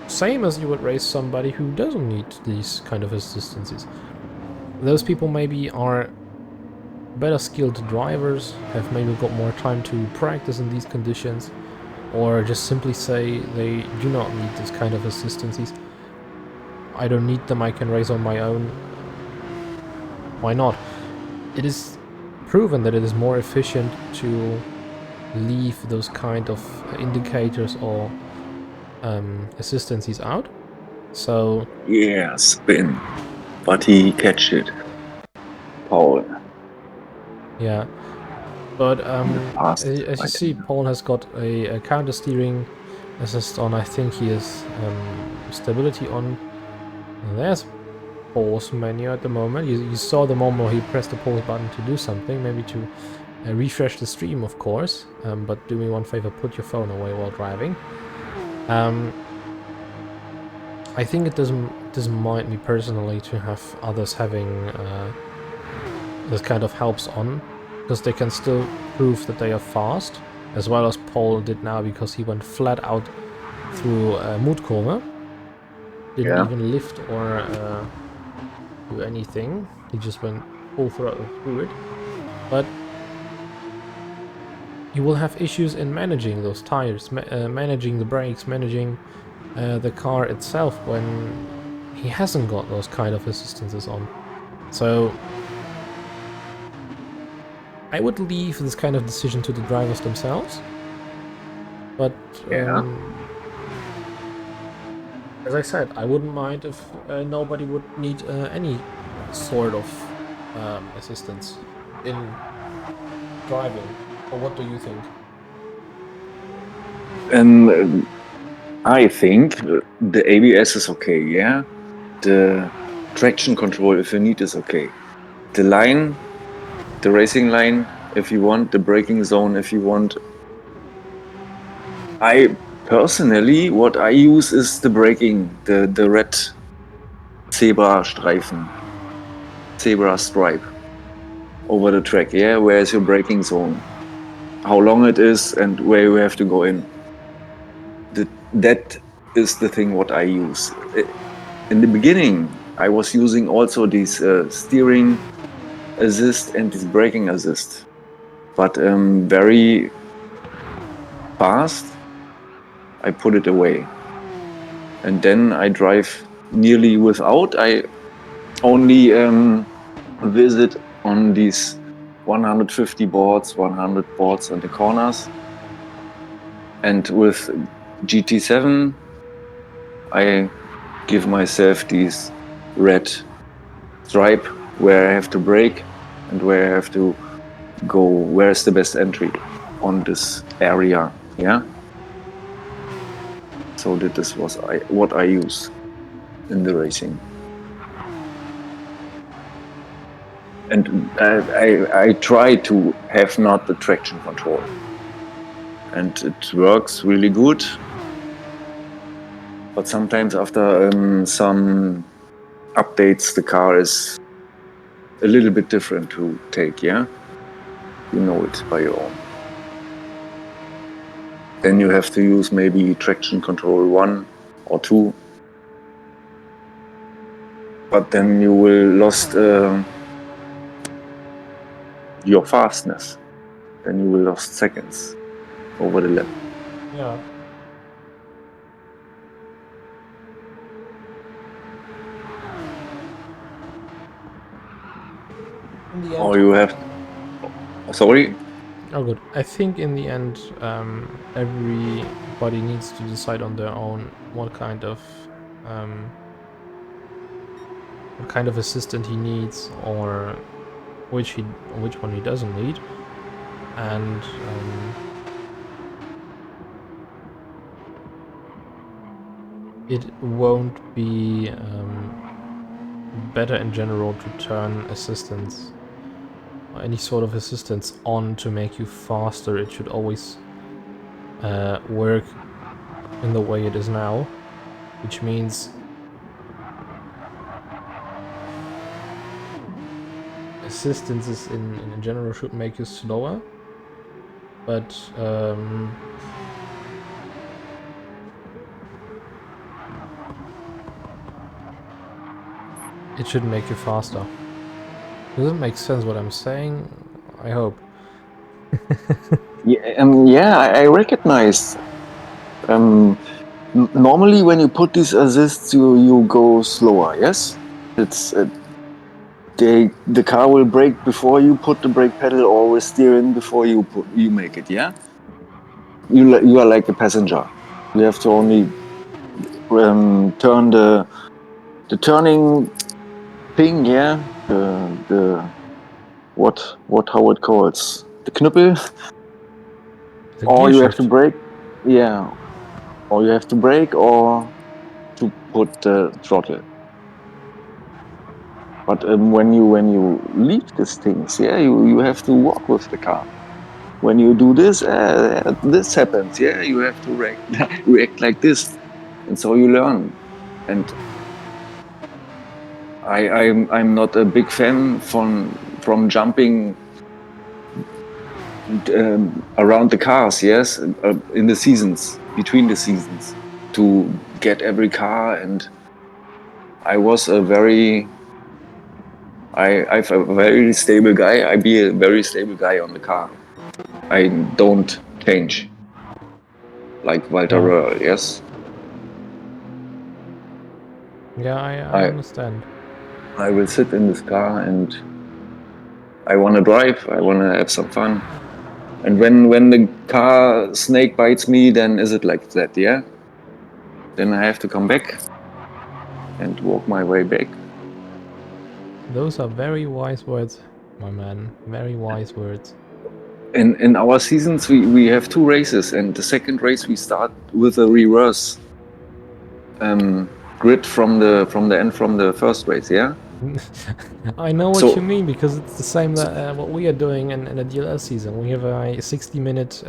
same as you would race somebody who doesn't need these kind of assistances. Those people maybe are better skilled drivers, have maybe got more time to practice in these conditions, or just simply say they do not need this kind of assistances. I don't need them, I can race on my own. Why not? It is proven that it is more efficient to leave those kind of indicators or assistances out. So yeah, spin, but he catch it. Paul. Yeah, but as you see, Paul has got a counter steering assist on. I think he has stability on. There's pause menu at the moment. You saw the moment where he pressed the pause button to do something, maybe to refresh the stream, of course. But do me one favor, put your phone away while driving. I think it doesn't mind me personally to have others having this kind of helps on, because they can still prove that they are fast, as well as Paul did now, because he went flat out through Mutkurve. Didn't even lift or do anything. He just went full throttle through it. But you will have issues in managing those tires, managing the brakes, managing the car itself when he hasn't got those kind of assistances on. So I would leave this kind of decision to the drivers themselves. But as I said, I wouldn't mind if nobody would need any sort of assistance in driving. Or what do you think? I think the ABS is okay, yeah. the traction control, if you need, is okay. The line, the racing line, if you want, the braking zone, if you want. I personally, what I use is the braking, the red zebra stripe over the track. Yeah, where is your braking zone? How long it is and where you have to go in. That is the thing what I use. In the beginning, I was using also these steering assist and this braking assist, but very fast I put it away, and then I drive nearly without. I only visit on these 150 boards, 100 boards on the corners, and with GT7 I give myself these red stripe where I have to brake and where I have to go, where's the best entry on this area. Yeah, so that this was what I use in the racing, and I try to have not the traction control, and it works really good, but sometimes after some updates the car is a little bit different to take. Yeah, you know it by your own. Then you have to use maybe traction control 1 or 2, but then you will lost your fastness. Then you will lost seconds over the lap. Yeah. In the end, Or you have. Sorry. oh, good. I think in the end, everybody needs to decide on their own what kind of assistant he needs, or which one he doesn't need, and it won't be better in general to turn assistance or any sort of assistance on to make you faster. It should always work in the way it is now, which means assistances in general should make you slower, but it should make you faster. Does it make sense what I'm saying? I hope. Yeah, I recognize. Normally, when you put these assists, you go slower. Yes, it's the car will brake before you put the brake pedal, or with steering before you make it. Yeah, you are like a passenger. You have to only turn the turning thing. Yeah, the what how it calls, the Knüppel. The Or gear you have to shift. brake, yeah. Or you have to brake or to put the throttle. But when you leave these things, yeah, you have to walk with the car. When you do this, this happens. Yeah, you have to react like this, and so you learn. And I'm not a big fan from jumping around the cars. Yes, in the seasons, between the seasons, to get every car. And I'm a very stable guy. I be a very stable guy on the car. I don't change like Walter Röhrl. Yes. Yeah, I understand. I will sit in this car and I want to drive. I want to have some fun. And when the car snake bites me, then is it like that? Yeah. Then I have to come back and walk my way back. Those are very wise words, my man. Very wise words. In our seasons, we have 2 races, and the second race we start with a reverse grid from the end from the first race, yeah? I know what So- you mean, because it's the same that what we are doing in the DLS season. We have a 60-minute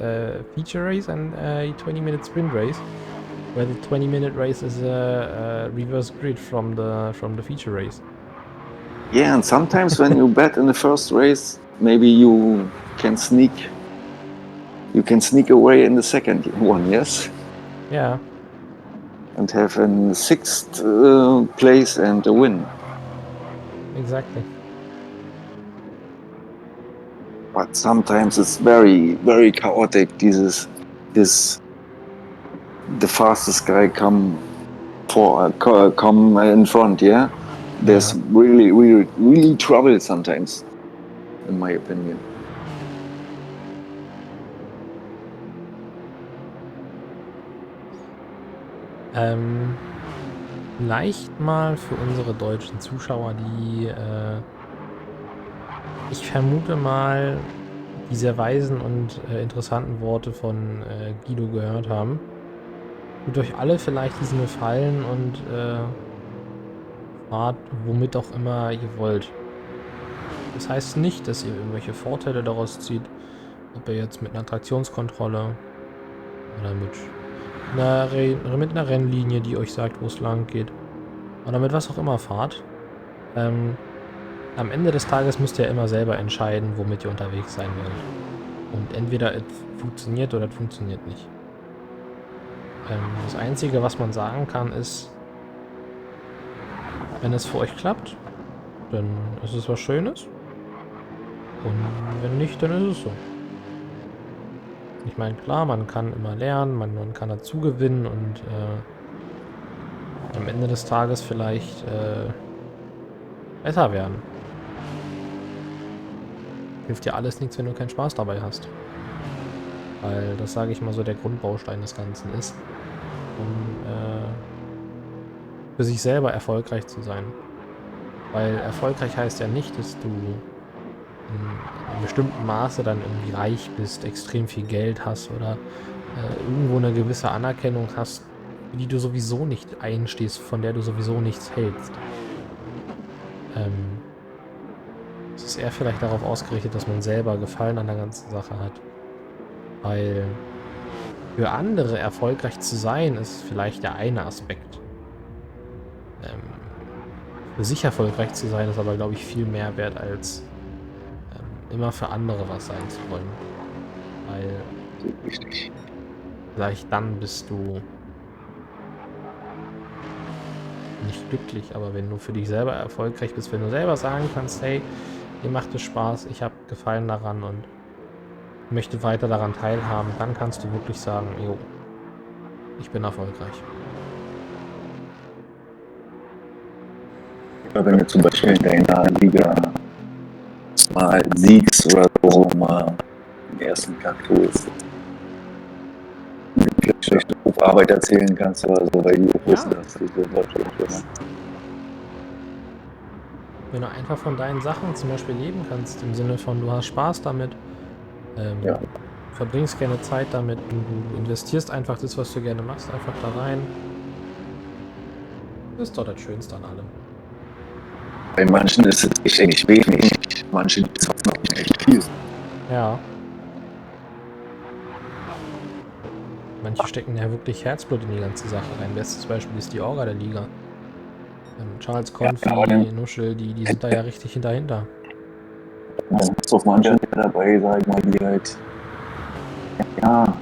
feature race and a 20-minute sprint race, where the 20-minute race is a reverse grid from the feature race. Yeah, and sometimes when you bet in the first race, maybe you can sneak away in the second one, yes? Yeah, And have a sixth place and a win. exactly. But sometimes it's very, very chaotic. The fastest guy come in front, yeah? There's Yeah. really, really, really trouble sometimes, in my opinion. Vielleicht mal für unsere deutschen Zuschauer, die, ich vermute mal, die sehr weisen und interessanten Worte von Guido gehört haben. Tut euch alle vielleicht diesen Gefallen und fahrt womit auch immer ihr wollt. Das heißt nicht, dass ihr irgendwelche Vorteile daraus zieht, ob ihr jetzt mit einer Traktionskontrolle oder mit einer Rennlinie, die euch sagt, wo es lang geht, oder mit was auch immer fahrt. Am Ende des Tages müsst ihr immer selber entscheiden, womit ihr unterwegs sein wollt. Und entweder es funktioniert oder es funktioniert nicht. Das Einzige, was man sagen kann, ist, wenn es für euch klappt, dann ist es was Schönes. Und wenn nicht, dann ist es so. Ich meine, klar, man kann immer lernen, man kann dazu gewinnen und am Ende des Tages vielleicht besser werden. Hilft dir alles nichts, wenn du keinen Spaß dabei hast. Weil das, sage ich mal, so der Grundbaustein des Ganzen ist, um für sich selber erfolgreich zu sein. Weil erfolgreich heißt ja nicht, dass du in einem bestimmten Maße dann irgendwie reich bist, extrem viel Geld hast oder irgendwo eine gewisse Anerkennung hast, für die du sowieso nicht einstehst, von der du sowieso nichts hältst. Es ist eher vielleicht darauf ausgerichtet, dass man selber Gefallen an der ganzen Sache hat. Weil für andere erfolgreich zu sein, ist vielleicht der eine Aspekt. Für sich erfolgreich zu sein, ist aber, glaube ich, viel mehr wert, als immer für andere was sein zu wollen. Weil Richtig. vielleicht dann bist du nicht glücklich, aber wenn du für dich selber erfolgreich bist, wenn du selber sagen kannst, hey, mir macht es Spaß, ich habe Gefallen daran und möchte weiter daran teilhaben, dann kannst du wirklich sagen, jo, ich bin erfolgreich. Wenn du zum Beispiel in deiner Liga mal siegst oder so, mal den ersten Tag holst, vielleicht eine Arbeit erzählen kannst oder so, weil die auch wissen, dass du so Deutschland bist. Wenn du einfach von deinen Sachen zum Beispiel leben kannst, im Sinne von, du hast Spaß damit, Ja. verbringst gerne Zeit damit, du investierst einfach das, was du gerne machst, einfach da rein. Das ist doch das Schönste an allem. Bei manchen ist es echt wenig, manche zocken echt viel. Ja. Manche stecken ja wirklich Herzblut in die ganze Sache rein. Bestes Beispiel ist die Orga der Liga. Charles Confi, Nuschel, die sind da ja richtig dahinter. Da ist auch manche dabei, sag ich mal, die halt, ja,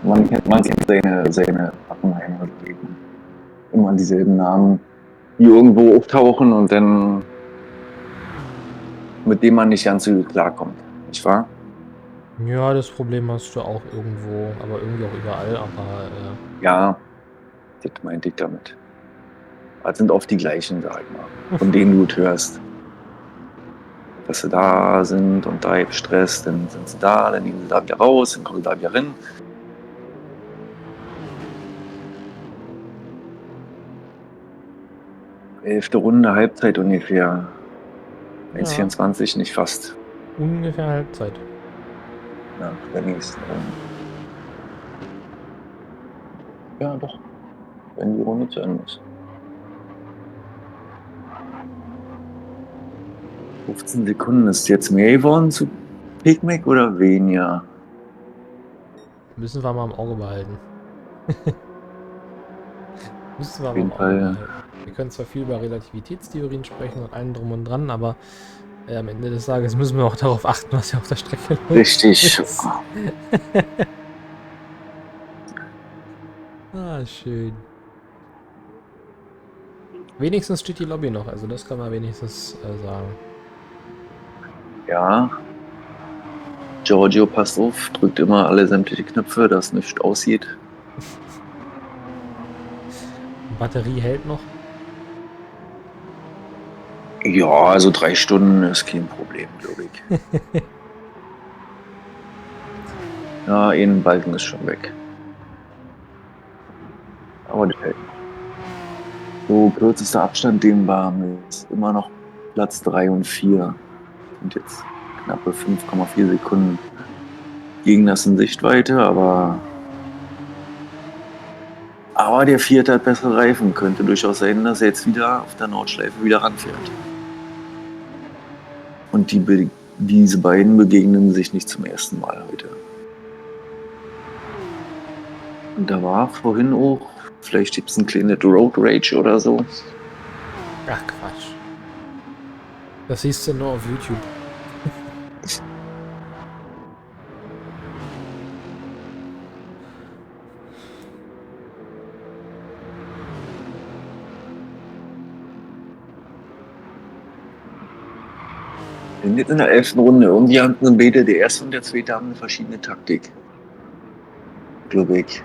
man kennt seine Pappenheimer leben. Immer dieselben Namen, die irgendwo auftauchen und dann mit dem man nicht ganz so gut klarkommt, nicht wahr? Ja, das Problem hast du auch irgendwo, aber irgendwie auch überall, aber Ja, das meinte ich damit. Das sind oft die gleichen, sag ich mal, von denen du es hörst. Dass sie da sind und da gestresst, dann sind sie da, dann gehen sie da wieder raus, dann kommen sie da wieder rein. Elfte Runde, Halbzeit ungefähr. 1,24, nicht fast. ungefähr Halbzeit. Nach der nächsten Runde. Ja, doch. Wenn die Runde zu Ende ist. 15 Sekunden. Ist jetzt mehr geworden zu Big Mac oder weniger? Müssen wir mal im Auge behalten. Müssen wir Auf mal im jeden Auge Fall. behalten. Wir können zwar viel über Relativitätstheorien sprechen und allem drum und dran, aber am Ende des Tages müssen wir auch darauf achten, was hier auf der Strecke los Richtig. ist. Ah, schön. Wenigstens steht die Lobby noch, also das kann man wenigstens sagen. Ja. Giorgio, passt auf, drückt immer alle sämtliche Knöpfe, dass nichts aussieht. Batterie hält noch. Ja, also 3 Stunden ist kein Problem, glaube ich. Ja, ein Balken ist schon weg. Aber das hält noch. So, kürzester Abstand, den war mit immer noch Platz 3 und 4. Und jetzt knappe 5,4 Sekunden gegen das in Sichtweite, aber der Vierte hat bessere Reifen. Könnte durchaus sein, dass er jetzt wieder auf der Nordschleife wieder ranfährt. Und diese beiden begegnen sich nicht zum ersten Mal heute. Und da war vorhin auch, vielleicht gibt es ein kleines Road Rage oder so. Ach, Quatsch. Das siehst du nur auf YouTube. Wir sind jetzt in der 11. Runde. Irgendwie haben beide, der erste und der zweite, haben eine verschiedene Taktik. Glaube ich.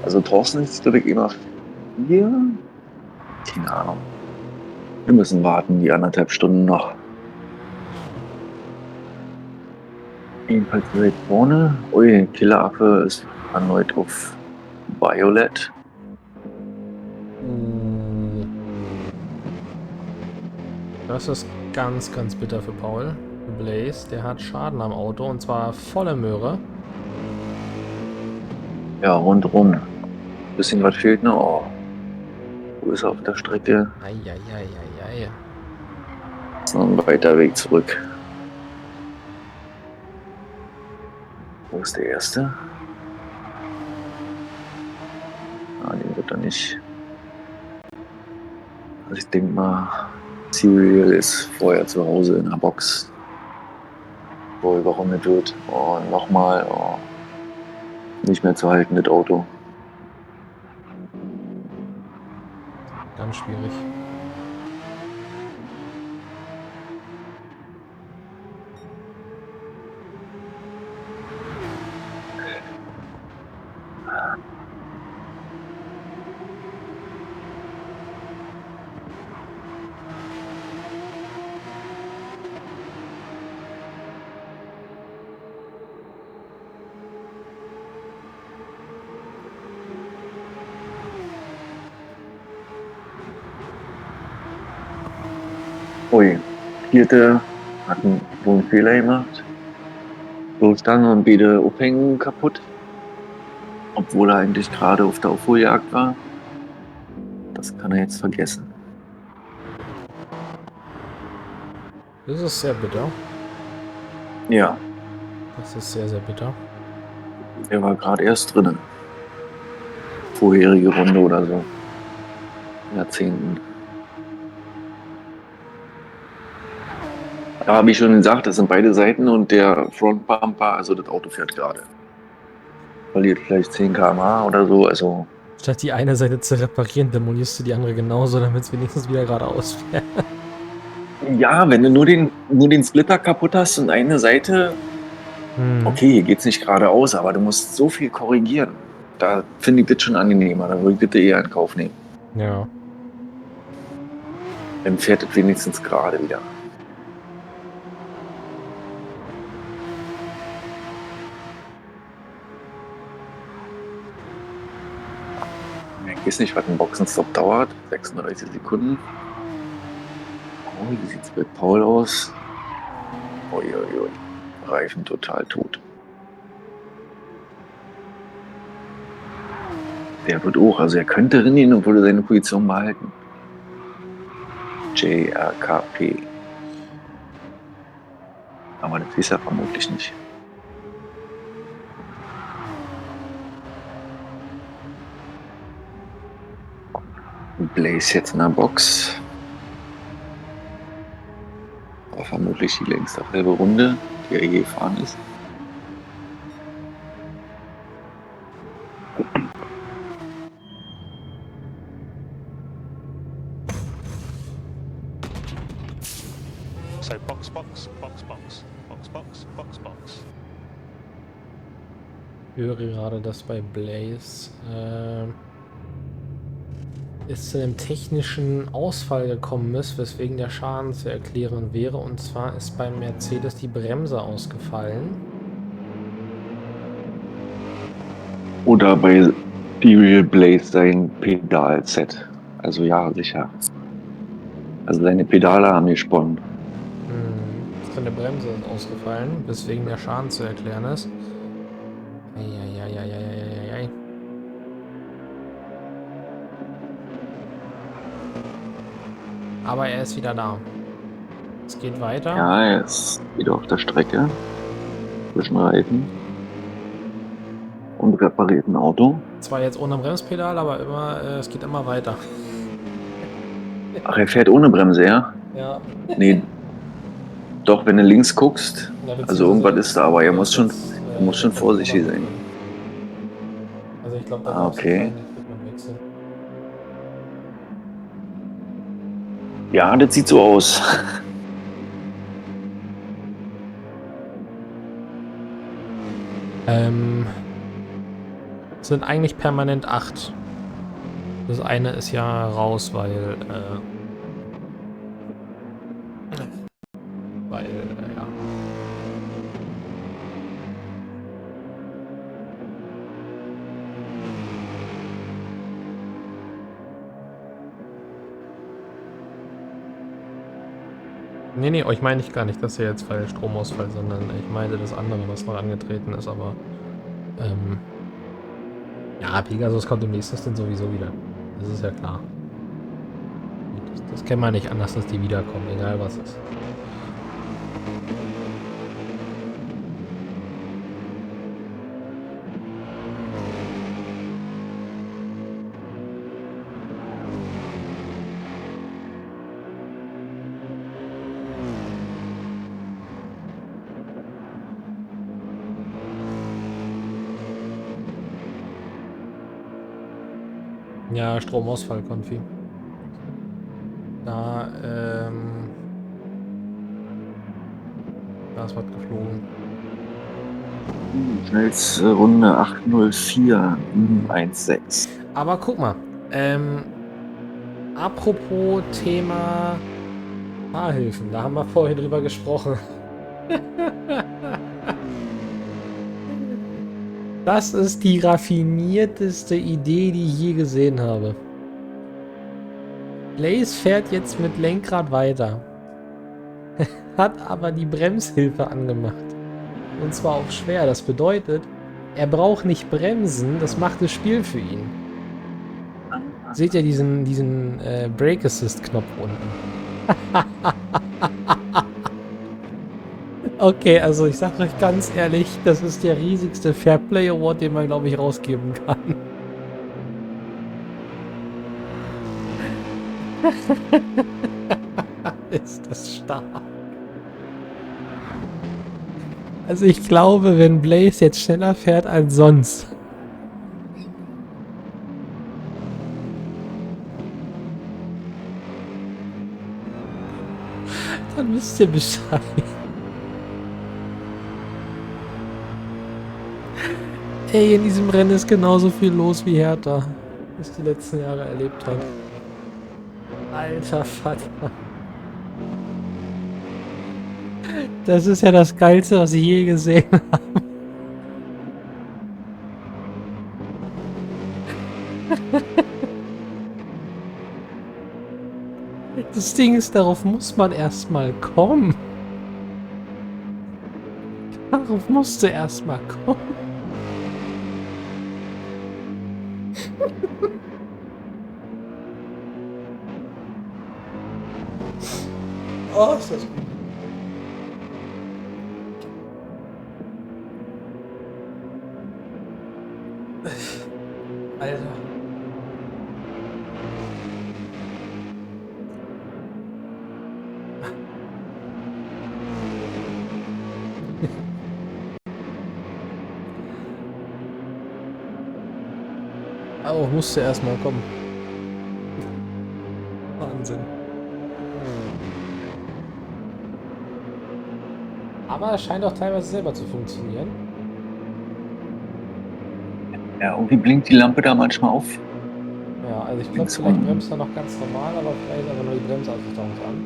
Also Thorsten ist, glaube ich, immer 4. Keine Ahnung. Wir müssen warten, die 1,5 Stunden noch. Jedenfalls direkt vorne. Ui, Killeraffe ist erneut auf Violet. Das ist ganz, ganz bitter für Paul. Blaze, der hat Schaden am Auto und zwar volle Möhre. Ja, rundrum. Bisschen was fehlt noch. Oh. Wo ist er auf der Strecke? Eieieiei. Ist noch ein weiter Weg zurück. Wo ist der erste? Ah, den wird er nicht. Also ich denke mal, Serial ist vorher zu Hause in der Box, wo er überrundet wird. Oh, nochmal. Oh. Nicht mehr zu halten, das Auto. Ganz schwierig. Ui, Vierte hat wohl einen Fehler gemacht. Losgegangen und beide Aufhängen kaputt. Obwohl er eigentlich gerade auf der Aufholjagd war. Das kann er jetzt vergessen. Das ist sehr bitter. Ja, Das ist sehr, sehr bitter. er war gerade erst drinnen. Vorherige Runde oder so. Jahrzehnten. Da habe ich schon gesagt, das sind beide Seiten und der Frontbumper, also das Auto fährt gerade. Verliert vielleicht 10 km/h oder so, also Statt die eine Seite zu reparieren, demolierst du die andere genauso, damit es wenigstens wieder geradeaus fährt. ja, wenn du nur den Splitter kaputt hast und eine Seite, okay, hier geht's nicht geradeaus, aber du musst so viel korrigieren. Da finde ich das schon angenehmer, da würde ich das eher in Kauf nehmen. Ja. Dann fährt es wenigstens gerade wieder. Ich weiß nicht, was ein Boxenstopp dauert. 36 Sekunden. Oh, wie sieht's mit Paul aus? Uiuiui. Reifen total tot. Der wird auch, also er könnte rennen und würde seine Position behalten. JRKP. siehst ja vermutlich nicht. Blaze jetzt in der Box. Aber vermutlich die längste halbe Runde, die er je gefahren ist. So box, box, box, box, box, box, box, box. Ich höre gerade, dass bei Blaze es zu einem technischen Ausfall gekommen ist, weswegen der Schaden zu erklären wäre. Und zwar ist beim Mercedes die Bremse ausgefallen. Oder bei Serial Blaze sein Pedalset. Also ja, sicher. Also seine Pedale haben gesponnen. Seine Bremse ist ausgefallen, weswegen der Schaden zu erklären ist. Eieieiei. Aber er ist wieder da. Es geht weiter. Ja, er ist wieder auf der Strecke. Zwischen Reifen. Und repariert ein Auto. Zwar jetzt ohne Bremspedal, aber immer, es geht immer weiter. Ach, er fährt ohne Bremse, ja? Ja. Nee. Doch, wenn du links guckst, also irgendwas ist da, aber er muss schon vorsichtig sein. Also ich glaube, der Ah, okay. wird man wechseln. Ja, das sieht so aus. Es sind eigentlich permanent 8. Das eine ist ja raus, weil ja. Nee, euch meine ich gar nicht, dass ihr jetzt weil Stromausfall, sondern ich meinte das andere, was noch angetreten ist, aber ja, Pegasus kommt im nächsten Stint sowieso wieder. Das ist ja klar. Das kennt man nicht anders, dass die wiederkommen, egal was ist. Ja, Stromausfall, Konfi. Da ist was geflogen. Schnellste Runde 8:04,16. Aber guck mal, apropos Thema Fahrhilfen, da haben wir vorher drüber gesprochen. Das ist die raffinierteste Idee, die ich je gesehen habe. Blaze fährt jetzt mit Lenkrad weiter. Hat aber die Bremshilfe angemacht. Und zwar auf schwer. Das bedeutet, er braucht nicht bremsen, das macht das Spiel für ihn. Seht ihr diesen Brake Assist Knopf unten? Okay, also ich sag euch ganz ehrlich, das ist der riesigste Fairplay Award, den man, glaube ich, rausgeben kann. Ist das stark. Also ich glaube, wenn Blaze jetzt schneller fährt als sonst. Dann wisst ihr Bescheid. Ey, in diesem Rennen ist genauso viel los wie Hertha, es die letzten Jahre erlebt hat. Alter Vater. Das ist ja das Geilste, was ich je gesehen habe. Das Ding ist, darauf muss man erstmal kommen. Darauf musst du erstmal kommen. Oh, ist das gut. Alter. Oh, musste erstmal kommen. Wahnsinn. Aber es scheint auch teilweise selber zu funktionieren. Ja, irgendwie blinkt die Lampe da manchmal auf. Ja, also ich glaube, Links vielleicht unten. bremst er noch ganz normal, aber vielleicht aber nur die Bremsausrichtung an.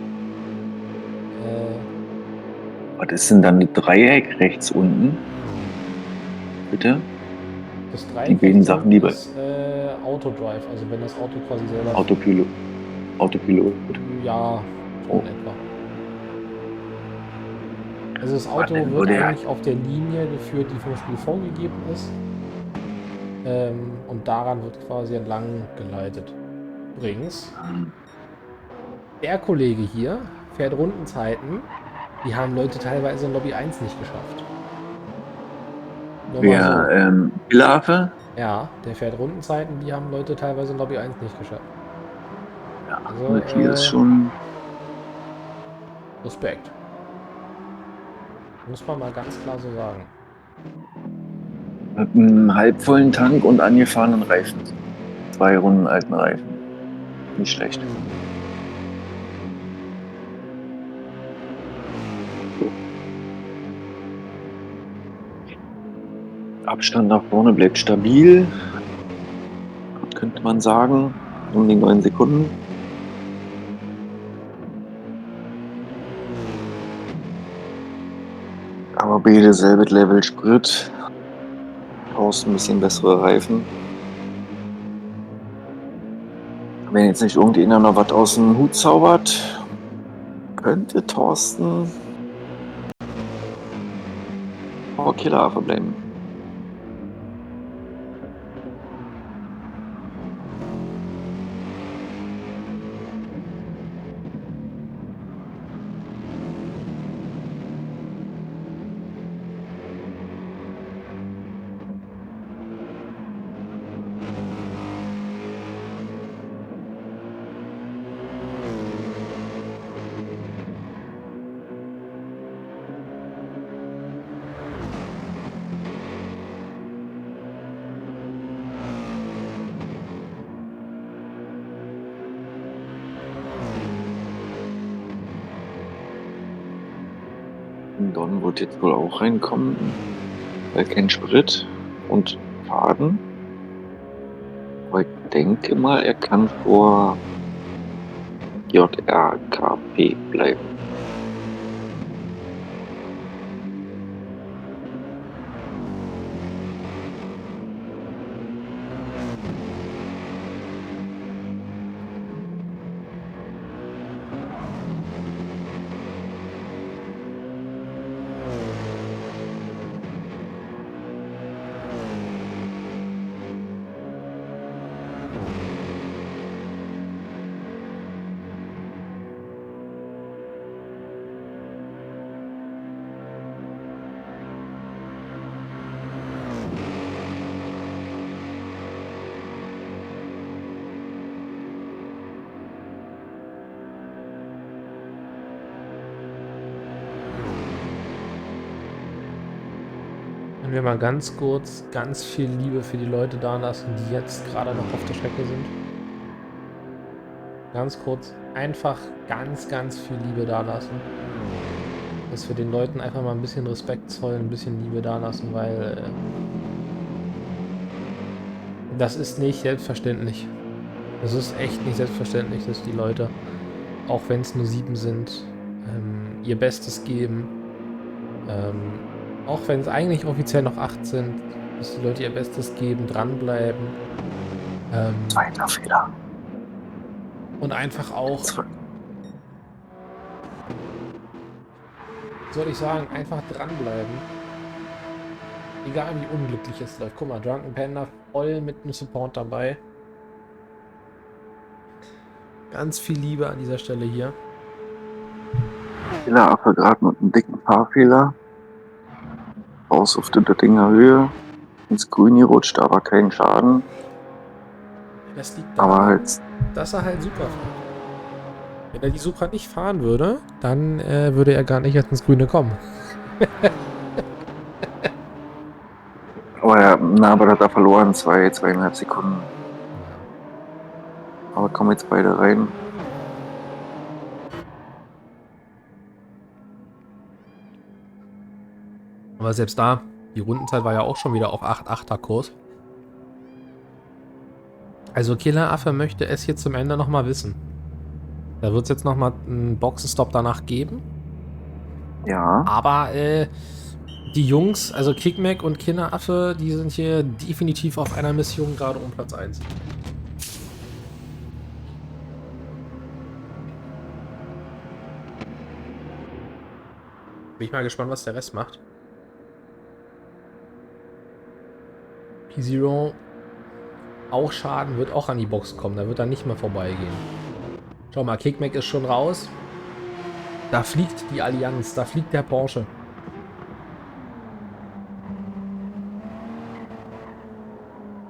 Was ist denn dann ein Dreieck rechts unten? Bitte? Das Die Dreieck beiden rechts Sachen, die unten bei ist Autodrive, also wenn das Auto quasi selber... Autopilot. Autopilot. Ja, so Oh, in etwa. Also das warte, Auto wird würde er. eigentlich auf der Linie geführt, die vom Spiel vorgegeben ist. Und daran wird quasi entlang geleitet. Übrigens, der Kollege hier fährt Rundenzeiten, die haben Leute teilweise in Lobby 1 nicht geschafft. Nur mal so. Pilaffe? Ja, der fährt Rundenzeiten, die haben Leute teilweise in Lobby 1 nicht geschafft. Ja, Also, hier ist schon. Respekt. Muss man mal ganz klar so sagen. Mit einem halbvollen Tank und angefahrenen Reifen. 2 Runden alten Reifen. Nicht schlecht. So. Abstand nach vorne bleibt stabil. Könnte man sagen. Um die 9 Sekunden. Aber beide selbe Level Sprit. Brauchst ein bisschen bessere Reifen. Wenn jetzt nicht irgendjemand noch was aus dem Hut zaubert, könnte Thorsten vor Killeraffe bleiben. Don wird jetzt wohl auch reinkommen, weil kein Sprit und Faden. Aber ich denke mal, er kann vor JRKP bleiben. Können wir mal ganz kurz ganz viel Liebe für die Leute da lassen, die jetzt gerade noch auf der Strecke sind? Ganz kurz, einfach ganz viel Liebe da lassen. Dass wir den Leuten einfach mal ein bisschen Respekt zollen, ein bisschen Liebe da lassen, weil das ist nicht selbstverständlich. Das ist echt nicht selbstverständlich, dass die Leute, auch wenn es nur 7 sind, ihr Bestes geben. Auch wenn es eigentlich offiziell noch 8 sind, dass die Leute ihr Bestes geben, dranbleiben. Zweiter Fehler. Und einfach auch, soll ich sagen, einfach dranbleiben. Egal wie unglücklich es läuft. Guck mal, Drunken Panda voll mit einem Support dabei. Ganz viel Liebe an dieser Stelle hier. Killeraffe gerade mit einem dicken Fahrfehler. Raus auf die Döttinger Höhe. ins Grün gerutscht, aber kein Schaden. Das liegt Aber daran, halt, dass er halt Supra fährt. Wenn er die Supra nicht fahren würde, dann würde er gar nicht erst ins Grüne kommen. aber hat er verloren, 2,5 Sekunden. Aber kommen jetzt beide rein. Aber selbst da, die Rundenzeit war ja auch schon wieder auf 8,8er Kurs. Also Killeraffe möchte es hier zum Ende nochmal wissen. Da wird es jetzt nochmal einen Boxenstopp danach geben. Ja. Aber die Jungs, also Kickmack und Killeraffe, die sind hier definitiv auf einer Mission gerade um Platz 1. Bin ich mal gespannt, was der Rest macht. P0 auch Schaden, wird auch an die Box kommen. Da wird er nicht mehr vorbeigehen. Schau mal, Kickmack ist schon raus. Da fliegt die Allianz, da fliegt der Porsche.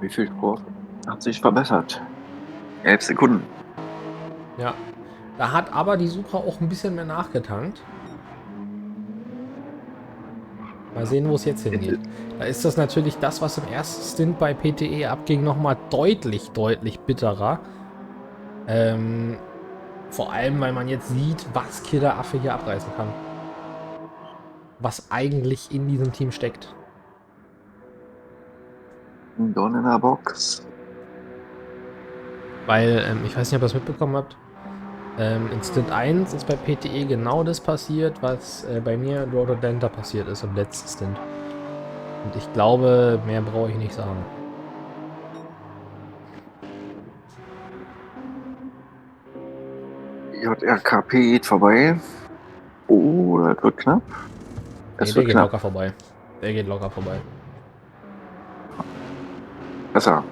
Wie viel Sport hat sich verbessert? 11 Sekunden. Ja. Da hat aber die Supra auch ein bisschen mehr nachgetankt. Mal sehen, wo es jetzt hingeht. Da ist das natürlich das, was im ersten Stint bei PTE abging, nochmal deutlich, deutlich bitterer. Vor allem, weil man jetzt sieht, was Killeraffe hier abreißen kann. Was eigentlich in diesem Team steckt. Don in der Box. Weil, ich weiß nicht, ob ihr das mitbekommen habt. In Stint 1 ist bei PTE genau das passiert, was bei mir in Rhododendron passiert ist im letzten Stint. Und ich glaube, mehr brauche ich nicht sagen. JRKP geht vorbei. Oh, das wird knapp. Nee, der geht locker vorbei. Der geht locker vorbei. Besser.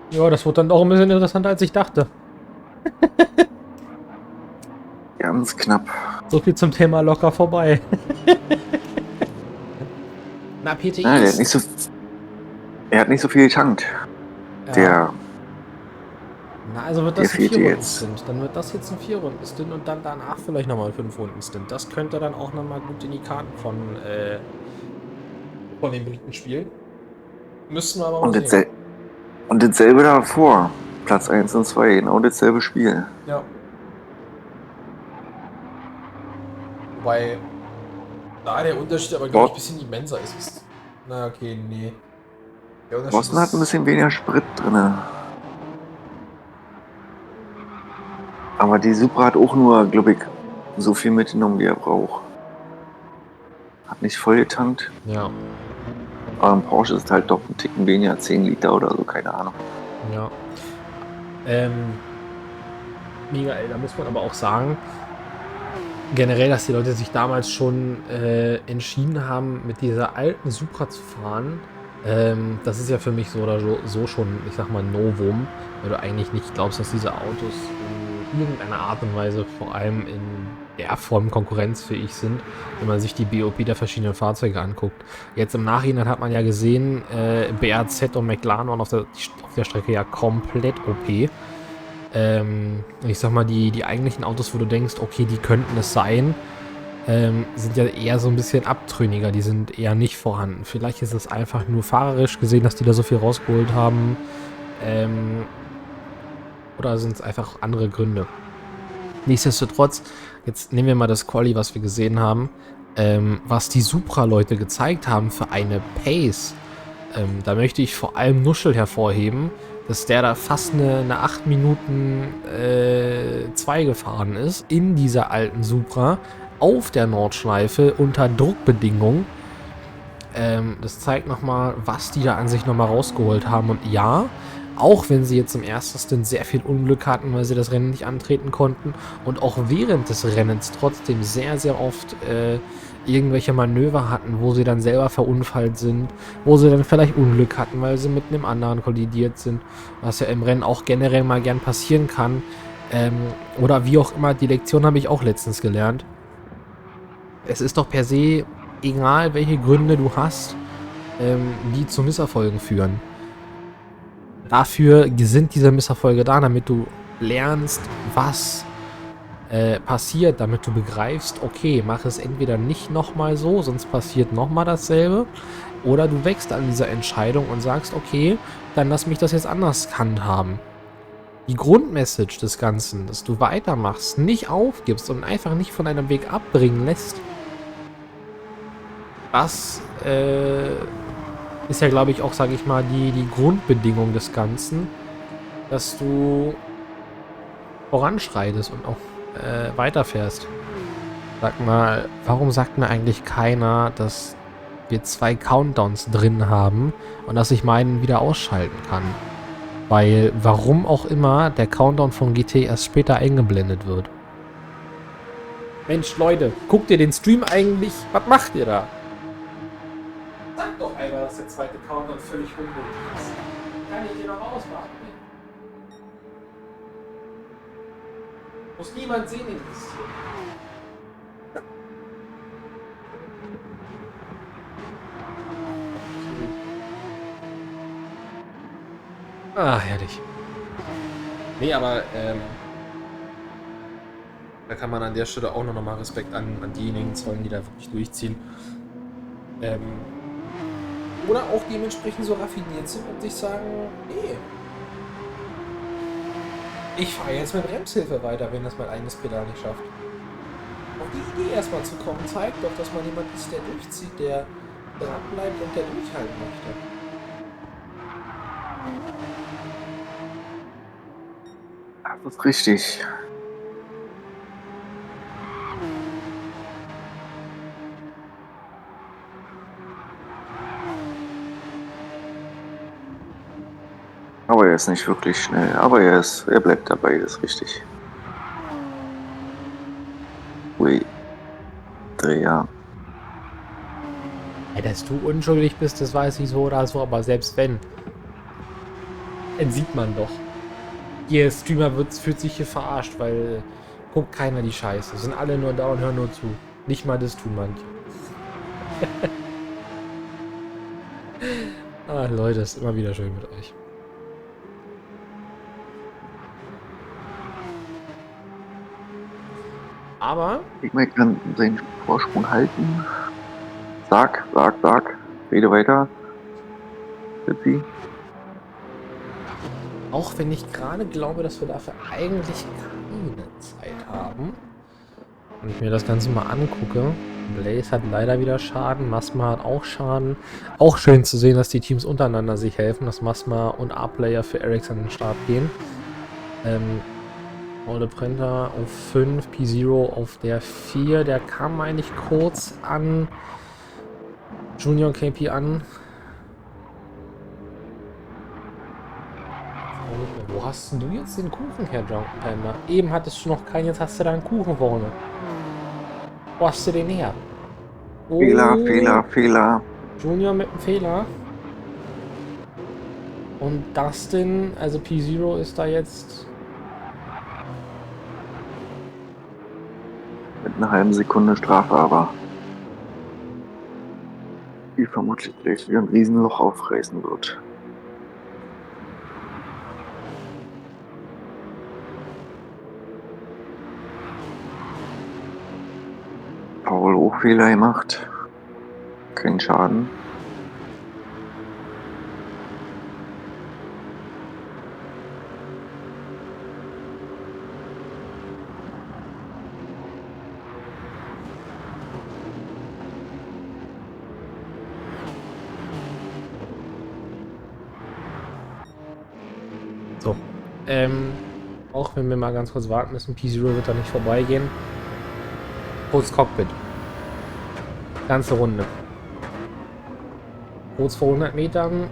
Ja, das wird dann doch ein bisschen interessanter, als ich dachte. Ganz knapp. So viel zum Thema locker vorbei. Na, PTE Nein, ist... er hat nicht so viel getankt. Ja. Na, also wird das ein fehlt 4-Runden-Stint. Dann wird das jetzt ein 4-Runden-Stint und dann danach vielleicht nochmal ein 5-Runden-Stint. Das könnte dann auch nochmal gut in die Karten von den Briten spielen. Müssten wir aber mal sehen. Und dasselbe davor. Platz 1 und 2, genau dasselbe Spiel. Ja. Wobei da der Unterschied aber, glaube ich, ein bisschen immenser ist. Na, okay, nee. Boston hat ein bisschen weniger Sprit drin. Aber die Supra hat auch nur, glaube ich, so viel mitgenommen, wie er braucht. Hat nicht voll getankt. Ja. Aber im Porsche ist es halt doch ein Ticken weniger, 10 Liter oder so, keine Ahnung. Ja. Mega, ey, da muss man aber auch sagen, generell, dass die Leute sich damals schon entschieden haben, mit dieser alten Supra zu fahren. Das ist ja für mich so oder so schon, ich sag mal, Novum, weil du eigentlich nicht glaubst, dass diese Autos in irgendeiner Art und Weise vor allem in der Form konkurrenzfähig sind, wenn man sich die BOP der verschiedenen Fahrzeuge anguckt. Jetzt im Nachhinein hat man ja gesehen, BRZ und McLaren waren auf der Strecke ja komplett OP. Ich sag mal, die eigentlichen Autos, wo du denkst, okay, die könnten es sein, sind ja eher so ein bisschen abtrünniger, die sind eher nicht vorhanden. Vielleicht ist es einfach nur fahrerisch gesehen, dass die da so viel rausgeholt haben. Oder sind es einfach andere Gründe? Nichtsdestotrotz, jetzt nehmen wir mal das Quali, was wir gesehen haben, was die Supra-Leute gezeigt haben für eine Pace. Da möchte ich vor allem Nuschel hervorheben, dass der da fast eine 8 Minuten 2 gefahren ist in dieser alten Supra auf der Nordschleife unter Druckbedingungen. Das zeigt nochmal, was die da an sich nochmal rausgeholt haben. Und ja, auch wenn sie jetzt im ersten Stint sehr viel Unglück hatten, weil sie das Rennen nicht antreten konnten und auch während des Rennens trotzdem sehr, sehr oft irgendwelche Manöver hatten, wo sie dann selber verunfallt sind, wo sie dann vielleicht Unglück hatten, weil sie mit einem anderen kollidiert sind, was ja im Rennen auch generell mal gern passieren kann. Oder wie auch immer, die Lektion habe ich auch letztens gelernt. Es ist doch per se egal, welche Gründe du hast, die zu Misserfolgen führen. Dafür sind diese Misserfolge da, damit du lernst, was passiert, damit du begreifst, okay, mach es entweder nicht nochmal so, sonst passiert nochmal dasselbe, oder du wächst an dieser Entscheidung und sagst, okay, dann lass mich das jetzt anders handhaben. Die Grundmessage des Ganzen, dass du weitermachst, nicht aufgibst und einfach nicht von deinem Weg abbringen lässt, das ist ja, glaube ich, auch, sage ich mal, die Grundbedingung des Ganzen, dass du voranschreitest und auch weiterfährst. Sag mal, warum sagt mir eigentlich keiner, dass wir 2 Countdowns drin haben und dass ich meinen wieder ausschalten kann? Weil, warum auch immer, der Countdown von GT erst später eingeblendet wird. Mensch, Leute, guckt ihr den Stream eigentlich? Was macht ihr da? Sagt doch einmal, dass der zweite Countdown völlig ungültig ist. Kann ich den noch ausmachen? Muss niemand sehen investieren. Ah, herrlich. Nee, aber da kann man an der Stelle auch noch mal Respekt an diejenigen zollen, die da wirklich durchziehen. Oder auch dementsprechend so raffiniert sind und sich sagen, nee, ich fahre jetzt mit Bremshilfe weiter, wenn das mein eigenes Pedal nicht schafft. Auf die Idee erstmal zu kommen, zeigt doch, dass man jemand ist, der durchzieht, der dran bleibt und der durchhalten möchte. Das ist richtig. Aber er ist nicht wirklich schnell. Aber er bleibt dabei, das ist richtig. Ui. Dreher. Ja, dass du unschuldig bist, das weiß ich so oder so, aber selbst wenn, dann sieht man doch. Ihr Streamer fühlt sich hier verarscht, weil guckt keiner die Scheiße. Sind alle nur da und hören nur zu. Nicht mal das tun manche. Ah, Leute, ist immer wieder schön mit euch. Aber Ich meine, kann seinen Vorsprung halten. Sag. Rede weiter. Bitte. auch wenn ich gerade glaube, dass wir dafür eigentlich keine Zeit haben. Und ich mir das Ganze mal angucke. Blaze hat leider wieder Schaden, Masma hat auch Schaden. Auch schön zu sehen, dass die Teams untereinander sich helfen, dass Masma und A-Player für Erics an den Start gehen. Ole Prenter auf 5, P0 auf der 4. Der kam eigentlich kurz an Junior KP an. Wo hast denn du jetzt den Kuchen her, Drunken Panda? Eben hattest du noch keinen, jetzt hast du da einen Kuchen vorne. Wo hast du den her? Oh, Fehler. Junior mit einem Fehler. Und Dustin, also P0 ist da jetzt... Mit einer halben Sekunde Strafe, aber die vermutlich gleich wieder ein Riesenloch aufreißen wird. Paul auch Fehler gemacht. Kein Schaden. So. Auch wenn wir mal ganz kurz warten müssen, P0 wird da nicht vorbeigehen. Kurz Cockpit. Ganze Runde. Kurz vor 100 Metern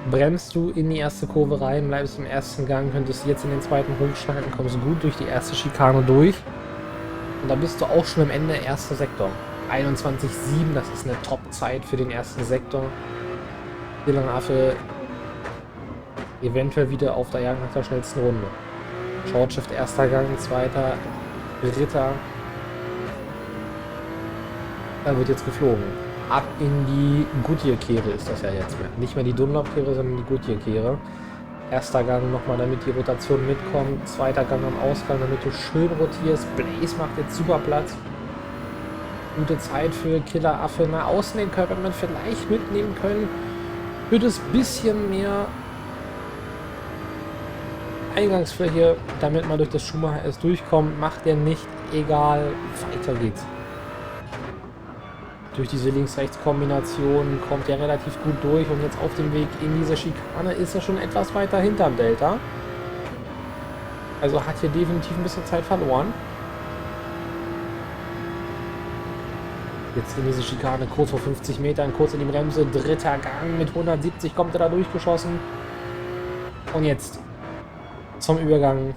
bremst du in die erste Kurve rein, bleibst im ersten Gang, könntest jetzt in den zweiten hochschalten, kommst gut durch die erste Schikane durch. Und da bist du auch schon am Ende erster Sektor. 21,7, das ist eine Top-Zeit für den ersten Sektor. Dylan Affe eventuell wieder auf der Jagd nach der schnellsten Runde. Short Shift erster Gang, zweiter, dritter. Da wird jetzt geflogen. ab in die Goodyear-Kehre ist das ja jetzt mehr. Nicht mehr die Dunlop-Kehre, sondern die Goodyear-Kehre. Erster Gang nochmal, damit die Rotation mitkommt. Zweiter Gang am Ausgang, damit du schön rotierst. Blaze macht jetzt super Platz. Gute Zeit für Killer-Affe. Nach außen den Körper man vielleicht mitnehmen können. Für das bisschen mehr Eingangsfläche, damit man durch das Schumacher erst durchkommt, macht er nicht. Egal, weiter geht's. Durch diese Links-Rechts-Kombination kommt er relativ gut durch und jetzt auf dem Weg in diese Schikane ist er schon etwas weiter hinterm Delta. Also hat hier definitiv ein bisschen Zeit verloren. Jetzt in diese Schikane, kurz vor 50 Metern, kurz in die Bremse, dritter Gang mit 170 kommt er da durchgeschossen. Und jetzt zum Übergang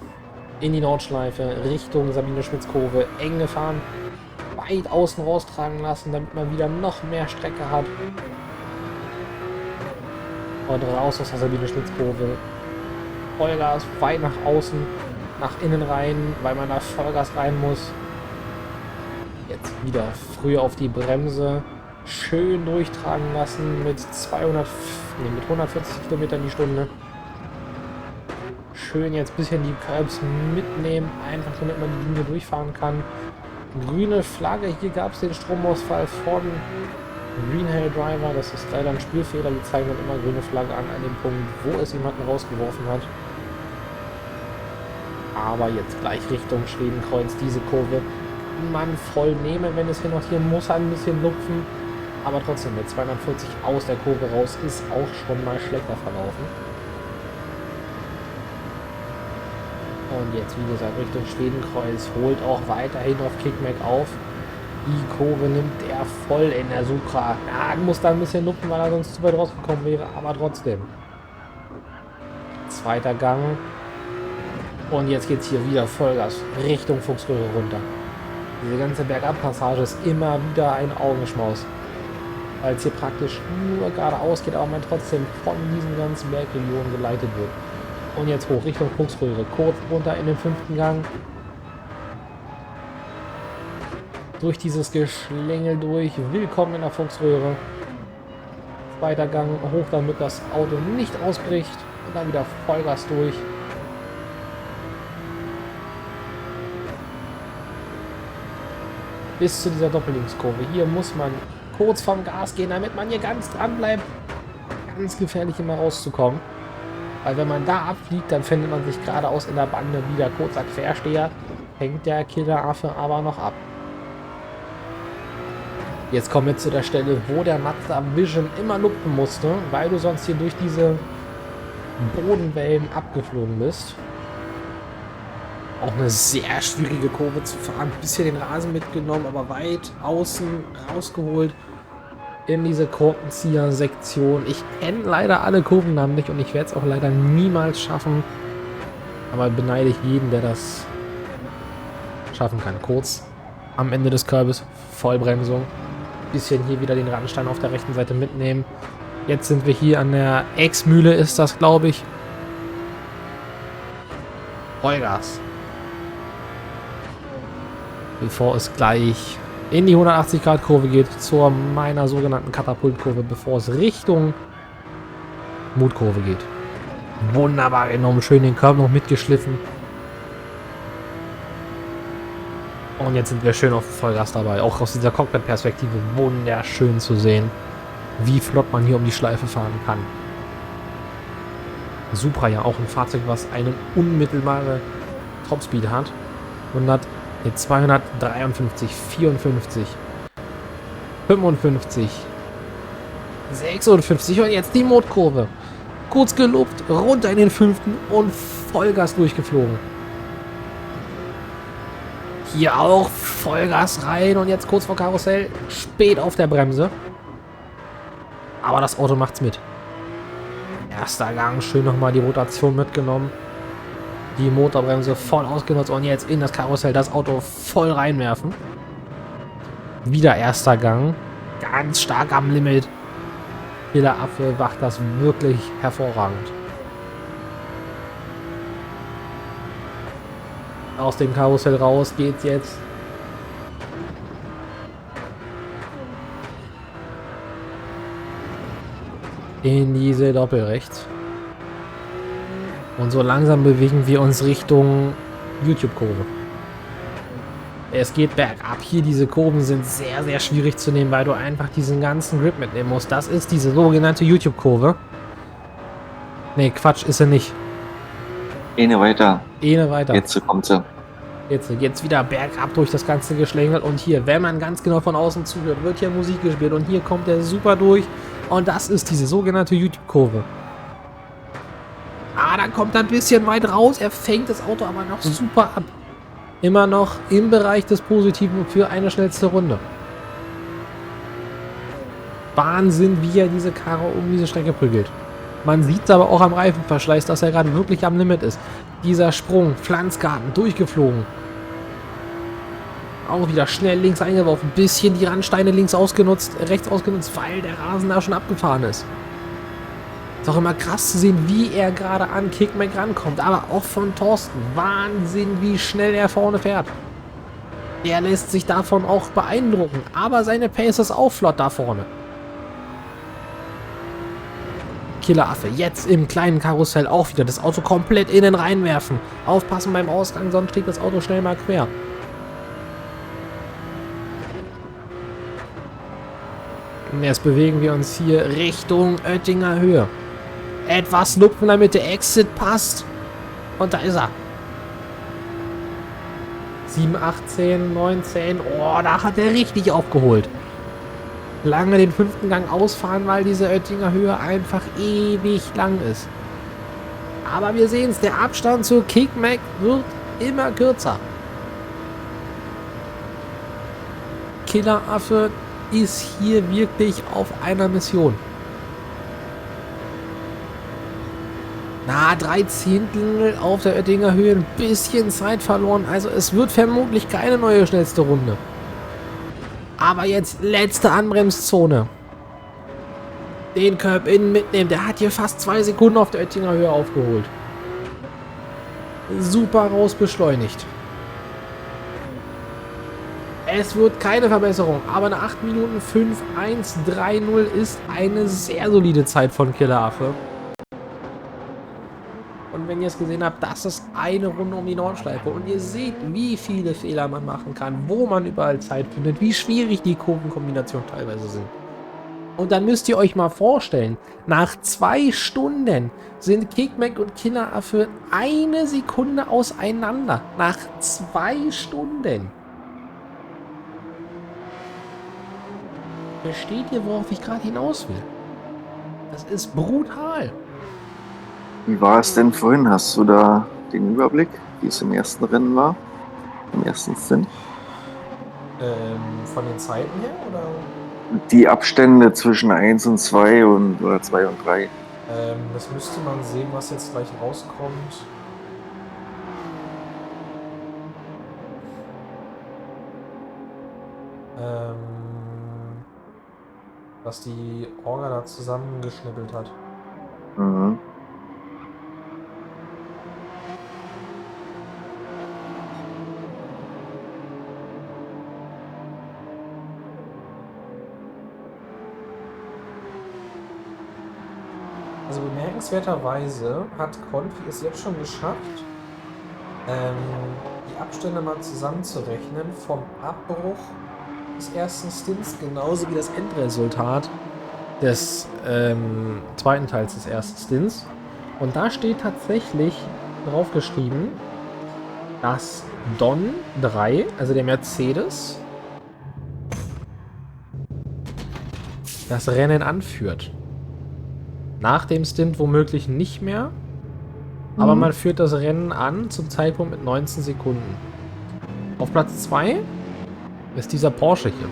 in die Nordschleife Richtung Sabine-Schmitz-Kurve, eng gefahren. Weit außen raustragen lassen, damit man wieder noch mehr Strecke hat. Und raus aus der Sabine-Schmitz-Kurve. Vollgas weit nach außen, nach innen rein, weil man da Vollgas rein muss. Jetzt wieder früh auf die Bremse. Schön durchtragen lassen mit 140 Kilometern die Stunde. Schön jetzt ein bisschen die Curbs mitnehmen, einfach damit man die Linie durchfahren kann. Grüne Flagge, hier gab es den Stromausfall von Green Hell Driver, das ist leider ein Spielfehler, die zeigen dann immer grüne Flagge an dem Punkt, wo es jemanden rausgeworfen hat. Aber jetzt gleich Richtung Schwedenkreuz, diese Kurve man voll nehmen, wenn es hin und hier muss ein bisschen lupfen, aber trotzdem mit 240 aus der Kurve raus ist auch schon mal schlechter verlaufen. Und jetzt, wie gesagt, Richtung Schwedenkreuz, holt auch weiterhin auf Kickback auf. Die Kurve nimmt er voll in der Supra. Ja, muss da ein bisschen lupfen, weil er sonst zu weit rausgekommen wäre, aber trotzdem. Zweiter Gang. Und jetzt geht es hier wieder Vollgas Richtung Fuchsröhre runter. Diese ganze Bergabpassage ist immer wieder ein Augenschmaus. Weil es hier praktisch nur geradeaus geht, aber man trotzdem von diesen ganzen Bergregionen geleitet wird. Und jetzt hoch Richtung Fuchsröhre. Kurz runter in den 5. Gang. Durch dieses Geschlängel durch. Willkommen in der Fuchsröhre. Zweiter Gang hoch, damit das Auto nicht ausbricht. Und dann wieder Vollgas durch. Bis zu dieser Doppellinkskurve. Hier muss man kurz vom Gas gehen, damit man hier ganz dran bleibt. Ganz gefährlich immer rauszukommen. Weil wenn man da abfliegt, dann findet man sich geradeaus in der Bande wieder. Kurzer Quersteher, hängt der Killeraffe aber noch ab. Jetzt kommen wir zu der Stelle, wo der Mazda Vision immer lupfen musste, weil du sonst hier durch diese Bodenwellen abgeflogen bist. Auch eine sehr schwierige Kurve zu fahren. Ein bisschen den Rasen mitgenommen, aber weit außen rausgeholt in diese Korkenzieher-Sektion. Ich kenne leider alle Kurvennamen nicht und ich werde es auch leider niemals schaffen. Aber beneide ich jeden, der das schaffen kann. Kurz am Ende des Curbs, Vollbremsung. Bisschen hier wieder den Randstein auf der rechten Seite mitnehmen. Jetzt sind wir hier an der Ex-Mühle, ist das, glaube ich. Vollgas. Bevor es gleich in die 180-Grad-Kurve geht, zur meiner sogenannten Katapultkurve, bevor es Richtung Mutkurve geht. Wunderbar genommen, schön den Körper noch mitgeschliffen. Und jetzt sind wir schön auf Vollgas dabei. Auch aus dieser Cockpit-Perspektive wunderschön zu sehen, wie flott man hier um die Schleife fahren kann. Supra ja auch ein Fahrzeug, was eine unmittelbare Topspeed hat. 253, 54, 55, 56 und jetzt die Motkurve. Kurz gelobt, runter in den 5. und Vollgas durchgeflogen. Hier auch Vollgas rein und jetzt kurz vor Karussell, spät auf der Bremse. Aber das Auto macht's mit. Erster Gang, schön nochmal die Rotation mitgenommen. Die Motorbremse voll ausgenutzt und jetzt in das Karussell das Auto voll reinwerfen. Wieder erster Gang. Ganz stark am Limit. Killeraffe macht das wirklich hervorragend. Aus dem Karussell raus geht's jetzt. in diese Doppelrechts. Und so langsam bewegen wir uns Richtung YouTube-Kurve. Es geht bergab. Hier diese Kurven sind sehr, sehr schwierig zu nehmen, weil du einfach diesen ganzen Grip mitnehmen musst. Das ist diese sogenannte YouTube-Kurve. Ne, Quatsch, ist sie nicht. Eine weiter. Eine weiter. Jetzt kommt sie. Jetzt wieder bergab durch das ganze Geschlängel. Und hier, wenn man ganz genau von außen zuhört, wird hier Musik gespielt. Und hier kommt er super durch. Und das ist diese sogenannte YouTube-Kurve. Ah, da kommt er ein bisschen weit raus. Er fängt das Auto aber noch super ab. Immer noch im Bereich des Positiven für eine schnellste Runde. Wahnsinn, wie er diese Karre um diese Strecke prügelt. Man sieht es aber auch am Reifenverschleiß, dass er gerade wirklich am Limit ist. Dieser Sprung, Pflanzgarten, durchgeflogen. Auch wieder schnell links eingeworfen. Bisschen die Randsteine links ausgenutzt, rechts ausgenutzt, weil der Rasen da schon abgefahren ist. Ist auch immer krass zu sehen, wie er gerade an Kickback rankommt. Aber auch von Thorsten. Wahnsinn, wie schnell er vorne fährt. Der lässt sich davon auch beeindrucken. Aber seine Pace ist auch flott da vorne. Killeraffe. Jetzt im kleinen Karussell auch wieder das Auto komplett innen reinwerfen. Aufpassen beim Ausgang, sonst steht das Auto schnell mal quer. Und jetzt bewegen wir uns hier Richtung Oettinger Höhe. Etwas lupfen, damit der Exit passt. Und da ist er. 7, 18, 19. Oh, da hat er richtig aufgeholt. Lange den 5. Gang ausfahren, weil diese Oettinger Höhe einfach ewig lang ist. Aber wir sehen es, der Abstand zur Kickback wird immer kürzer. Killeraffe ist hier wirklich auf einer Mission. Na, 3 Zehntel auf der Oettinger Höhe, ein bisschen Zeit verloren. Also es wird vermutlich keine neue schnellste Runde. Aber jetzt letzte Anbremszone. Den Curb innen mitnehmen. Der hat hier fast 2 Sekunden auf der Oettinger Höhe aufgeholt. Super raus beschleunigt. Es wird keine Verbesserung, aber eine 8 Minuten 5:1:30 ist eine sehr solide Zeit von Killeraffe. Und wenn ihr es gesehen habt, das ist eine Runde um die Nordschleife. Und ihr seht, wie viele Fehler man machen kann, wo man überall Zeit findet, wie schwierig die Kurvenkombinationen teilweise sind. Und dann müsst ihr euch mal vorstellen, nach 2 Stunden sind Kickback und Killeraffe 1 Sekunde auseinander. Nach 2 Stunden. Versteht ihr, worauf ich gerade hinaus will? Das ist brutal. Wie war es denn vorhin? Hast du da den Überblick, wie es im ersten Rennen war? Im ersten Stint? Von den Zeiten her, oder? Die Abstände zwischen 1 und 2 oder 2 und 3. Das müsste man sehen, was jetzt gleich rauskommt. Was die Orga da zusammengeschnippelt hat. Mhm. Also bemerkenswerterweise hat Conti es jetzt schon geschafft, die Abstände mal zusammenzurechnen vom Abbruch des ersten Stints, genauso wie das Endresultat des zweiten Teils des ersten Stints. Und da steht tatsächlich drauf geschrieben, dass Don 3, also der Mercedes, das Rennen anführt. Nach dem Stint womöglich nicht mehr, aber man führt das Rennen an zum Zeitpunkt mit 19 Sekunden. Auf Platz 2 ist dieser Porsche hier,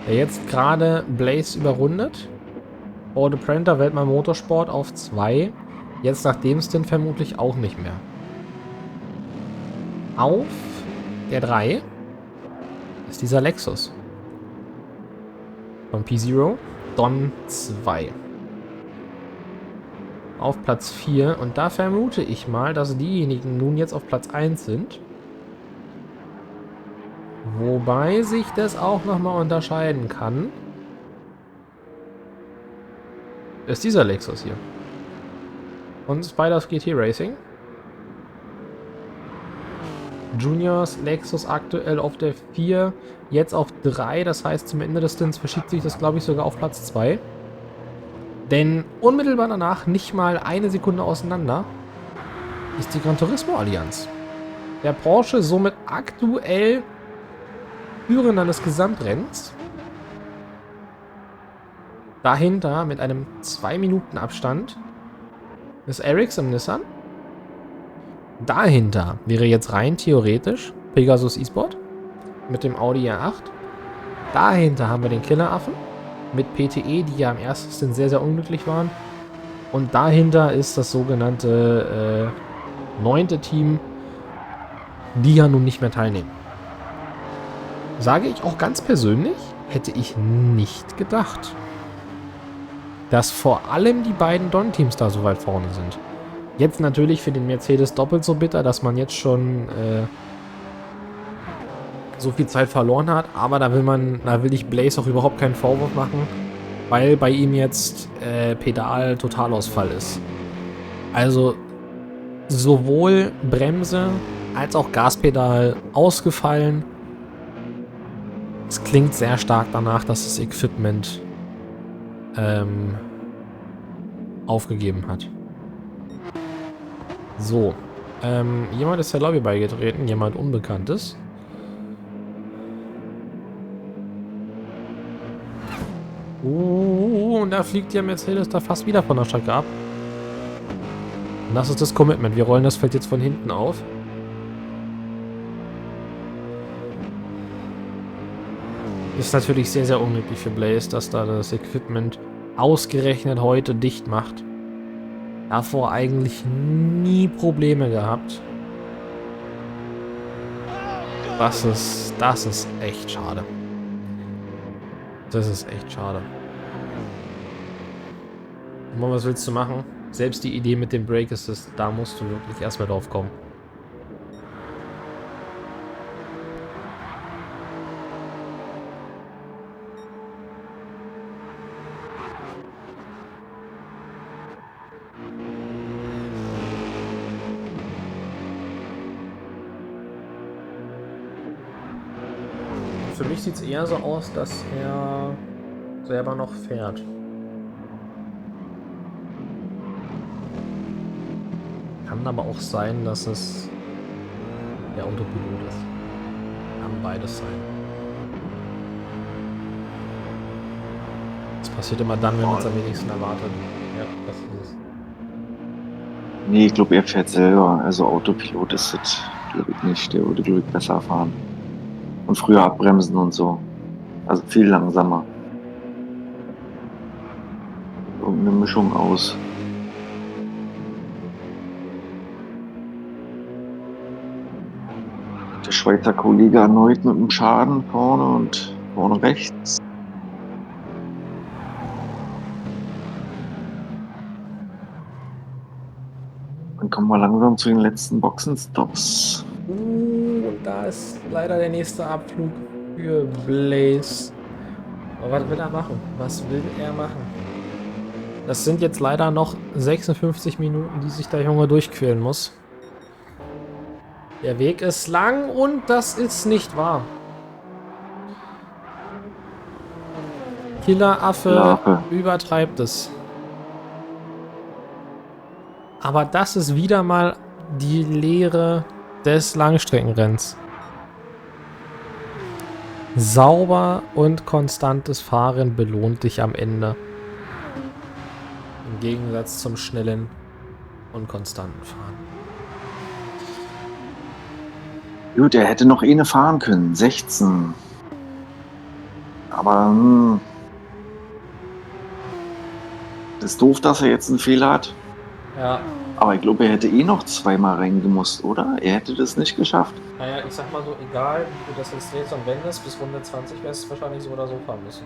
der jetzt gerade Blaze überrundet. Ford Apprentice Weltmann Motorsport auf 2, jetzt nach dem Stint vermutlich auch nicht mehr. Auf der 3 ist dieser Lexus von P0, Don 2. Auf Platz 4 und da vermute ich mal, dass diejenigen nun jetzt auf Platz 1 sind. Wobei sich das auch nochmal unterscheiden kann. ist dieser Lexus hier. Und Spiders GT Racing. Juniors Lexus aktuell auf der 4, jetzt auf 3. Das heißt, zum Ende des Stints verschiebt sich das, glaube ich, sogar auf Platz 2. Denn unmittelbar danach, nicht mal eine Sekunde auseinander, ist die Gran Turismo Allianz. Der Porsche somit aktuell Führender des Gesamtrennens. Dahinter mit einem 2 Minuten Abstand ist Erics im Nissan. Dahinter wäre jetzt rein theoretisch Pegasus eSport mit dem Audi R8. Dahinter haben wir den Killeraffen mit PTE, die ja im ersten Stint sehr, sehr unglücklich waren. Und dahinter ist das sogenannte 9. Team, die ja nun nicht mehr teilnehmen. Sage ich auch ganz persönlich, hätte ich nicht gedacht, dass vor allem die beiden Don-Teams da so weit vorne sind. Jetzt natürlich für den Mercedes doppelt so bitter, dass man jetzt schon so viel Zeit verloren hat. Aber da will ich Blaze auch überhaupt keinen Vorwurf machen, weil bei ihm jetzt Pedal-Totalausfall ist. Also sowohl Bremse als auch Gaspedal ausgefallen. Es klingt sehr stark danach, dass das Equipment aufgegeben hat. So. Jemand ist der Lobby beigetreten, jemand Unbekanntes. Und da fliegt der Mercedes da fast wieder von der Strecke ab. Und das ist das Commitment. Wir rollen das Feld jetzt von hinten auf. Ist natürlich sehr, sehr unglücklich für Blaze, dass da das Equipment ausgerechnet heute dicht macht. Davor eigentlich nie Probleme gehabt. Das ist echt schade. Das ist echt schade. Und was willst du machen? Selbst die Idee mit dem Break ist, da musst du wirklich erstmal drauf kommen. Für mich sieht es eher so aus, dass er selber noch fährt. Kann aber auch sein, dass es der Autopilot ist. Kann beides sein. Das passiert immer dann, wenn man es am wenigsten erwartet. Ja, das ist es. Nee, ich glaube, er fährt selber. Also Autopilot ist das, glaube ich nicht. Der würde, glaube ich, besser fahren. Und früher abbremsen und so. Also viel langsamer. Irgendeine Mischung aus. Der Schweizer Kollege erneut mit einem Schaden vorne und vorne rechts. Dann kommen wir langsam zu den letzten Boxenstops. Und da ist leider der nächste Abflug für Blaze. Aber was will er machen? Was will er machen? Das sind jetzt leider noch 56 Minuten, die sich der Junge durchquälen muss. Der Weg ist lang und das ist nicht wahr. Killeraffe übertreibt es. Aber das ist wieder mal die Lehre des Langstreckenrenns. Sauber und konstantes Fahren belohnt dich am Ende. Im Gegensatz zum schnellen und konstanten Fahren. Gut, er hätte noch eine fahren können. 16. Aber das ist doof, dass er jetzt einen Fehler hat. Ja. Aber ich glaube, er hätte noch zweimal reingemusst, oder? Er hätte das nicht geschafft. Naja, ich sag mal so, egal wie du das jetzt drehst und wendest, bis Runde 20 wärst du wahrscheinlich so oder so fahren müssen.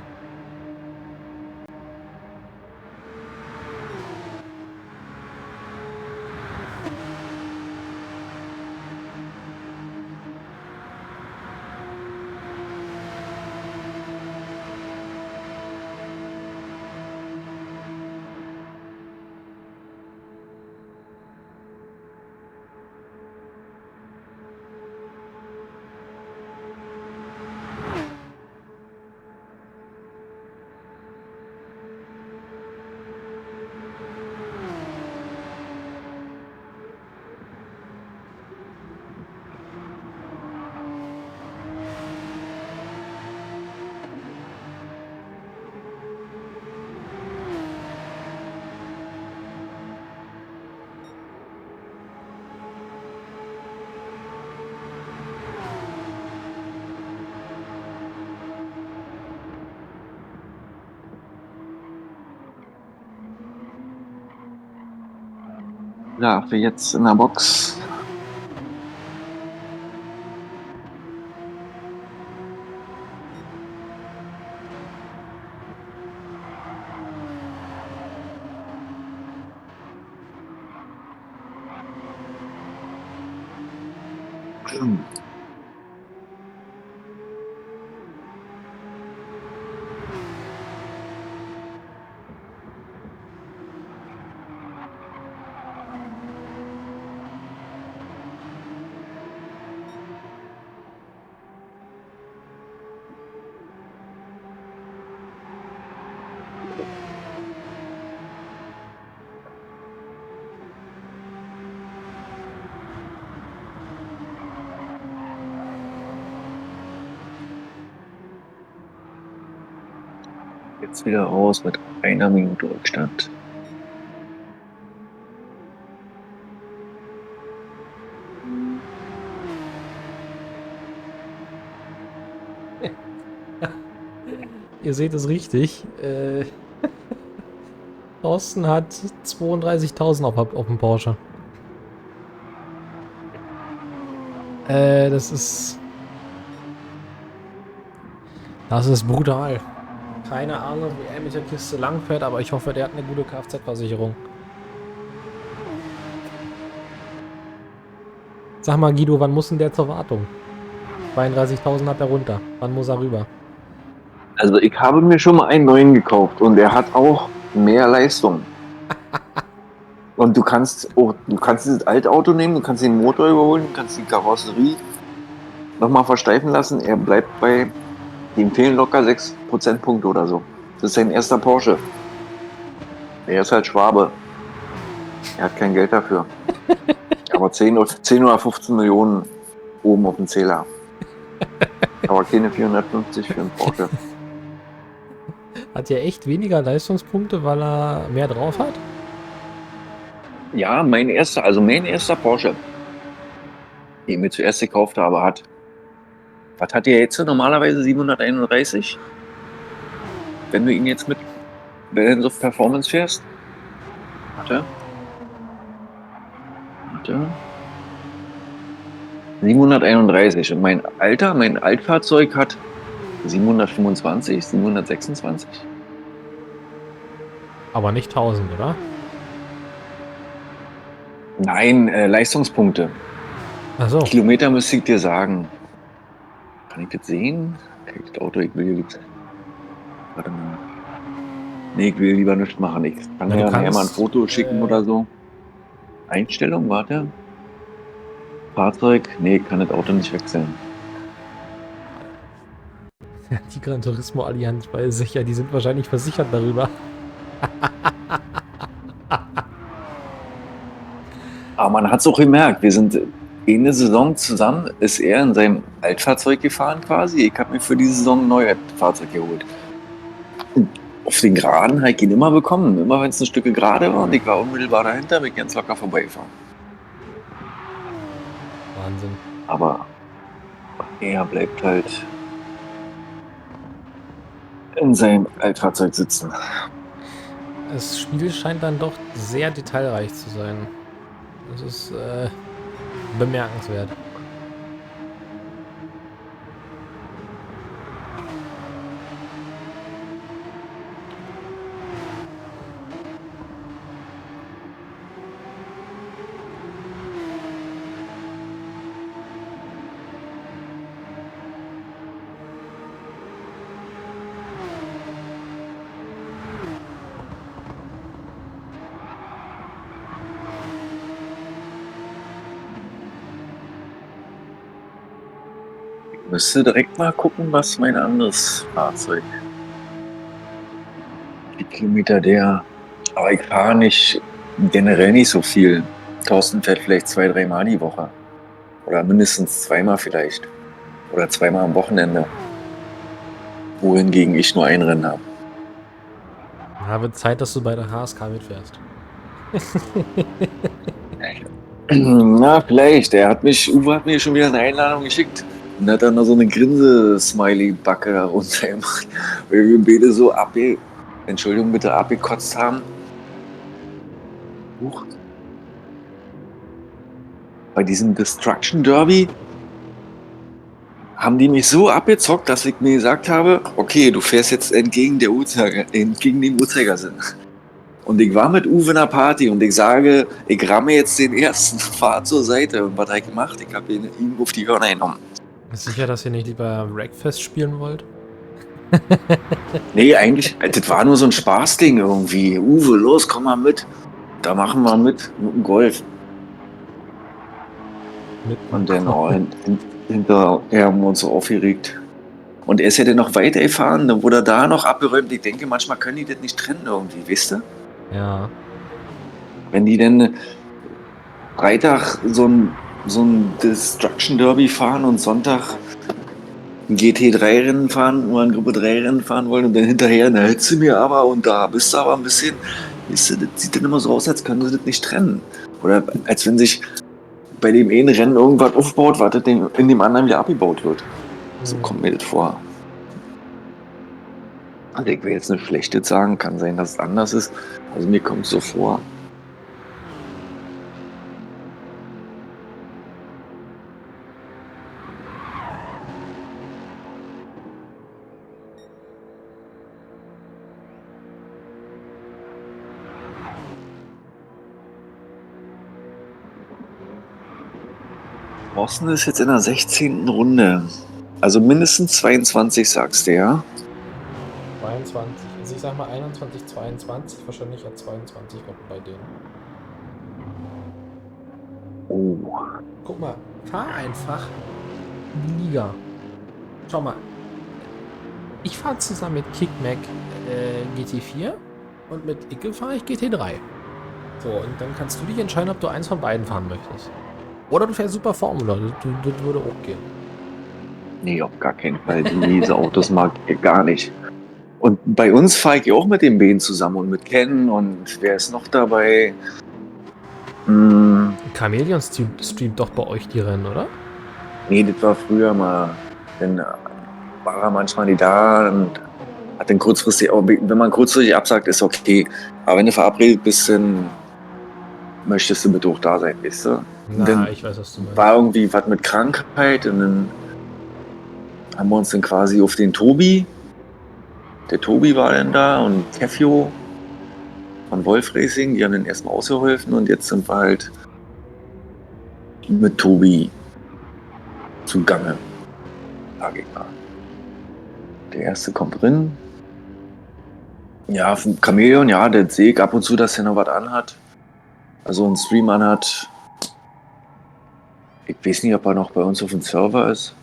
Ja, für jetzt in der Box. Jetzt wieder raus mit 1 Minute Rückstand. Ihr seht es richtig. Thorsten hat 32.000 auf dem Porsche. Das ist... Das ist brutal. Keine Ahnung, wie er mit der Kiste langfährt, aber ich hoffe, der hat eine gute Kfz-Versicherung. Sag mal, Guido, wann muss denn der zur Wartung? 32.000 hat er runter. Wann muss er rüber? Also ich habe mir schon mal einen neuen gekauft und der hat auch mehr Leistung. Und du kannst dieses alte Auto nehmen, du kannst den Motor überholen, du kannst die Karosserie nochmal versteifen lassen. Er bleibt bei, ihm fehlen locker 6 Prozentpunkte oder so. Das ist sein erster Porsche. Er ist halt Schwabe. Er hat kein Geld dafür. Aber 10 oder 15 Millionen oben auf dem Zähler. Aber keine 450 für einen Porsche. Hat er echt weniger Leistungspunkte, weil er mehr drauf hat? Ja, mein erster Porsche, den ich mir zuerst gekauft habe, hat. Was hat der jetzt normalerweise? 731? Wenn du ihn jetzt mit Balance of Performance fährst? Warte. 731. Und mein Altfahrzeug hat 725, 726. Aber nicht 1000, oder? Nein, Leistungspunkte. Achso. Kilometer müsste ich dir sagen. Kann ich das sehen? Okay, das Auto, ich will jetzt. Warte mal. Nee, ich will lieber nichts machen. Ich kann Na, du ja nachher mal ein kannst, Foto schicken oder so. Einstellung, warte. Fahrzeug. Nee, ich kann das Auto nicht wechseln. Die Gran Turismo Allianz bei sicher, die sind wahrscheinlich versichert darüber. Aber man hat es auch gemerkt, wir sind eine Saison zusammen, ist er in seinem Altfahrzeug gefahren quasi. Ich habe mir für die Saison ein neues Fahrzeug geholt. Und auf den Geraden habe ich ihn immer bekommen. Immer wenn es ein Stück gerade war und ich war unmittelbar dahinter, bin ich ganz locker vorbeigefahren. Wahnsinn. Aber er bleibt halt in seinem Altfahrzeug sitzen. Das Spiel scheint dann doch sehr detailreich zu sein. Das ist bemerkenswert. Ich müsste direkt mal gucken, was mein anderes Fahrzeug. Die Kilometer der. Aber ich fahre nicht generell nicht so viel. Thorsten fährt vielleicht 2, 3 Mal die Woche. Oder mindestens 2 Mal vielleicht. Oder 2 Mal am Wochenende. Wohingegen ich nur ein Rennen habe. Ja, wird Zeit, dass du bei der HSK mitfährst. Na, vielleicht. Uwe hat mir schon wieder eine Einladung geschickt. Und hat dann noch so eine Grinse-Smiley-Backe darunter gemacht. Weil wir beide so Entschuldigung bitte, abgekotzt haben. Huch. bei diesem Destruction Derby haben die mich so abgezockt, dass ich mir gesagt habe, okay, du fährst jetzt entgegen dem Uhrzeigersinn. Und ich war mit Uwe in einer Party und ich sage, ich ramme jetzt den ersten Pfad zur Seite. Und was habe ich gemacht? Ich habe ihn auf die Hörner genommen. Ist sicher, dass ihr nicht lieber Wreckfest spielen wollt? Nee, eigentlich, das war nur so ein Spaßding irgendwie. Uwe, los, komm mal mit. Da machen wir mit dem Golf. Und dann hinterher haben wir uns so aufgeregt. Und er ist ja dann noch weitergefahren, dann wurde er da noch abgeräumt. Ich denke, manchmal können die das nicht trennen irgendwie, weißt du? Ja. Wenn die dann Freitag so ein Destruction Derby fahren und Sonntag ein GT3-Rennen fahren oder ein Gruppe 3-Rennen fahren wollen und dann hinterher, na, hättest du mir aber und da bist du aber ein bisschen, weißt du, das sieht dann immer so aus, als können sie das nicht trennen. Oder als wenn sich bei dem einen Rennen irgendwas aufbaut, was in dem anderen wieder abgebaut wird. So kommt mir das vor. Also ich will jetzt nicht Schlechtes sagen, kann sein, dass es anders ist. Also mir kommt es so vor. Thorsten ist jetzt in der 16. Runde. Also mindestens 22, sagst du, ja? 22. Also ich sag mal 21, 22. Wahrscheinlich ja 22 kommt bei denen. Oh. Guck mal, fahr einfach in die Liga. Schau mal. Ich fahre zusammen mit KickMac GT4 und mit Icke fahre ich GT3. So, und dann kannst du dich entscheiden, ob du eins von beiden fahren möchtest. Oder du fährst Super Formula. Das würde auch gehen. Nee, auf gar keinen Fall. Diese Autos mag ich gar nicht. Und bei uns fahre ich auch mit den Bänen zusammen und mit Ken und wer ist noch dabei? Chameleon streamt doch bei euch die Rennen, oder? Nee, das war früher mal. Dann war er manchmal nicht da und hat dann kurzfristig, wenn man kurzfristig absagt, ist okay. Aber wenn du verabredet bist, dann möchtest du bitte auch da sein, weißt du? Und dann Ich weiß, was du meinst. war irgendwie was mit Krankheit und dann haben wir uns dann quasi auf den Tobi. Der Tobi war dann da und Kefjo von Wolf Racing, die haben dann erstmal ausgeholfen und jetzt sind wir halt mit Tobi zugange, sag ich mal. Der erste kommt drin. Ja, vom Chameleon, ja, der sehe ich ab und zu, dass er noch was anhat. Also einen Stream anhat. Ich weiß nicht, ob er noch bei uns auf dem Server ist.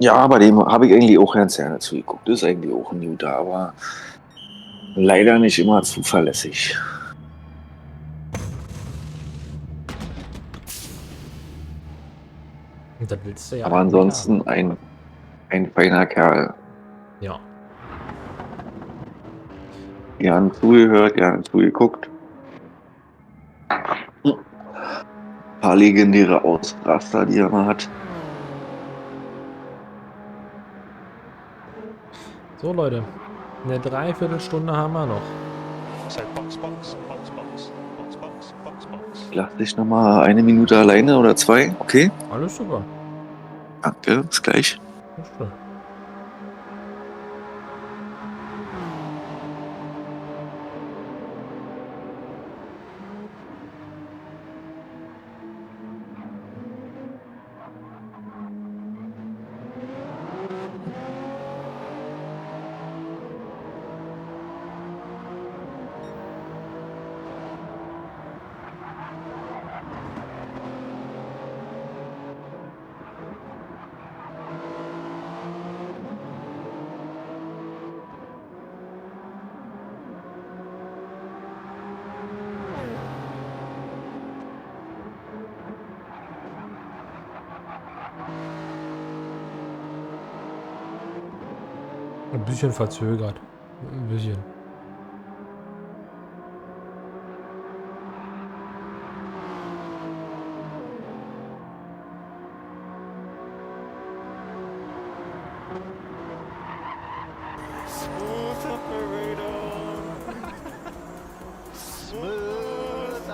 Ja, bei dem habe ich eigentlich auch ganz gerne zugeguckt. Das ist eigentlich auch ein Juda, aber leider nicht immer zuverlässig. Und das willst du ja Aber eigentlich ansonsten ein feiner Kerl. haben. Ja. Gern zugehört, gern zugeguckt. Ein paar legendäre Ausraster, die er mal hat. So, Leute. Eine Dreiviertelstunde haben wir noch. So box, box, box, box, box, box, box, box. Lass dich nochmal eine Minute alleine oder zwei, okay? Alles super. Danke, bis gleich. Alles klar. Ein bisschen verzögert. Ein bisschen. Smooth operator. Smooth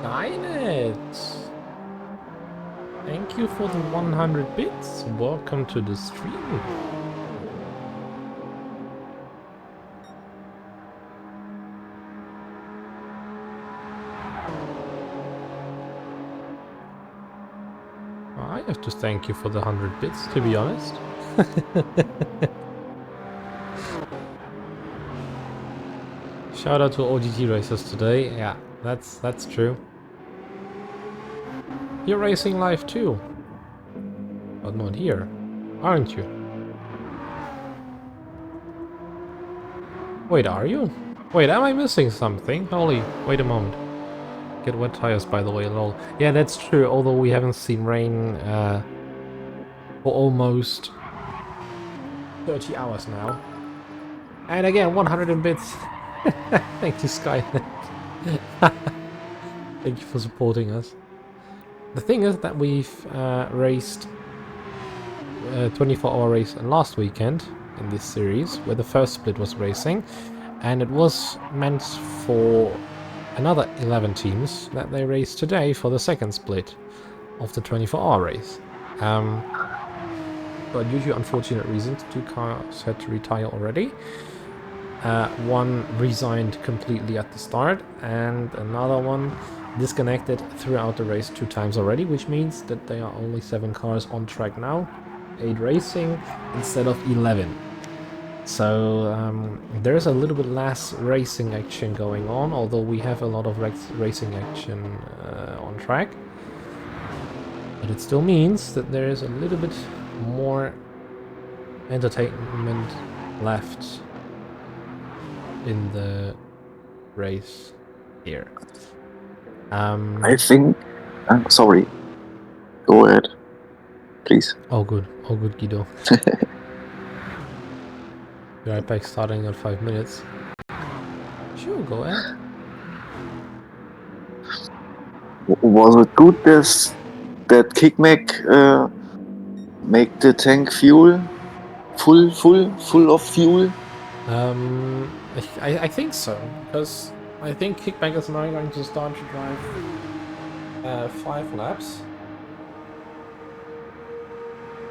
Skynet! Thank you for the 100 bits. Welcome to the stream. I have to thank you for the 100 bits, to be honest. Shout out to OGT racers today. Yeah, that's true. You're racing live too. But not here, aren't you? Wait, are you? Wait, am I missing something? Holy, wait a moment. Get wet tires, by the way, lol. Yeah, that's true, although we haven't seen rain for almost 30 hours now. And again, 100 bits. Thank you, Skynet. Thank you for supporting us. The thing is that we've raced a 24-hour race last weekend in this series, where the first split was racing, and it was meant for another 11 teams that they raced today for the second split of the 24-hour race. But due to unfortunate reasons, 2 cars had to retire already. One resigned completely at the start, and another one disconnected throughout the race 2 times already, which means that there are only 7 cars on track now, 8 racing instead of 11. So there's a little bit less racing action going on, although we have a lot of racing action on track. But it still means that there is a little bit more entertainment left in the race here. I think... sorry. Go ahead. Please. Oh good, Guido. Be right back, starting in 5 minutes. Sure, go ahead. Was it good that Kickmack make the tank full of fuel? I think so, because I think Kickback is now going to start to drive 5 laps.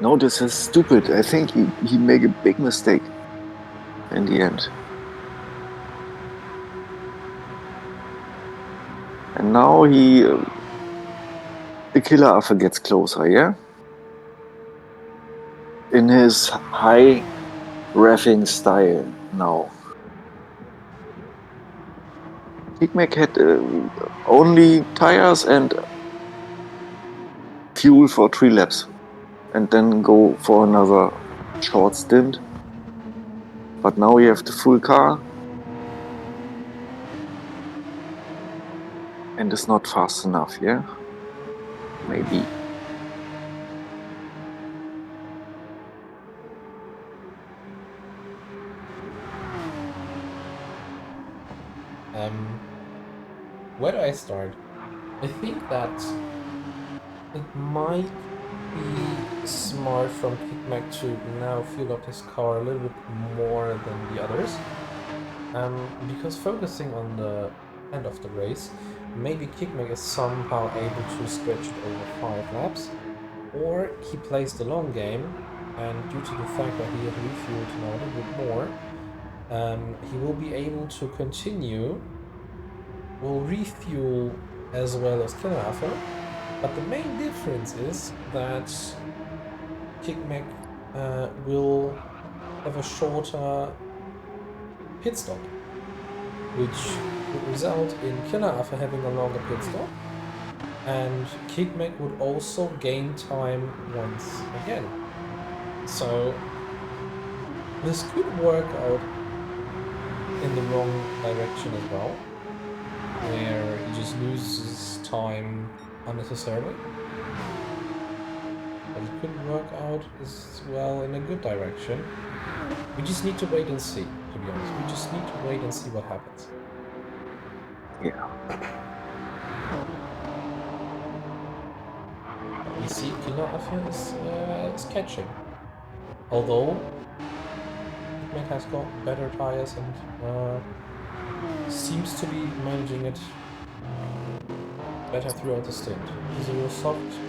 No, this is stupid. I think he made a big mistake in the end. And now the killer Affe gets closer, yeah? In his high reffing style now. Kickmack had only tires and fuel for 3 laps. And then go for another short stint. But now you have the full car. And it's not fast enough, yeah? Maybe. Where do I start? I think that it might be smart from Kickmack to now fuel up his car a little bit more than the others. Because focusing on the end of the race, maybe Kickmack is somehow able to stretch it over 5 laps, or he plays the long game, and due to the fact that he has refueled now a little bit more, he will be able to continue, will refuel as well as Killer Affe. But the main difference is that Kickmack will have a shorter pit stop, which would result in Killer Affe having a longer pit stop, and Kickmack would also gain time once again. So this could work out in the wrong direction as well, where he just loses time unnecessarily. But it could work out as well in a good direction. We just need to wait and see, to be honest. We just need to wait and see what happens. Yeah. We see Killer Affe is catching. Although Kickmack has got better tires and seems to be managing it better throughout the stint. Zero Soft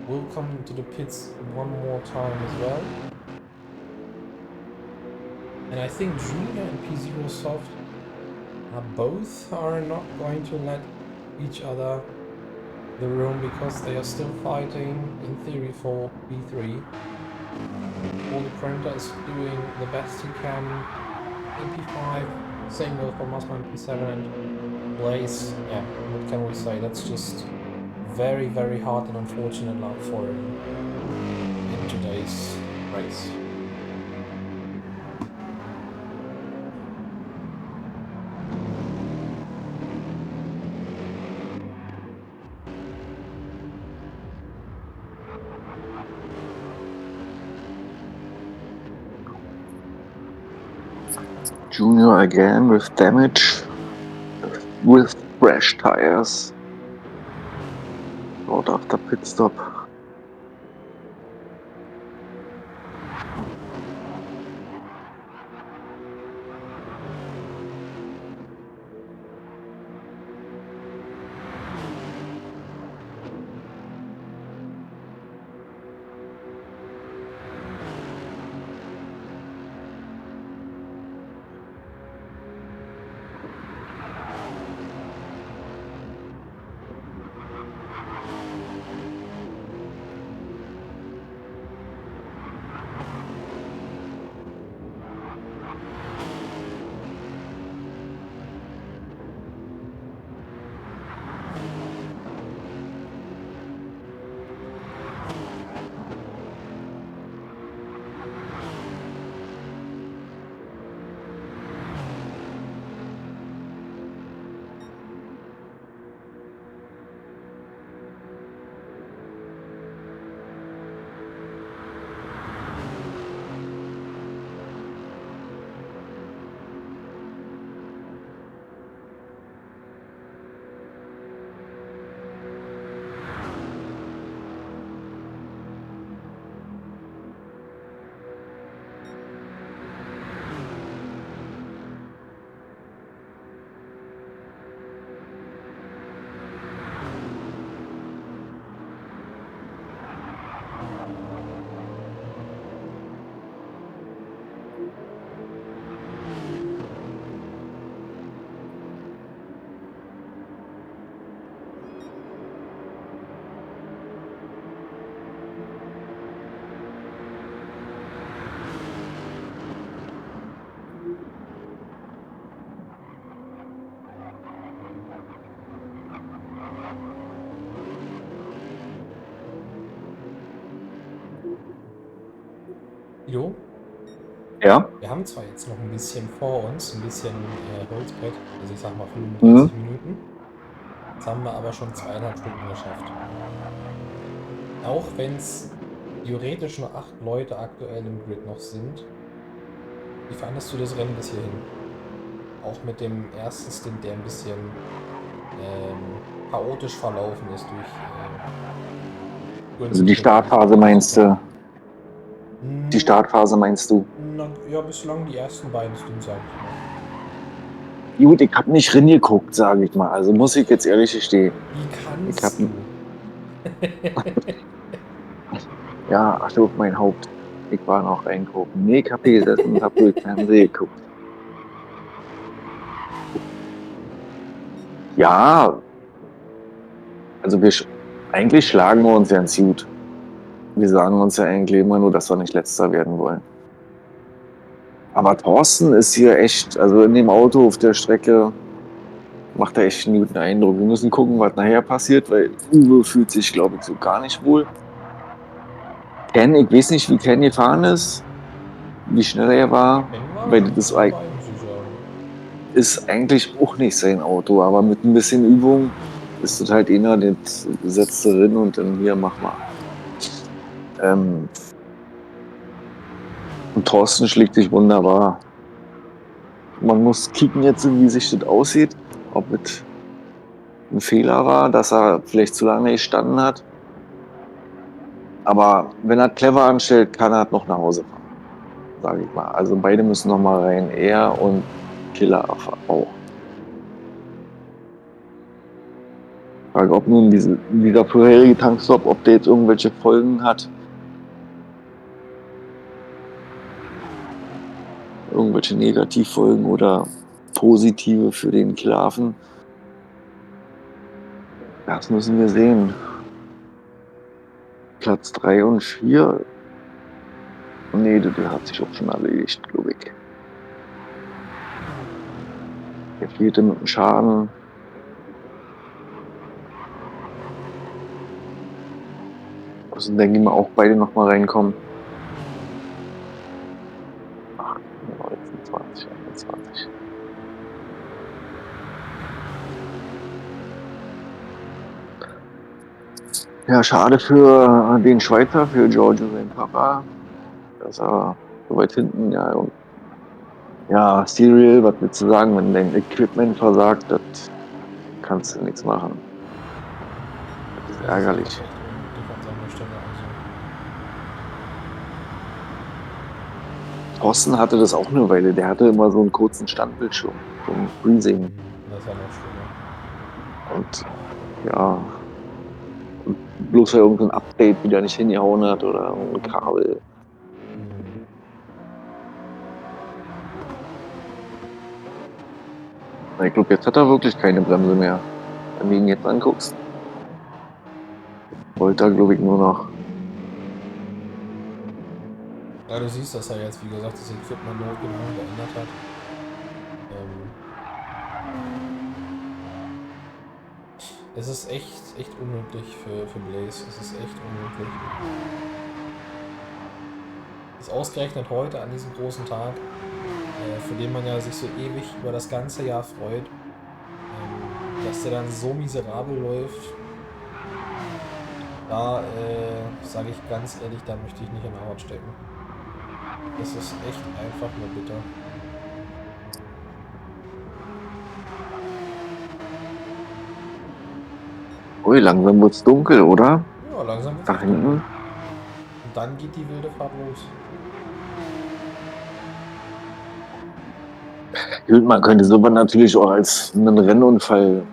will come to the pits one more time as well. And I think Junior and P0 Soft both are not going to let each other the room because they are still fighting in theory for P3. All the Prenta is doing the best he can in P5, same goes for Musma in P7 and Blaze. Yeah, what can we say? That's just very, very hard and unfortunate luck for him in today's race. Junior again with damage, with fresh tires. Out after pit stop. Jo, Ja. wir haben zwar jetzt noch ein bisschen vor uns, ein bisschen Holzbrett, also ich sag mal 35 Minuten. Jetzt haben wir aber schon 2,5 Stunden geschafft. Auch wenn es theoretisch nur 8 Leute aktuell im Grid noch sind. Wie fandest du das Rennen bis hierhin? Auch mit dem ersten Stint, der ein bisschen chaotisch verlaufen ist durch Also die Startphase meinst du? Die Startphase meinst du? Na, ja, bislang die ersten beiden Stints, sag ich mal. Gut, ich hab nicht reingeguckt, sage ich mal. Also muss ich jetzt ehrlich gestehen. Wie kannst du? Ja, ach du, mein Haupt. Ich war noch einkaufen. Nee, ich hab hier gesessen und hab durch Fernsehen geguckt. Ja, also eigentlich schlagen wir uns ganz gut. Wir sagen uns ja eigentlich immer nur, dass wir nicht Letzter werden wollen. Aber Thorsten ist hier echt, also in dem Auto auf der Strecke macht er echt einen guten Eindruck. Wir müssen gucken, was nachher passiert, weil Uwe fühlt sich, glaube ich, so gar nicht wohl. Ken, ich weiß nicht, wie Ken gefahren ist, wie schnell er war, weil das ist eigentlich auch nicht sein Auto, aber mit ein bisschen Übung ist das halt einer, den setzt du drin und dann hier, mach mal. Und Thorsten schlägt sich wunderbar. Man muss kicken jetzt, wie sich das aussieht, ob es ein Fehler war, dass er vielleicht zu lange gestanden hat. Aber wenn er clever anstellt, kann er noch nach Hause fahren, sage ich mal. Also beide müssen noch mal rein, er und Killer auch. Frage, ob nun dieser vorherige Tankstop, ob der jetzt irgendwelche Folgen hat. Irgendwelche Negativfolgen oder positive für den Klaven. Das müssen wir sehen. Platz 3 und 4. Nee, das hat sich auch schon erledigt, glaube ich. Der vierte mit dem Schaden. Also denke ich mal auch beide nochmal reinkommen. 19, 20, 21. Ja, schade für den Schweizer, für Giorgio, sein Papa, dass er so weit hinten, ja, und ja, Serial, was willst du sagen, wenn dein Equipment versagt, das kannst du nichts machen. Das ist Das ärgerlich. ist echt unglücklich an seiner Stelle. Thorsten hatte das auch eine Weile, der hatte immer so einen kurzen Standbildschirm, so ein Freezing. Das ist ja noch schlimmer. Und ja, und bloß weil irgendein Update wieder nicht hingehauen hat oder ein Kabel. Ich glaube, jetzt hat er wirklich keine Bremse mehr. Wenn du ihn jetzt anguckst, wollte er, glaube ich, nur noch. Ja, du siehst, dass er jetzt, wie gesagt, das Equipment notgedrungen geändert hat. Es ist echt unmöglich für Blaze. Es ist echt unmöglich. Ist ausgerechnet heute an diesem großen Tag, für den man ja sich so ewig über das ganze Jahr freut, dass der dann so miserabel läuft. Da sage ich ganz ehrlich, da möchte ich nicht in der Haut stecken. Das ist echt einfach nur bitter. Ui, langsam wird's dunkel, oder? Ja, langsam wird's Da echt dunkel. hinten. Und dann geht die wilde Fahrt los. Gut, man könnte sowas natürlich auch als einen Rennunfall,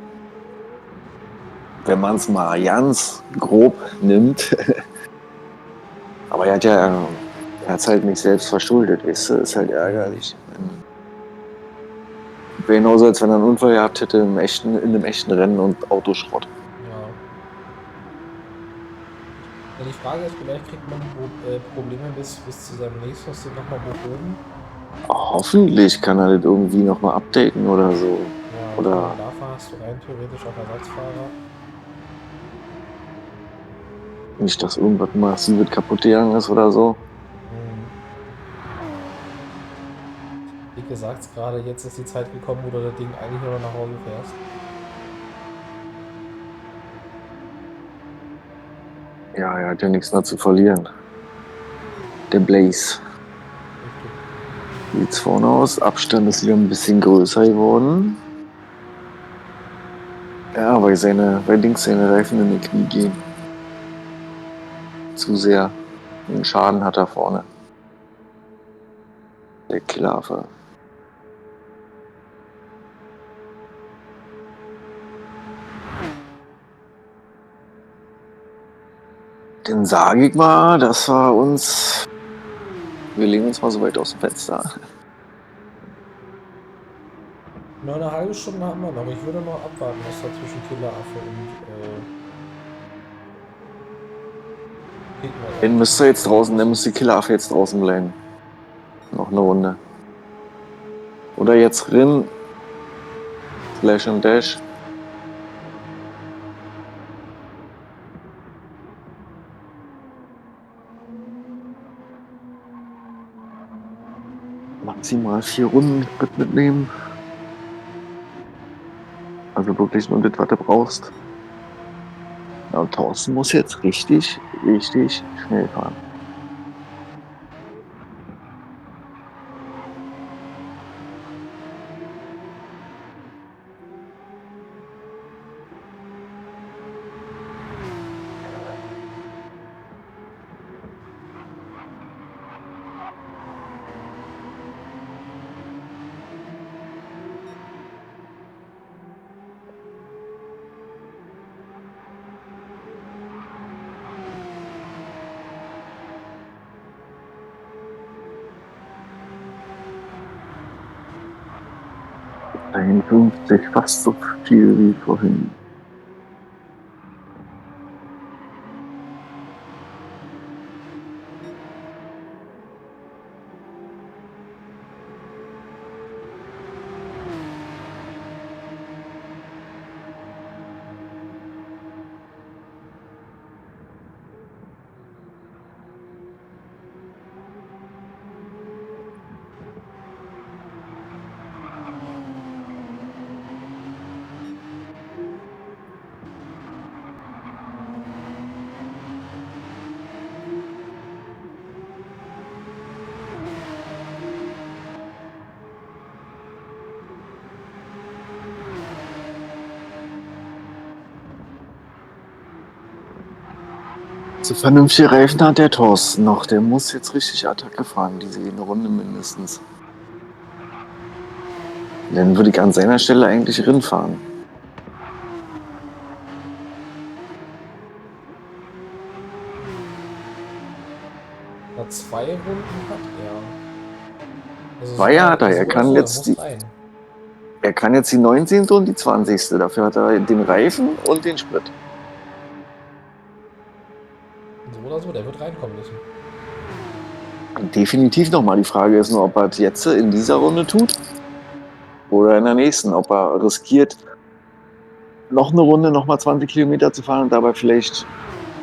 wenn man es mal ganz grob nimmt. Aber er hat es halt nicht selbst verschuldet, weißt du? Ist halt ärgerlich. Wäre genauso, als wenn er einen Unfall gehabt hätte in einem echten Rennen und Autoschrott. Ja. Ja, die Frage ist, vielleicht kriegt man die Probleme bis zu seinem nächsten Stint nochmal behoben. Hoffentlich kann er das irgendwie nochmal updaten oder so. Ja, Oder dafür hast du rein theoretisch auch Ersatzfahrer. nicht, dass irgendwas massives kaputt gegangen ist oder so. Dicke sagt's gerade, jetzt ist die Zeit gekommen, wo du das Ding eigentlich nur noch nach Hause fährst. Ja, er hat ja nichts mehr zu verlieren. Der Blaze. Wie sieht's vorne aus? Abstand ist wieder ein bisschen größer geworden. Ja, weil links seine Reifen in die Knie gehen. Zu sehr. Einen Schaden hat er vorne. Der Klave. Dann sage ich mal, wir lehnen uns mal so weit aus dem Fenster. Nur eine halbe Stunde haben wir noch. Ich würde noch abwarten, was da zwischen Killeraffe und Den müsst ihr jetzt draußen, der muss die Killeraffe jetzt draußen bleiben. Noch eine Runde. Oder jetzt rein. Slash und Dash. Maximal 4 Runden mitnehmen. Also wirklich nur das, was du brauchst. Ja, und Thorsten muss jetzt richtig schnell fahren. 51, fast so viel wie vorhin. So vernünftige Reifen hat der Thorsten noch. Der muss jetzt richtig Attacke fahren, diese eine Runde mindestens. Dann würde ich an seiner Stelle eigentlich rinfahren. Na, 2 Runden hat er. Also Zwei hat er. so, Er er muss rein. Er kann jetzt die 19. und die 20. Dafür hat er den Reifen und den Sprit. So oder so, der wird reinkommen müssen. Definitiv nochmal. Die Frage ist nur, ob er es jetzt in dieser Runde tut oder in der nächsten. Ob er riskiert, noch eine Runde, nochmal 20 Kilometer zu fahren und dabei vielleicht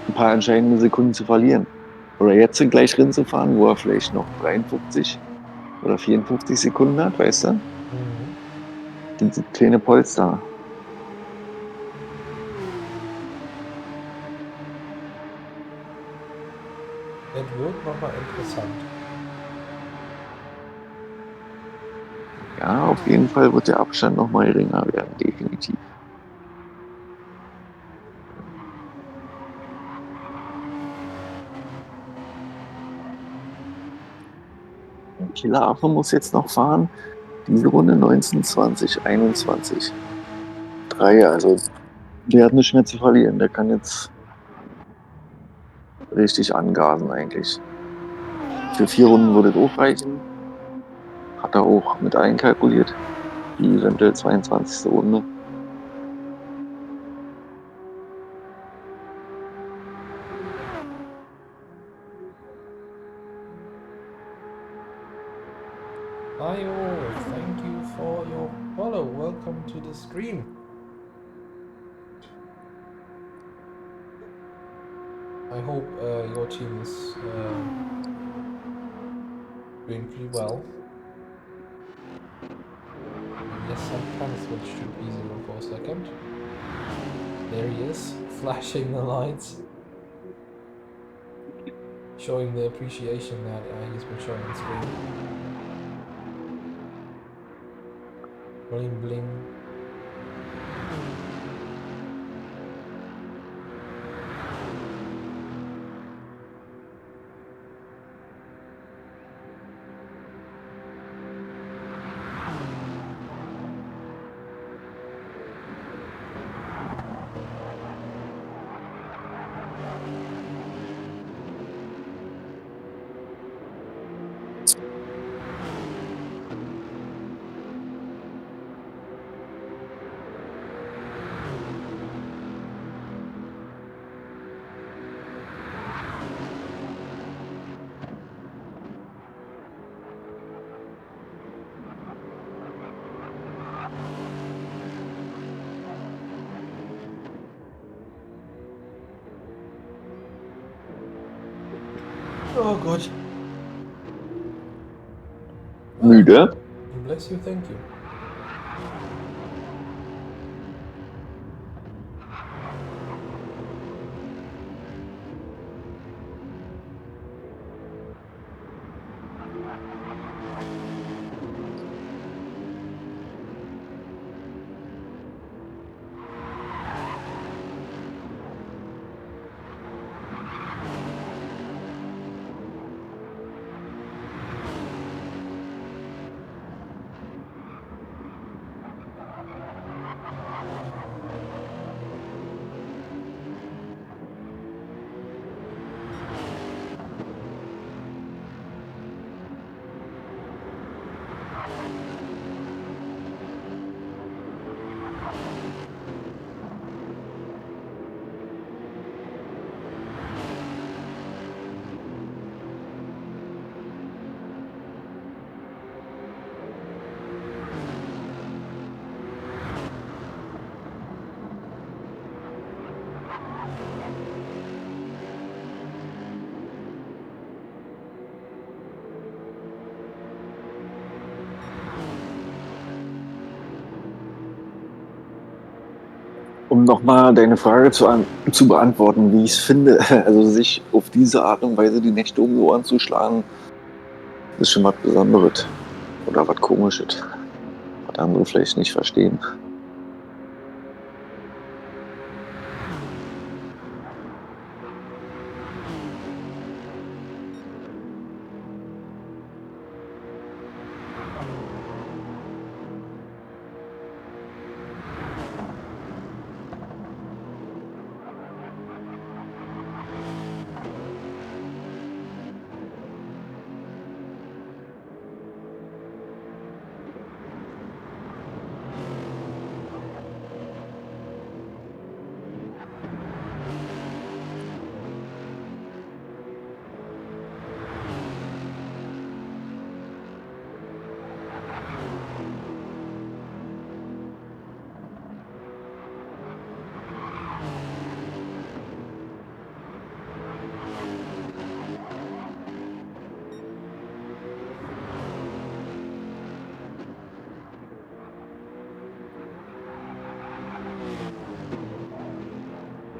ein paar entscheidende Sekunden zu verlieren. Oder jetzt gleich rinzufahren, wo er vielleicht noch 53 oder 54 Sekunden hat, weißt du? Diese kleine Polster. Es wird nochmal interessant. Ja, auf jeden Fall wird der Abstand nochmal geringer werden, definitiv. Und Killeraffe muss jetzt noch fahren. Diese Runde 19, 20, 21. 3, also der hat nichts mehr zu verlieren. Der kann jetzt richtig angasen eigentlich. Für 4 Runden würde es auch reichen. Hat er auch mit einkalkuliert. Die eventuell 22. Runde. Ayo, thank you for your follow. Welcome to the stream. I hope your team is doing pretty well. Yes, sometimes switch to P0 for a second. There he is, flashing the lights, showing the appreciation that he's been showing on screen. Bling bling. Oh Gott. Müde? Bless you, thank you. Um nochmal deine Frage zu beantworten, wie ich es finde, also sich auf diese Art und Weise die Nächte um die Ohren zu schlagen, ist schon was Besonderes. Oder was Komisches. Was andere vielleicht nicht verstehen.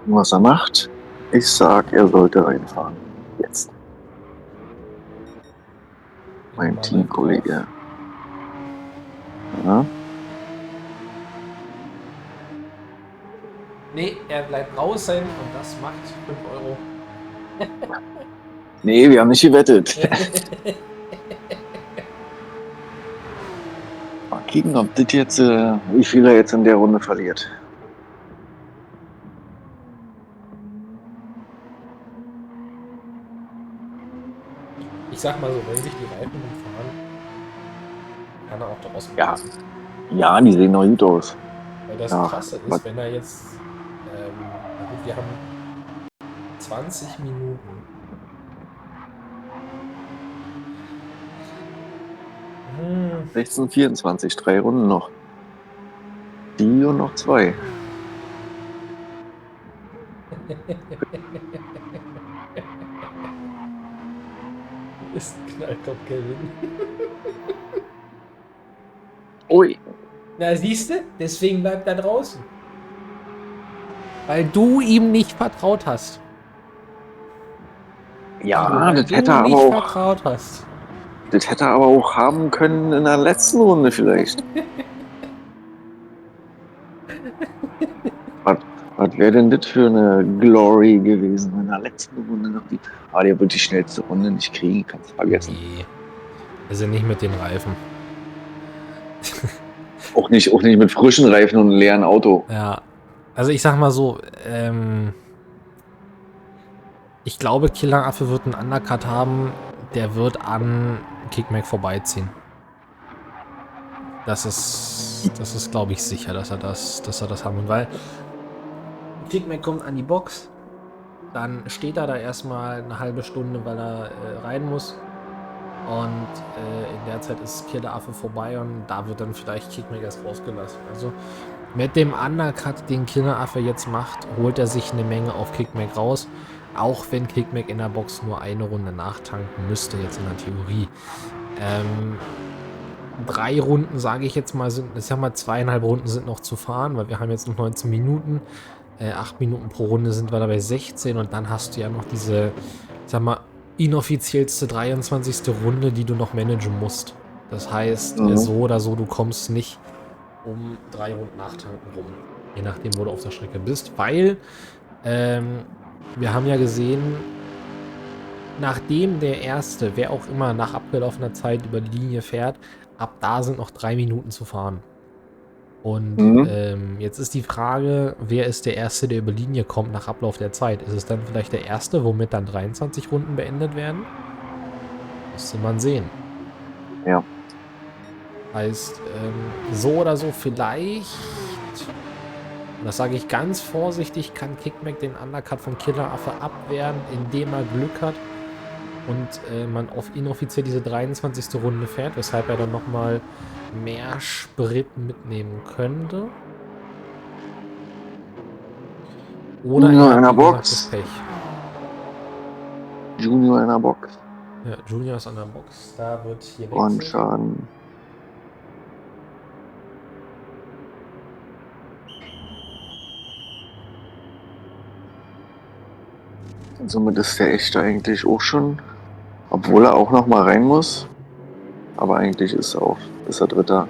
Was er macht, ich sag, er sollte reinfahren. Jetzt. Mein Teamkollege. Ja. Nee, er bleibt draußen und das macht 5 Euro. Nee, wir haben nicht gewettet. Mal kicken, ob das jetzt, wie viel er jetzt in der Runde verliert. Ich sag mal so, wenn sich die Reifen gut fahren, kann er auch draußen Ja. bleiben. Ja, die sehen noch gut aus. Weil das Ja, Krasse ist, was- wenn er jetzt, gut, wir haben 20 Minuten. 16:24, 3 Runden noch. Die und noch 2. Ist ein Knallkopf, Kevin. Ui. Na, siehst du? Deswegen bleibt er draußen. Weil du ihm nicht vertraut hast. Ja, Weil das du hätte er aber nicht auch. vertraut hast. Das hätte er aber auch haben können in der letzten Runde vielleicht. Was wäre denn das für eine Glory gewesen, in der letzten Runde noch die. Aber der wird die schnellste Runde nicht kriegen, kannst du vergessen. Nee. Wir sind nicht mit den Reifen. Auch nicht mit frischen Reifen und einem leeren Auto. Ja. Also ich sag mal so, ich glaube, Killer Affe wird einen Undercut haben, der wird an Kickmack vorbeiziehen. Das ist, glaube ich, sicher, dass er das haben wird, weil Kickmack kommt an die Box, dann steht er da erstmal eine halbe Stunde, weil er rein muss. Und in der Zeit ist Killer Affe vorbei und da wird dann vielleicht Kickmack erst rausgelassen. Also mit dem Undercut, den Killer Affe jetzt macht, holt er sich eine Menge auf Kickmack raus. Auch wenn Kickmack in der Box nur eine Runde nachtanken müsste, jetzt in der Theorie. 3 Runden, sage ich jetzt mal, ich sag mal 2,5 Runden sind noch zu fahren, weil wir haben jetzt noch 19 Minuten. 8 Minuten pro Runde sind wir dabei 16 und dann hast du ja noch diese, sag mal, inoffiziellste 23. Runde, die du noch managen musst. Das heißt, so oder so, du kommst nicht um 3 Runden nachtanken rum. Je nachdem, wo du auf der Strecke bist. Weil, wir haben ja gesehen, nachdem der Erste, wer auch immer nach abgelaufener Zeit über die Linie fährt, ab da sind noch 3 Minuten zu fahren. Und jetzt ist die Frage, wer ist der Erste, der über Linie kommt nach Ablauf der Zeit? Ist es dann vielleicht der Erste, womit dann 23 Runden beendet werden? Müsste man sehen. Ja. Heißt, so oder so vielleicht, das sage ich ganz vorsichtig, kann Kickmack den Undercut von Killer Affe abwehren, indem er Glück hat und man auf inoffiziell diese 23. Runde fährt, weshalb er dann nochmal mehr Sprit mitnehmen könnte. Oder Junior er in hat, der wie gesagt, Box. das Pech. Junior in der Box. Ja, Junior ist an der Box. Da wird hier Und wechseln. Schaden. Somit ist der Echte eigentlich auch schon, obwohl er auch noch mal rein muss. Aber eigentlich ist er Dritter.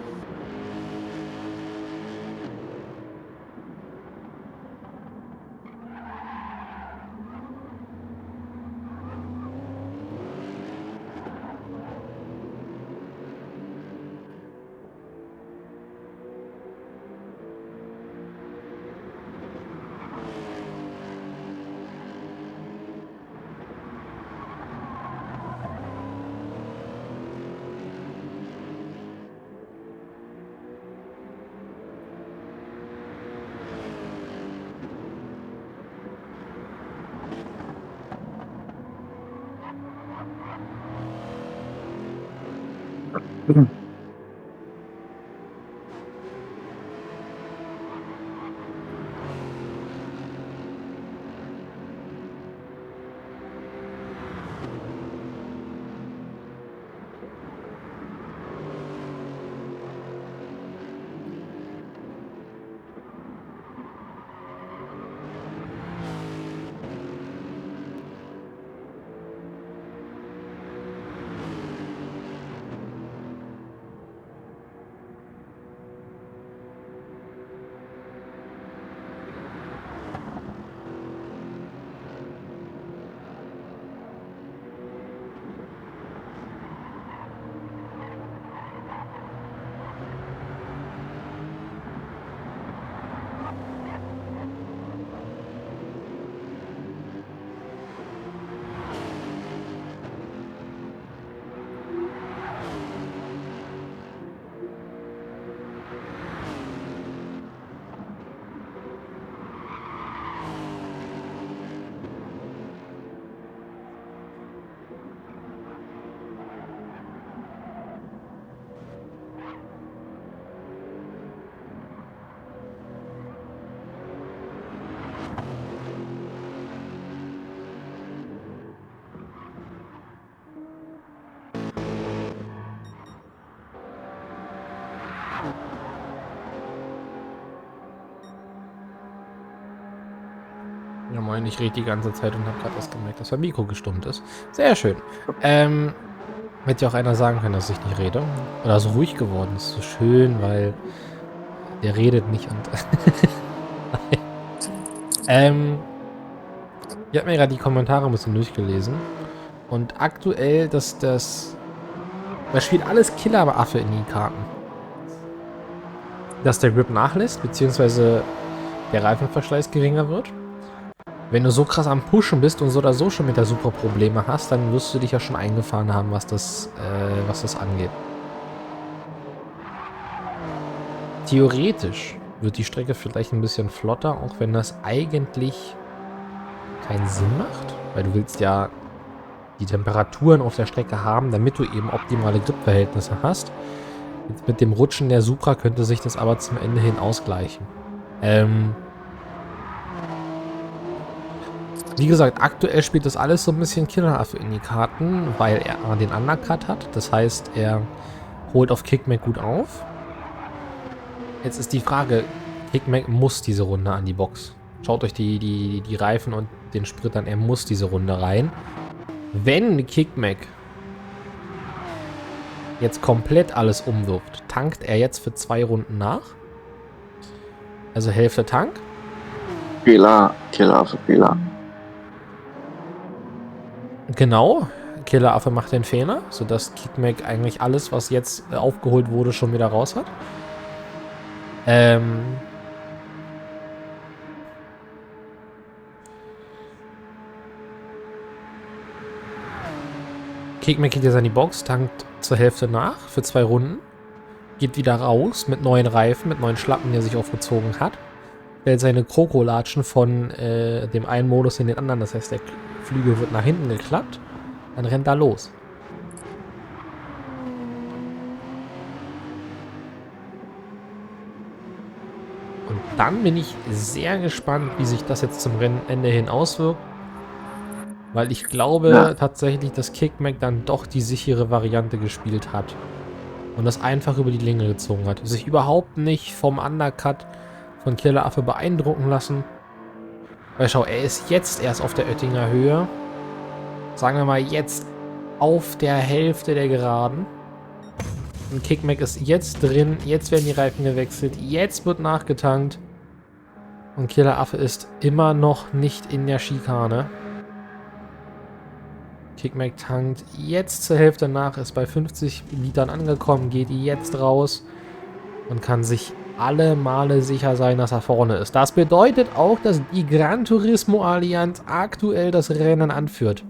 Ja moin, ich rede die ganze Zeit und habe gerade erst gemerkt, dass mein Mikro gestummt ist. Sehr schön. Hätte ja auch einer sagen können, dass ich nicht rede. Oder so ruhig geworden ist. So schön, weil der redet nicht und... ich habe mir gerade die Kommentare ein bisschen durchgelesen. Und aktuell, das spielt alles Killeraffe in die Karten. Dass der Grip nachlässt, beziehungsweise der Reifenverschleiß geringer wird. Wenn du so krass am Pushen bist und so oder so schon mit der Supra Probleme hast, dann wirst du dich ja schon eingefahren haben, was das angeht. Theoretisch wird die Strecke vielleicht ein bisschen flotter, auch wenn das eigentlich keinen Sinn macht, weil du willst ja die Temperaturen auf der Strecke haben, damit du eben optimale Gripverhältnisse hast. Jetzt mit dem Rutschen der Supra könnte sich das aber zum Ende hin ausgleichen. Wie gesagt, aktuell spielt das alles so ein bisschen Killeraffe in die Karten, weil er den Undercut hat. Das heißt, er holt auf Kickback gut auf. Jetzt ist die Frage, Kickback muss diese Runde an die Box. Schaut euch die Reifen und den Sprit an, er muss diese Runde rein. Wenn Kickback jetzt komplett alles umwirft, tankt er jetzt für 2 Runden nach. Also Hälfte Tank. Fehler. Genau. Killeraffe macht den Fehler, sodass Kickback eigentlich alles, was jetzt aufgeholt wurde, schon wieder raus hat. Kickback geht jetzt an die Box, tankt zur Hälfte nach für 2 Runden. Geht wieder raus mit neuen Reifen, mit neuen Schlappen, die er sich aufgezogen hat. Stellt seine Krokolatschen von dem einen Modus in den anderen. Das heißt, der Flügel wird nach hinten geklappt. Dann rennt er los. Und dann bin ich sehr gespannt, wie sich das jetzt zum Rennende hin auswirkt. Weil ich glaube tatsächlich, dass Kickmack dann doch die sichere Variante gespielt hat. Und das einfach über die Länge gezogen hat. Sich überhaupt nicht vom Undercut von Killer Affe beeindrucken lassen. Weil schau, er ist jetzt erst auf der Oettinger Höhe. Sagen wir mal jetzt auf der Hälfte der Geraden. Und Kickmack ist jetzt drin. Jetzt werden die Reifen gewechselt. Jetzt wird nachgetankt. Und Killer Affe ist immer noch nicht in der Schikane. Kickmack tankt jetzt zur Hälfte nach, ist bei 50 Litern angekommen, geht jetzt raus und kann sich alle Male sicher sein, dass er vorne ist. Das bedeutet auch, dass die Gran Turismo Allianz aktuell das Rennen anführt.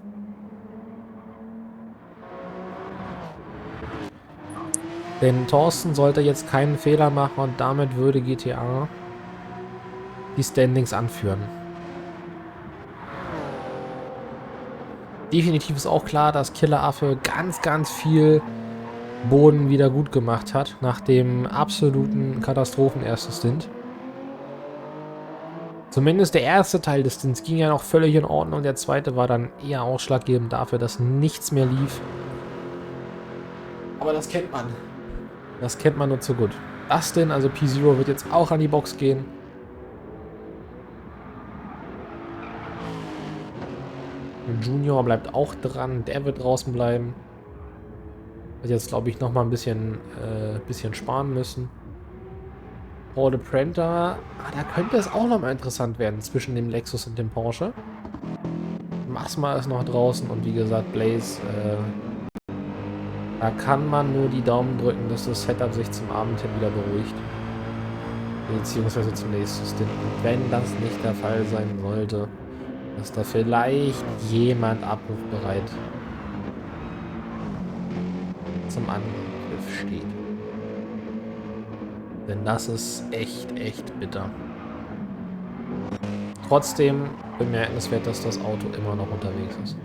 Denn Thorsten sollte jetzt keinen Fehler machen und damit würde GTA die Standings anführen. Definitiv ist auch klar, dass Killer Affe ganz viel Boden wieder gut gemacht hat, nach dem absoluten Katastrophen-ersten Stint. Zumindest der erste Teil des Stints ging ja noch völlig in Ordnung, der zweite war dann eher ausschlaggebend dafür, dass nichts mehr lief. Aber das kennt man. Das kennt man nur zu gut. Dustin, also P0, wird jetzt auch an die Box gehen. Junior bleibt auch dran, der wird draußen bleiben. Wird jetzt, glaube ich, nochmal ein bisschen sparen müssen. Paul de Prenter, da könnte es auch nochmal interessant werden zwischen dem Lexus und dem Porsche. Masma ist noch draußen und wie gesagt, Blaze, da kann man nur die Daumen drücken, dass das Setup sich zum Abend hin wieder beruhigt. Beziehungsweise zum nächsten Stint. Und wenn das nicht der Fall sein sollte, dass da vielleicht jemand abrufbereit zum Angriff steht. Denn das ist echt bitter. Trotzdem bemerkenswert, dass das Auto immer noch unterwegs ist.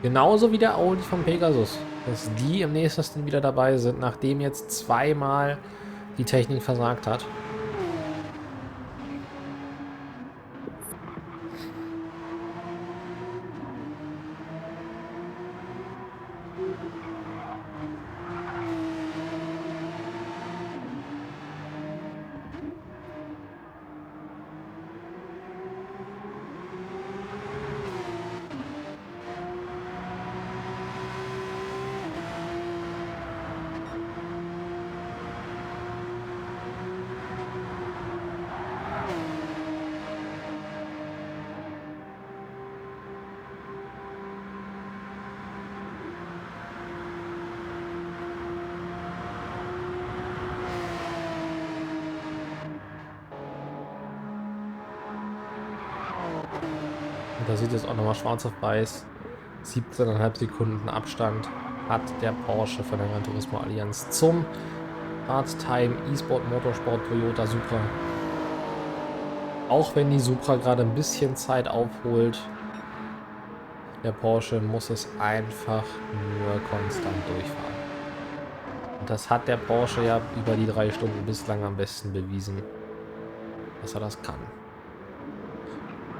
Genauso wie der Audi von Pegasus. Dass die im nächsten Stint wieder dabei sind, nachdem jetzt zweimal die Technik versagt hat. Und da sieht es auch nochmal schwarz auf weiß. 17,5 Sekunden Abstand hat der Porsche von der Gran Turismo Allianz zum Part-Time E-Sport Motorsport Toyota Supra. Auch wenn die Supra gerade ein bisschen Zeit aufholt, der Porsche muss es einfach nur konstant durchfahren. Und das hat der Porsche ja über die 3 Stunden bislang am besten bewiesen, dass er das kann.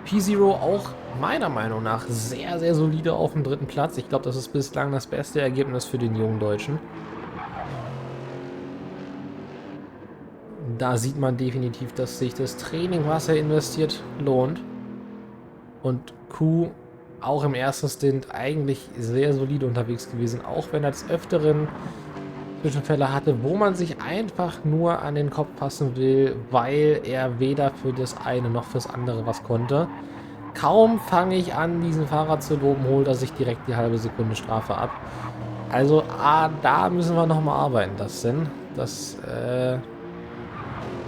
P0 auch meiner Meinung nach sehr solide auf dem 3. Platz. Ich glaube, das ist bislang das beste Ergebnis für den jungen Deutschen. Da sieht man definitiv, dass sich das Training, was er investiert, lohnt. Und Q auch im ersten Stint eigentlich sehr solide unterwegs gewesen, auch wenn er des Öfteren Zwischenfälle hatte, wo man sich einfach nur an den Kopf fassen will, weil er weder für das eine noch fürs andere was konnte. Kaum fange ich an, diesen Fahrer zu loben, holt er sich direkt die halbe Sekunde Strafe ab. Also, da müssen wir nochmal arbeiten, das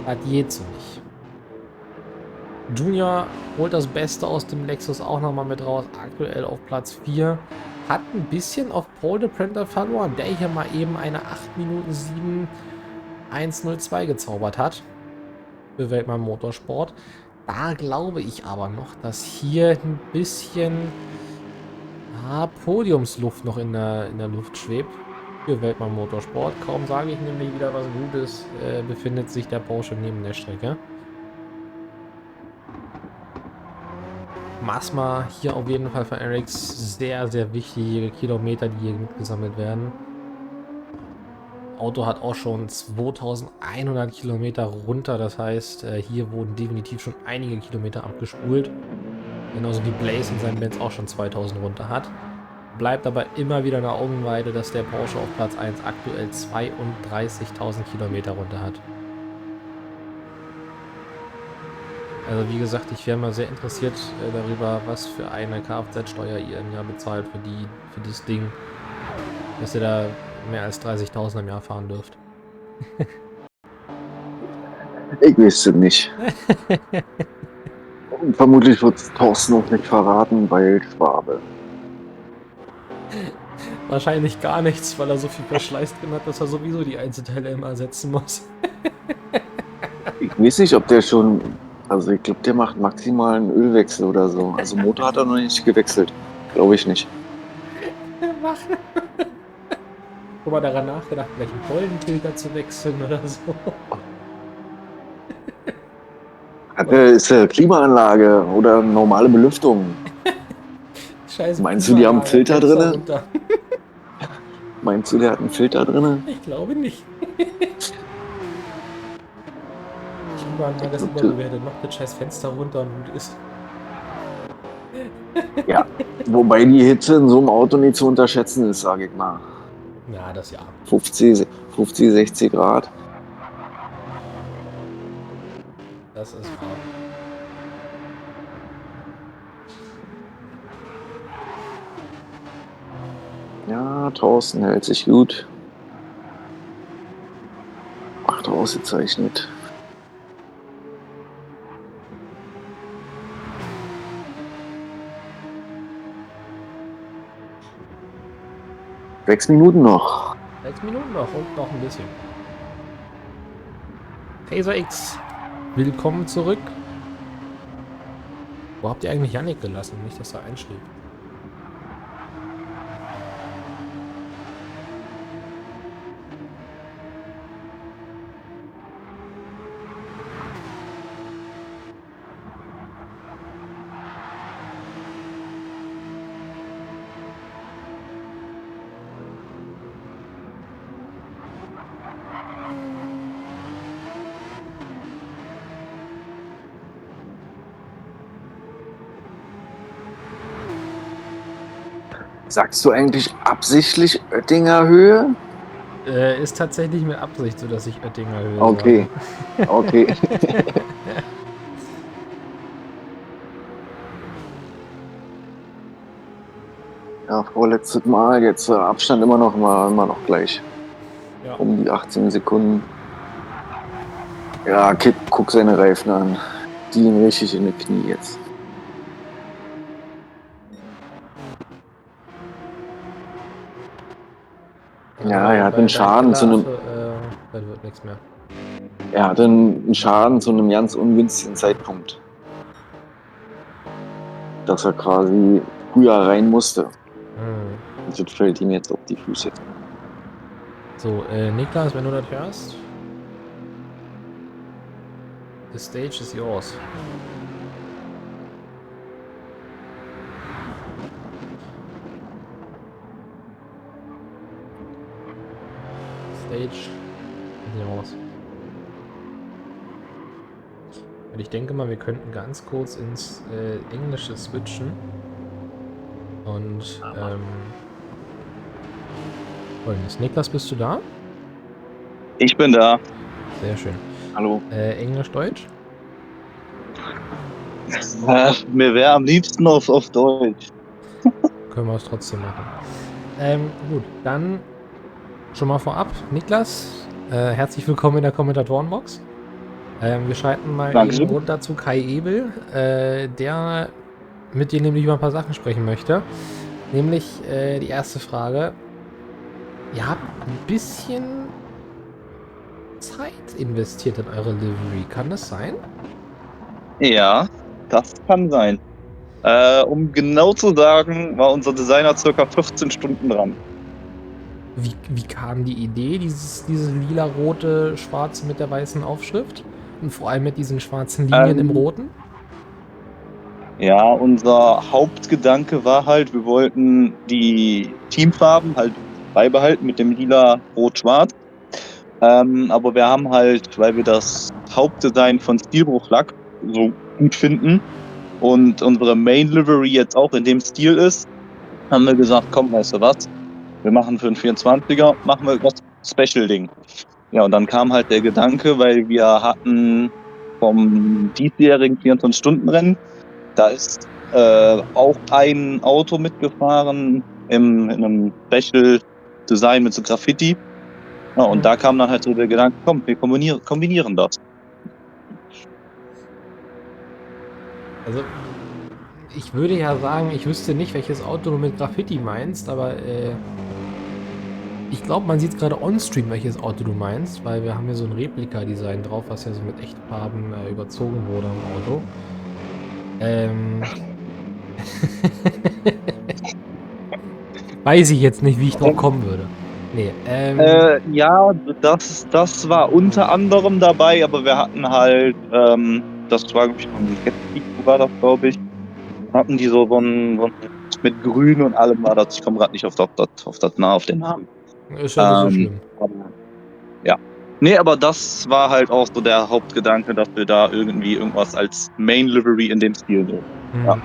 hat jezu nicht. Junior holt das Beste aus dem Lexus auch nochmal mit raus, aktuell auf Platz 4. Hat ein bisschen auf Paul de Prenter verloren, der hier mal eben eine 8 Minuten 7 1:02 gezaubert hat. Für Weltmann Motorsport. Da glaube ich aber noch, dass hier ein bisschen Podiumsluft noch in der Luft schwebt. Für Weltmann Motorsport. Kaum sage ich nämlich wieder was Gutes, befindet sich der Porsche neben der Strecke. Masma hier auf jeden Fall für Erics sehr, sehr wichtige Kilometer, die hier mitgesammelt werden. Auto hat auch schon 2100 Kilometer runter, das heißt, hier wurden definitiv schon einige Kilometer abgespult. Genauso wie Blaze in seinem Benz auch schon 2000 runter hat. Bleibt aber immer wieder eine Augenweide, dass der Porsche auf Platz 1 aktuell 32.000 Kilometer runter hat. Also wie gesagt, ich wäre mal sehr interessiert darüber, was für eine Kfz-Steuer ihr im Jahr bezahlt für das Ding, dass ihr da mehr als 30.000 im Jahr fahren dürft. Ich weiß es nicht. Und vermutlich wird es Thorsten auch nicht verraten, weil Schwabe. Wahrscheinlich gar nichts, weil er so viel Verschleiß drin hat, dass er sowieso die Einzelteile immer ersetzen muss. Ich weiß nicht, ob der schon. Also ich glaube, der macht maximal einen Ölwechsel oder so. Also Motor hat er noch nicht gewechselt. Glaube ich nicht. Machen. Guck mal daran nachgedacht, welchen Pollenfilter zu wechseln oder so. Ist Klimaanlage oder normale Belüftung? Scheiße. Meinst du, die haben einen Filter Fenster drin? runter. Meinst du, der hat einen Filter drin? Ich glaube nicht. Klimaanlage ist überbewertet. Macht das scheiß Fenster runter und gut ist. Ja. Wobei die Hitze in so einem Auto nicht zu unterschätzen ist, sage ich mal. Ja, das ja. 50, 60 Grad. Das ist wahr. Ja, Thorsten hält sich gut. Macht ausgezeichnet. Sechs Minuten noch. 6 Minuten noch und noch ein bisschen. Phaser X, willkommen zurück. Wo habt ihr eigentlich Yannick gelassen? Nicht, dass er einschlägt. Sagst du eigentlich absichtlich Oettinger Höhe? Ist tatsächlich mit Absicht so, dass ich Oettinger Höhe Okay. sage. Okay. Ja, vorletztes Mal, jetzt Abstand immer noch gleich. Ja. Um die 18 Sekunden. Ja, Kip, guck seine Reifen an. Die gehen richtig in die Knie jetzt. Ja, er hat einen Schaden zu einem. Das wird nichts mehr. Er hatte einen Schaden zu einem ganz ungünstigen Zeitpunkt. Dass er quasi früher rein musste. Und das fällt ihm jetzt auf die Füße. So, Niklas, wenn du das hörst. The stage is yours. Stage is yours. Und ich denke mal, wir könnten ganz kurz ins Englische switchen. Und folgendes. Niklas, bist du da? Ich bin da. Sehr schön. Hallo. Englisch, Deutsch? Mir wäre am liebsten auf Deutsch. Können wir es trotzdem machen. Gut, dann schon mal vorab. Niklas, herzlich willkommen in der Kommentatorenbox. Wir schalten mal eben runter zu Kai Ebel, der mit dir nämlich über ein paar Sachen sprechen möchte. Nämlich die erste Frage. Ihr habt ein bisschen Zeit investiert in eure Livery. Kann das sein? Ja, das kann sein. Um genau zu sagen, war unser Designer circa 14 Stunden dran. wie kam die Idee, dieses lila-rote Schwarz mit der weißen Aufschrift? Und vor allem mit diesen schwarzen Linien im Roten? Ja, unser Hauptgedanke war halt, wir wollten die Teamfarben halt beibehalten mit dem lila, rot, schwarz. Aber wir haben halt, weil wir das Hauptdesign von Stilbruchlack so gut finden und unsere Main Livery jetzt auch in dem Stil ist, haben wir gesagt, komm, weißt du was, wir machen für einen 24er, machen wir das Special-Ding. Ja, und dann kam halt der Gedanke, weil wir hatten vom diesjährigen 24-Stunden-Rennen, da ist auch ein Auto mitgefahren in einem Special-Design mit so Graffiti. Ja, und da kam dann halt so der Gedanke, komm, wir kombinieren das. Also, ich würde ja sagen, ich wüsste nicht, welches Auto du mit Graffiti meinst, aber ich glaube, man sieht gerade on-stream, welches Auto du meinst, weil wir haben hier so ein Replika-Design drauf, was ja so mit Echtfarben überzogen wurde am Auto. Weiß ich jetzt nicht, wie ich drauf kommen würde. Nee, Ja, das war unter anderem dabei, aber wir hatten halt, das war, glaube ich, ein Getpico war das, glaube ich. Hatten die so ein mit Grün und allem war das. Ich komme gerade nicht auf den Namen. ist ja nicht so schlimm. Ja. Nee, aber das war halt auch so der Hauptgedanke, dass wir da irgendwie irgendwas als Main Livery in dem Stil so. Ja.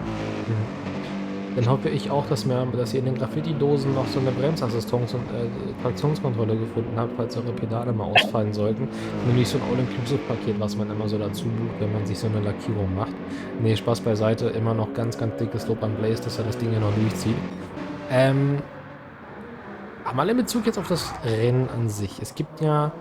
Dann hoffe ich auch, dass ihr in den Graffiti-Dosen noch so eine Bremsassistenz und Traktionskontrolle gefunden habt, falls eure Pedale mal ausfallen sollten. Nämlich so ein All-Inclusive-Paket, was man immer so dazu bucht, wenn man sich so eine Lackierung macht. Nee, Spaß beiseite. Immer noch ganz, ganz dickes Lob an Blaze, dass er das Ding ja noch durchzieht. Mal in Bezug jetzt auf das Rennen an sich. Es gibt ja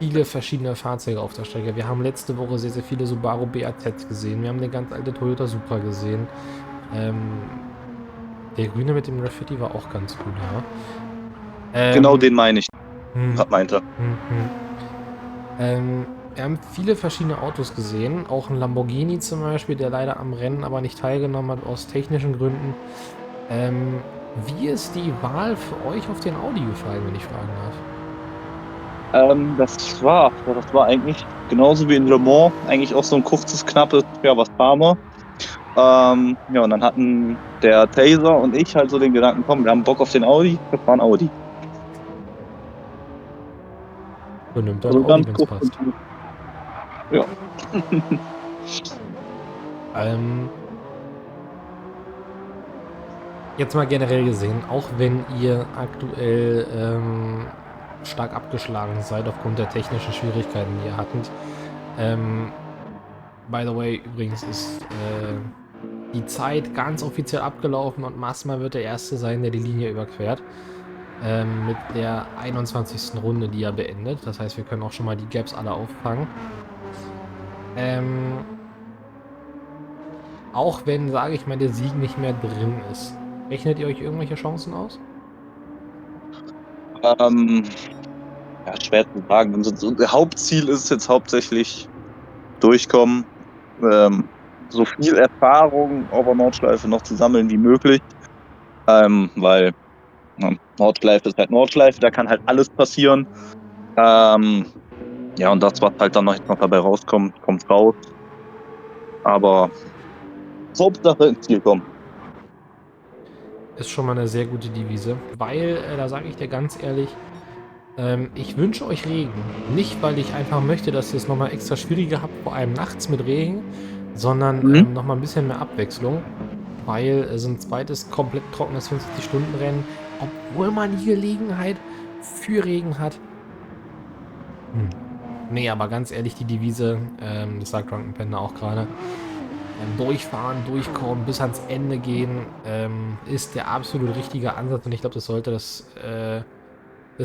viele verschiedene Fahrzeuge auf der Strecke. Wir haben letzte Woche sehr, sehr viele Subaru BAZ gesehen. Wir haben eine ganz alte Toyota Supra gesehen. Der grüne mit dem Graffiti war auch ganz gut, ja. Genau den meine ich. Meinte. Wir haben viele verschiedene Autos gesehen. Auch ein Lamborghini zum Beispiel, der leider am Rennen aber nicht teilgenommen hat, aus technischen Gründen. Wie ist die Wahl für euch auf den Audi gefallen, wenn ich fragen darf? Das war eigentlich genauso wie in Le Mans, eigentlich auch so ein kurzes, knappes, ja, was fahren wir? Ja, und dann hatten der Taser und ich halt so den Gedanken, komm, wir haben Bock auf den Audi, wir fahren Audi. Und nimmt dann Audi, wenn es passt. Ja. Jetzt mal generell gesehen, auch wenn ihr aktuell stark abgeschlagen seid aufgrund der technischen Schwierigkeiten, die ihr hattet. By the way, übrigens ist die Zeit ganz offiziell abgelaufen und Massma wird der Erste sein, der die Linie überquert. Mit der 21. Runde, die er beendet. Das heißt, wir können auch schon mal die Gaps alle auffangen. Auch wenn, sage ich mal, der Sieg nicht mehr drin ist. Rechnet ihr euch irgendwelche Chancen aus? Ja, schwer zu sagen. Unser Hauptziel ist jetzt hauptsächlich durchkommen, so viel Erfahrung auf der Nordschleife noch zu sammeln wie möglich. Weil Nordschleife ist halt Nordschleife, da kann halt alles passieren. Ja, und das, was halt dann noch dabei rauskommt, kommt raus. Aber Hauptsache ins Ziel kommen. Ist schon mal eine sehr gute Devise, weil, da sage ich dir ganz ehrlich, ich wünsche euch Regen. Nicht, weil ich einfach möchte, dass ihr es nochmal extra schwieriger habt, vor allem nachts mit Regen, sondern nochmal ein bisschen mehr Abwechslung, weil so ein zweites komplett trockenes 50-Stunden-Rennen, obwohl man die Gelegenheit für Regen hat. Nee, aber ganz ehrlich, die Devise, das sagt Drunken Panda auch gerade, durchfahren, durchkommen, bis ans Ende gehen, ist der absolut richtige Ansatz und ich glaube, das sollte das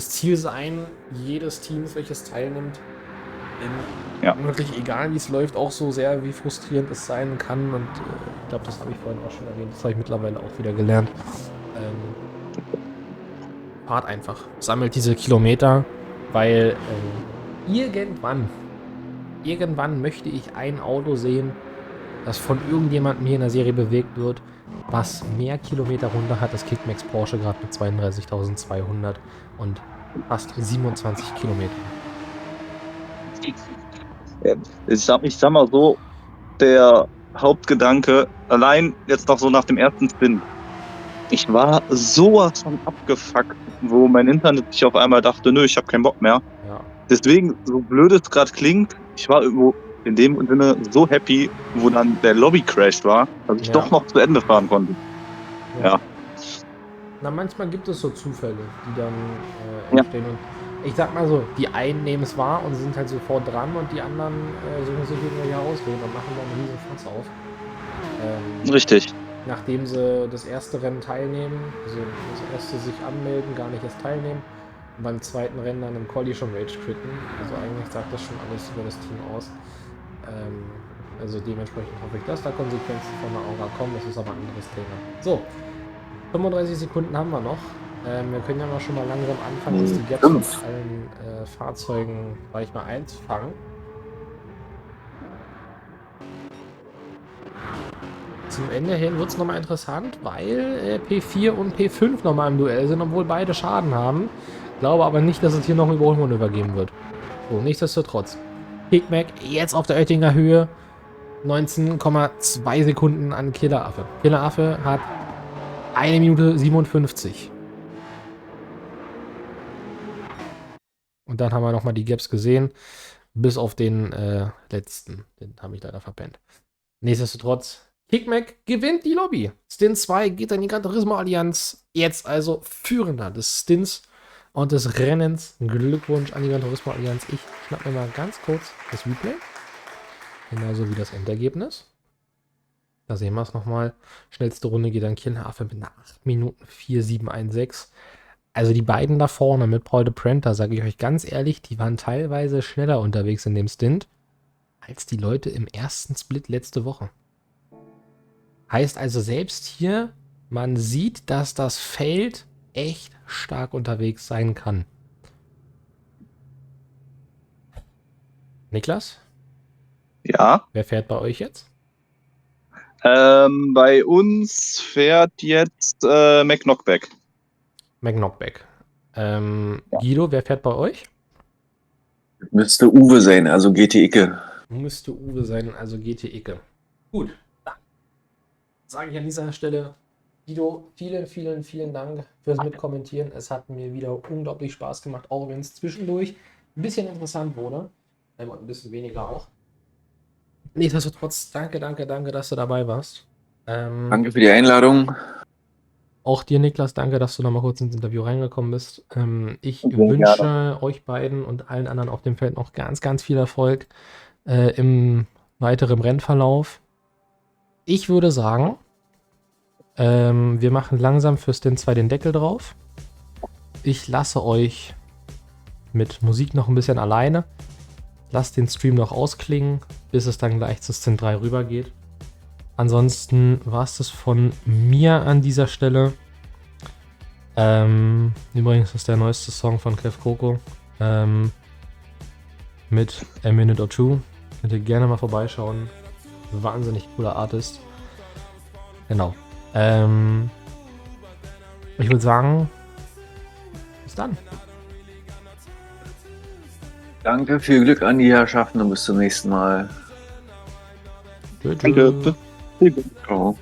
Ziel sein, jedes Teams, welches teilnimmt. Wirklich egal, wie es läuft, auch so sehr, wie frustrierend es sein kann. Und ich glaube, das habe ich vorhin auch schon erwähnt, das habe ich mittlerweile auch wieder gelernt. Fahrt einfach, sammelt diese Kilometer, weil irgendwann möchte ich ein Auto sehen, das von irgendjemandem hier in der Serie bewegt wird, was mehr Kilometer runter hat, das Kickmax Porsche gerade mit 32.200 und fast 27 Kilometern. Ich sag mal so, der Hauptgedanke, allein jetzt noch so nach dem ersten Stint, ich war sowas von abgefuckt, wo mein Internet sich auf einmal dachte, nö, ich habe keinen Bock mehr. Ja. Deswegen, so blöd es gerade klingt, ich war irgendwo in dem Sinne so happy, wo dann der Lobby crashed war, dass ich doch noch zu Ende fahren konnte. Ja. Na, manchmal gibt es so Zufälle, die dann entstehen. Und ich sag mal so, die einen nehmen es wahr und sind halt sofort dran und die anderen suchen sich irgendwelche Ausreden und machen dann einen riesen Fass auf. Richtig. Nachdem sie das erste Rennen teilnehmen, also das erste sich anmelden, gar nicht erst teilnehmen und beim zweiten Rennen dann im Quali schon Rage quitten. Also eigentlich sagt das schon alles über das Team aus. Also dementsprechend hoffe ich, dass da Konsequenzen von der Aura kommen. Das ist aber ein anderes Thema. So, 35 Sekunden haben wir noch. Wir können ja mal schon mal langsam anfangen, uns die Gaps von allen Fahrzeugen gleich mal einzufangen. Zum Ende hin wird es nochmal interessant, weil P4 und P5 nochmal im Duell sind, obwohl beide Schaden haben. Glaube aber nicht, dass es hier noch ein Überholmanöver geben wird. So, nichtsdestotrotz. Kickback jetzt auf der Oettinger Höhe. 19,2 Sekunden an Killeraffe. Killeraffe hat 1 Minute 57. Und dann haben wir nochmal die Gaps gesehen. Bis auf den letzten. Den habe ich leider verpennt. Nichtsdestotrotz, Kickback gewinnt die Lobby. Stint 2 geht an die Gran Turismo Allianz. Jetzt also Führender des Stints und des Rennens. Glückwunsch an die Gran Turismo Allianz. Ich schnapp mir mal ganz kurz das Replay. Genauso wie das Endergebnis. Da sehen wir es nochmal. Schnellste Runde geht an Killeraffe mit einer 8 Minuten 4716. Also die beiden da vorne mit Paul de Prenter, sage ich euch ganz ehrlich, die waren teilweise schneller unterwegs in dem Stint als die Leute im ersten Split letzte Woche. Heißt also selbst hier, man sieht, dass das Feld echt stark unterwegs sein kann. Niklas? Ja. Wer fährt bei euch jetzt? Bei uns fährt jetzt McKnockback. McKnockback. Guido, wer fährt bei euch? Müsste Uwe sein, also GT Icke. Müsste Uwe sein, also GT Icke. Gut, dann sage ich an dieser Stelle, Guido, vielen Dank fürs Mitkommentieren. Es hat mir wieder unglaublich Spaß gemacht, auch wenn es zwischendurch ein bisschen interessant wurde. Und ein bisschen weniger auch. Nichtsdestotrotz, danke, dass du dabei warst. Danke für die Einladung. Auch dir, Niklas, danke, dass du noch mal kurz ins Interview reingekommen bist. Ich wünsche euch beiden und allen anderen auf dem Feld noch ganz viel Erfolg im weiteren Rennverlauf. Ich würde sagen, wir machen langsam für Stint 2 den Deckel drauf. Ich lasse euch mit Musik noch ein bisschen alleine. Lasst den Stream noch ausklingen, bis es dann gleich zu Stint 3 rübergeht. Ansonsten war es das von mir an dieser Stelle. Übrigens ist der neueste Song von Kev Coco mit A Minute or Two. Könnt ihr gerne mal vorbeischauen. Wahnsinnig cooler Artist. Genau. Ich würde sagen, bis dann. Danke, viel Glück an die Herrschaften und bis zum nächsten Mal. Danke. Ciao.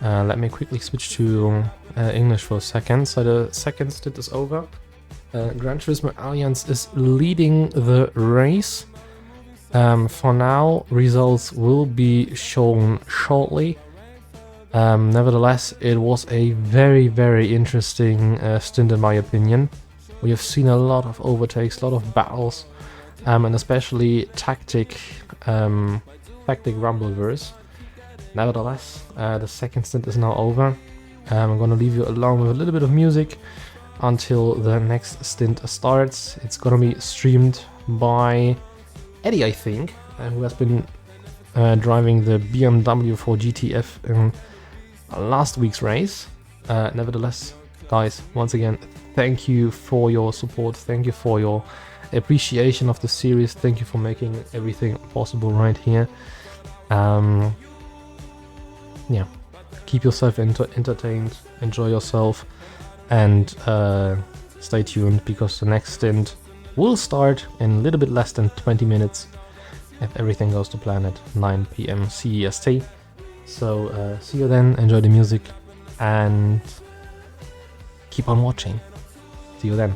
Let me quickly switch to English for a second. So the second stint is over. Gran Turismo Alliance is leading the race. For now, results will be shown shortly. Nevertheless, it was a very interesting stint in my opinion. We have seen a lot of overtakes, a lot of battles, and especially tactic Rumbleverse. Nevertheless, the second stint is now over. I'm gonna leave you alone with a little bit of music until the next stint starts. It's gonna be streamed by Eddie, I think, who has been driving the BMW 4 GTF in last week's race. Nevertheless, guys, once again, thank you for your support. Thank you for your appreciation of the series. Thank you for making everything possible right here. Yeah, keep yourself entertained, enjoy yourself, and stay tuned because the next stint will start in a little bit less than 20 minutes if everything goes to plan at 9 p.m. CEST. So see you then, enjoy the music, and keep on watching. See you then.